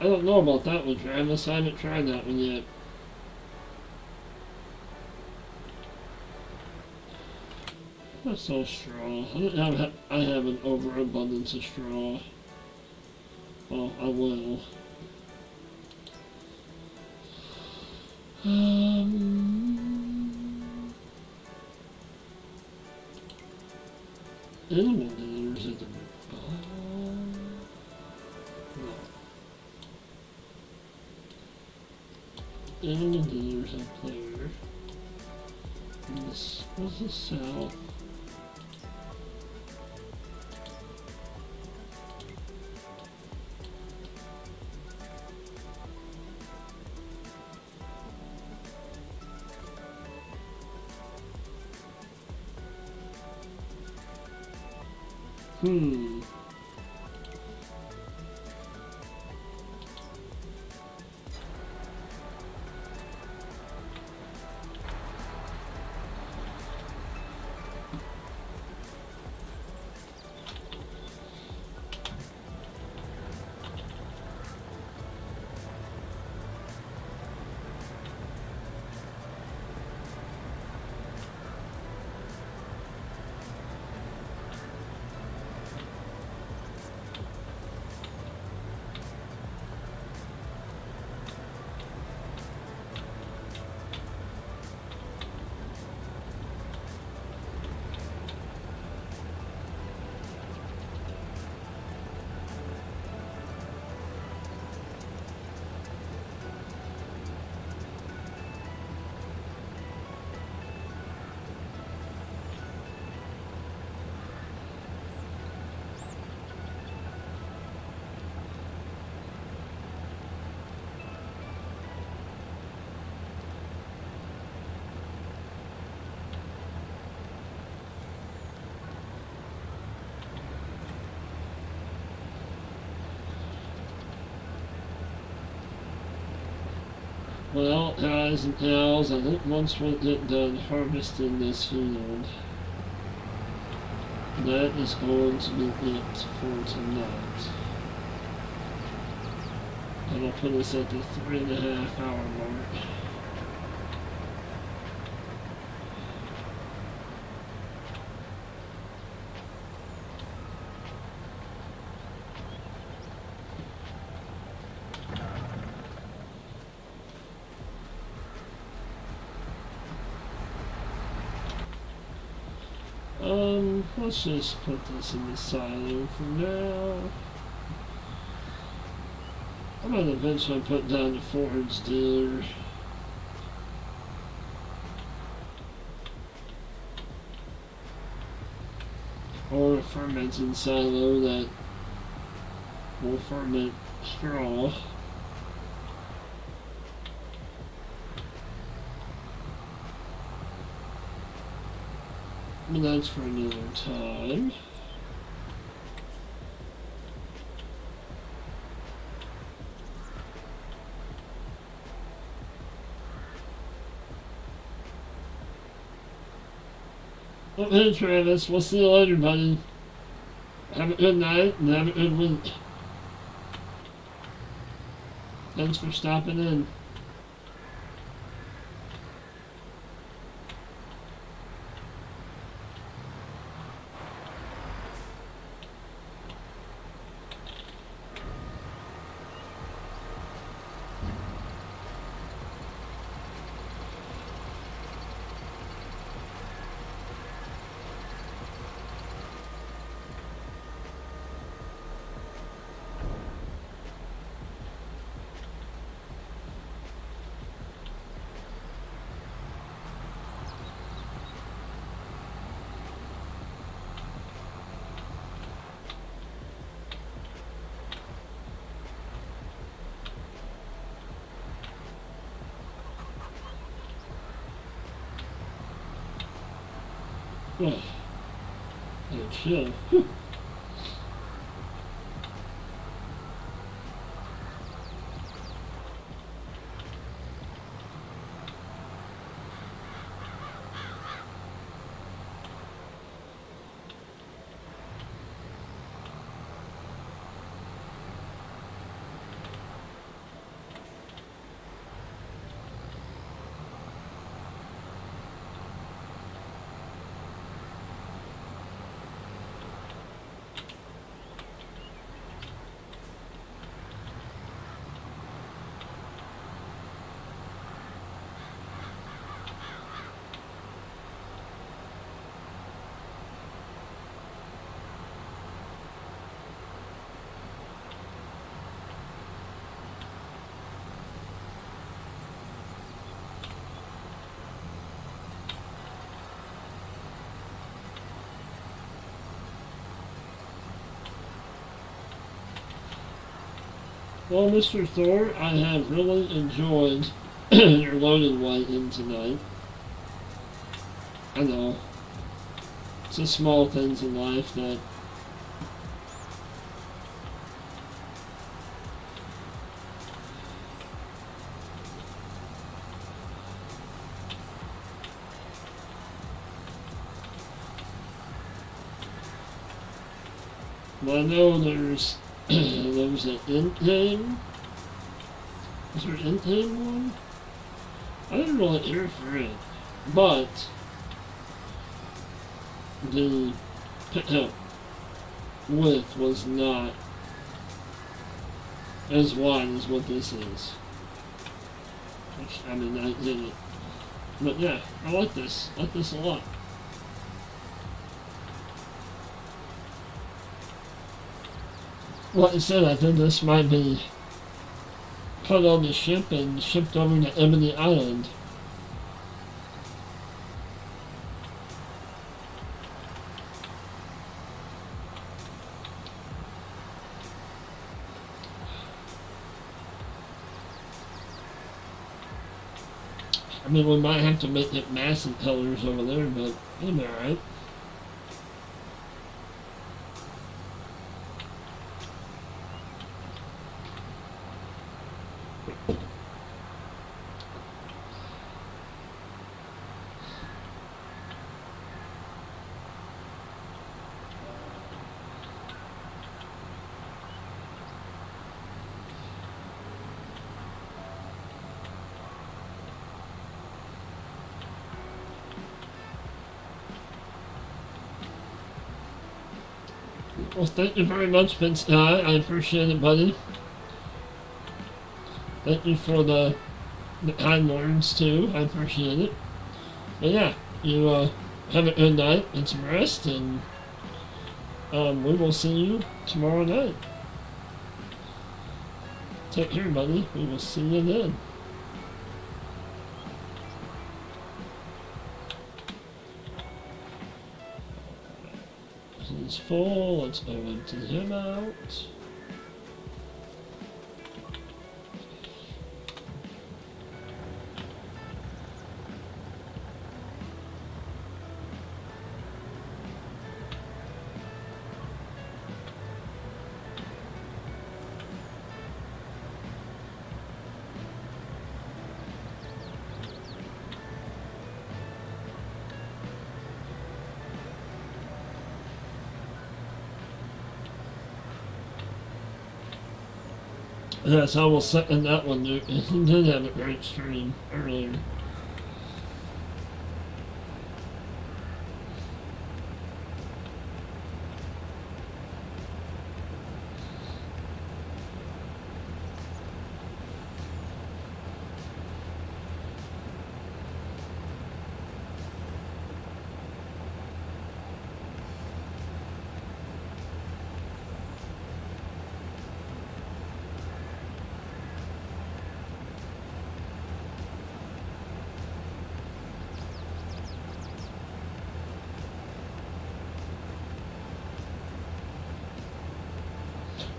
I don't know about that one, Travis. I haven't tried that one yet. That's so straw. I have an overabundance of straw. Well, I will. Animal dealers at the... no. Animal dealers at player. And this was a sell. Hmm. Well, guys and gals, I think once we get done harvesting this field, that is going to be it for tonight. And I'll put us at the 3.5 hour mark. Let's just put this in the silo for now. I'm gonna eventually put down the forage dealer. Or a fermenting silo that will ferment straw. But that's for another time. Okay, Travis, we'll see you later, buddy. Have a good night and have a good week. Thanks for stopping in. Oh, chill. Well, Mr. Thor, I have really enjoyed your loaded weight in tonight. I know. It's the small things in life that well, I know there's there's an end game. Is there an end game one? I didn't really care for it, but the pickup width was not as wide as what this is. Which, I mean, I did it. But yeah, I like this. I like this a lot. Like I said, I think this might be put on the ship and shipped over to Ebony Island. I mean, we might have to make it massive colors over there, but it'll be alright. Well, thank you very much, Vince Guy. I appreciate it, buddy. Thank you for the kind words, too. I appreciate it. But yeah, you have a good night and some rest, and we will see you tomorrow night. Take care, buddy. We will see you then. This is full. Let's go empty him out. Yes, I will second that one, dude. He did have a great stream earlier.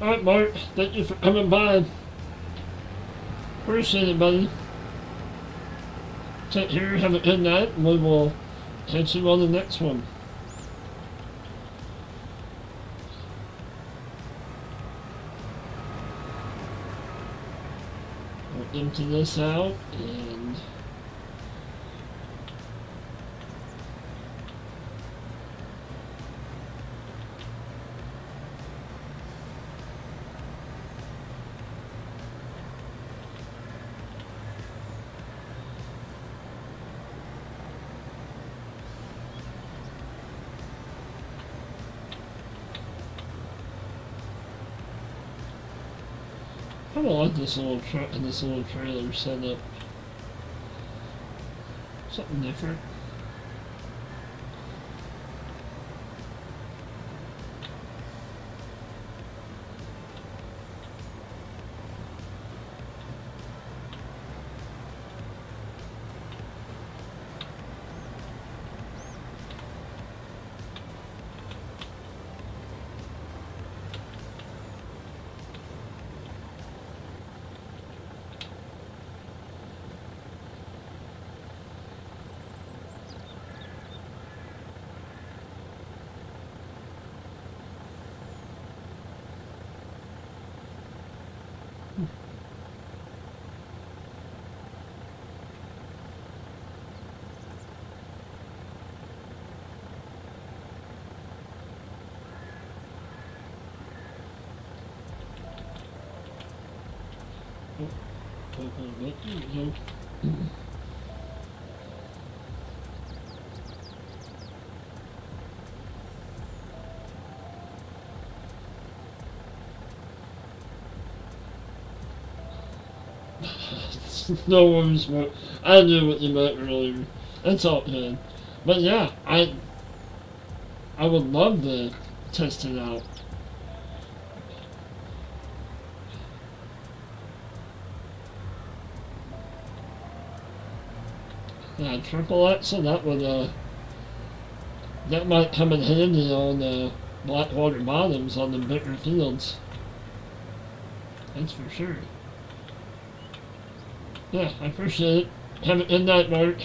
Alright, Mark. Thank you for coming by. Appreciate it, buddy. Take care. Have a good night. And we will catch you on the next one. We'll empty this out and... I don't like this little truck and this little trailer setup. Something different. No worries, but I knew what you meant earlier. That's all good. But yeah, I would love to test it out. Yeah, triple axle, that would that might come in handy on Blackwater bottoms on the bigger fields. That's for sure. Yeah, I appreciate it. Have a good night, Mark.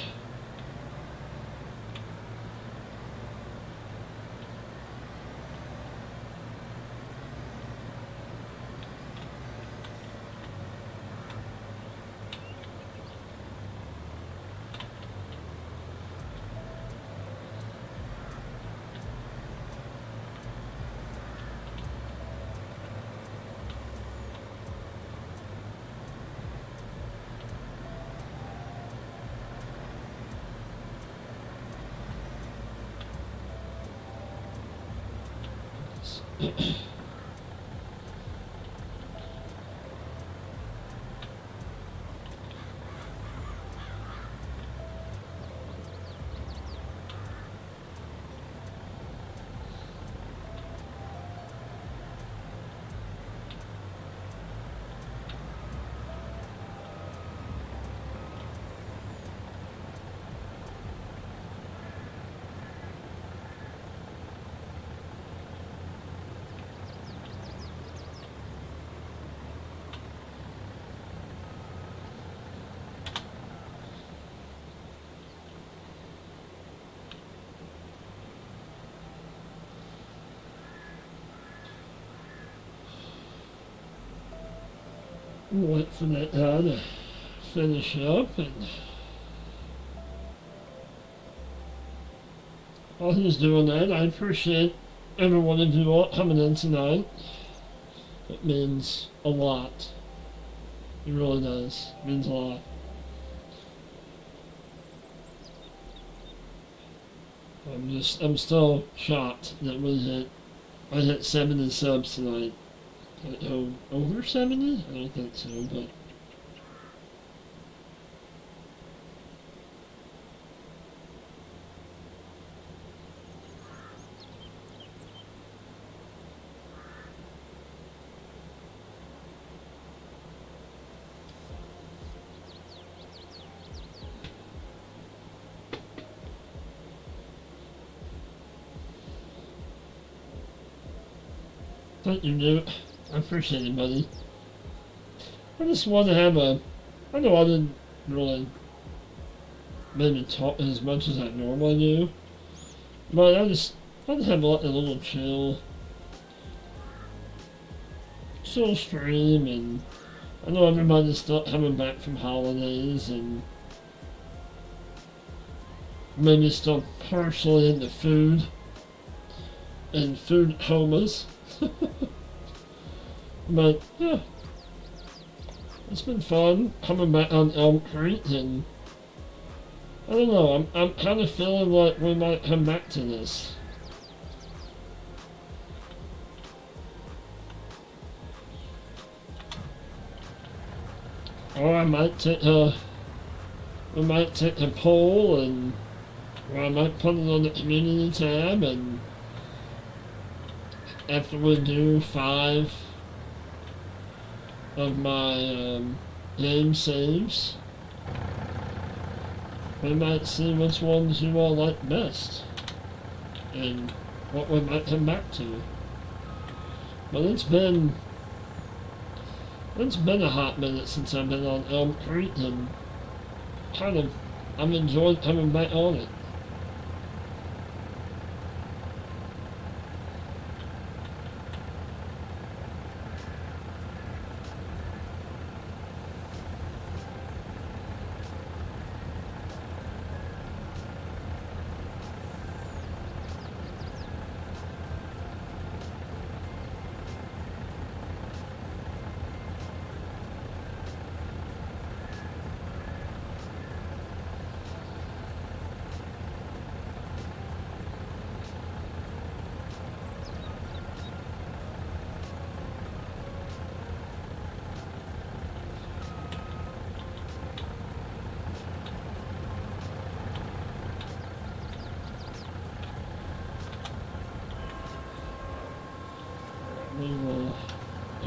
Wait for that guy to finish up, and while he's doing that, I appreciate every one of you all coming in tonight. It means a lot. It really does. It means a lot. I'm still shocked that I hit 70 subs tonight. Over 70? I don't think so, but thank you, dude. I appreciate it, buddy. I just want to have I know I didn't really maybe talk as much as I normally do, but I just have a little chill stream, and I know everybody's still coming back from holidays, and maybe still partially into food and food comas. But yeah, it's been fun coming back on Elm Creek, and I don't know, I'm kind of feeling like we might come back to this. Or we might take a poll, and or I might put it on the community tab, and after we do 5 of my game saves, we might see which ones you all like best and what we might come back to. But it's been a hot minute since I've been on Elm Creek, and I'm enjoying coming back on it. We will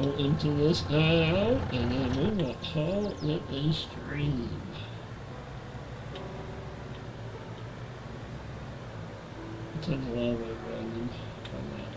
go into this guy out, and then we will call it a stream. Turn the live random on that.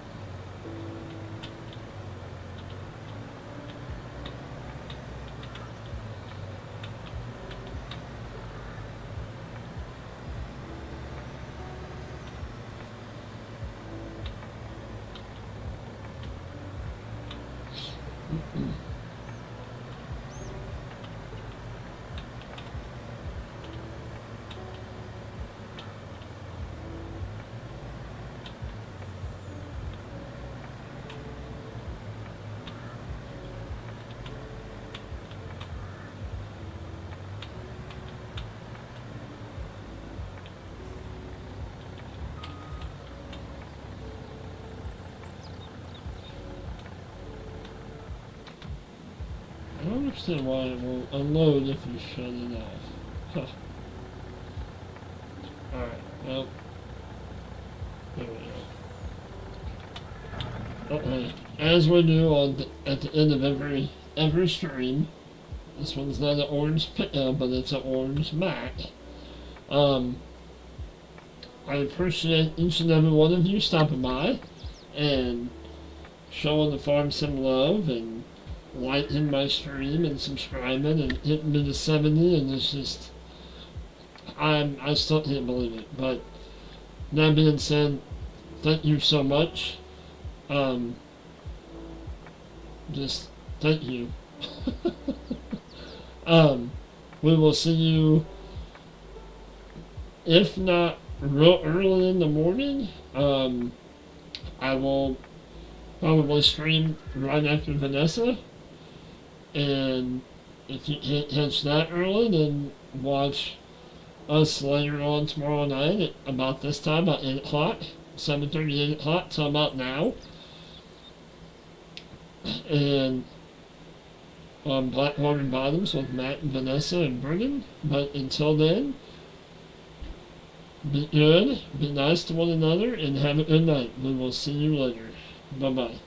understand why it won't unload if you shut it off. Huh. Alright, well. There we go. Okay. As we do at the end of every stream, this one's not an orange but it's an orange Mac. I appreciate each and every one of you stopping by and showing the farm some love and liking my stream and subscribing and hitting me to 70, and it's just I still can't believe it. But that being said, thank you so much. Just thank you. We will see you, if not real early in the morning. I will probably stream right after Vanessa, and if you can't catch that early, then watch us later on tomorrow night at about this time, about 8 o'clock, 7:30, 8 o'clock, so about now. And on Blackwater Bottoms with Matt and Vanessa and Brennan. But until then, be good, be nice to one another, and have a good night. We will see you later. Bye-bye.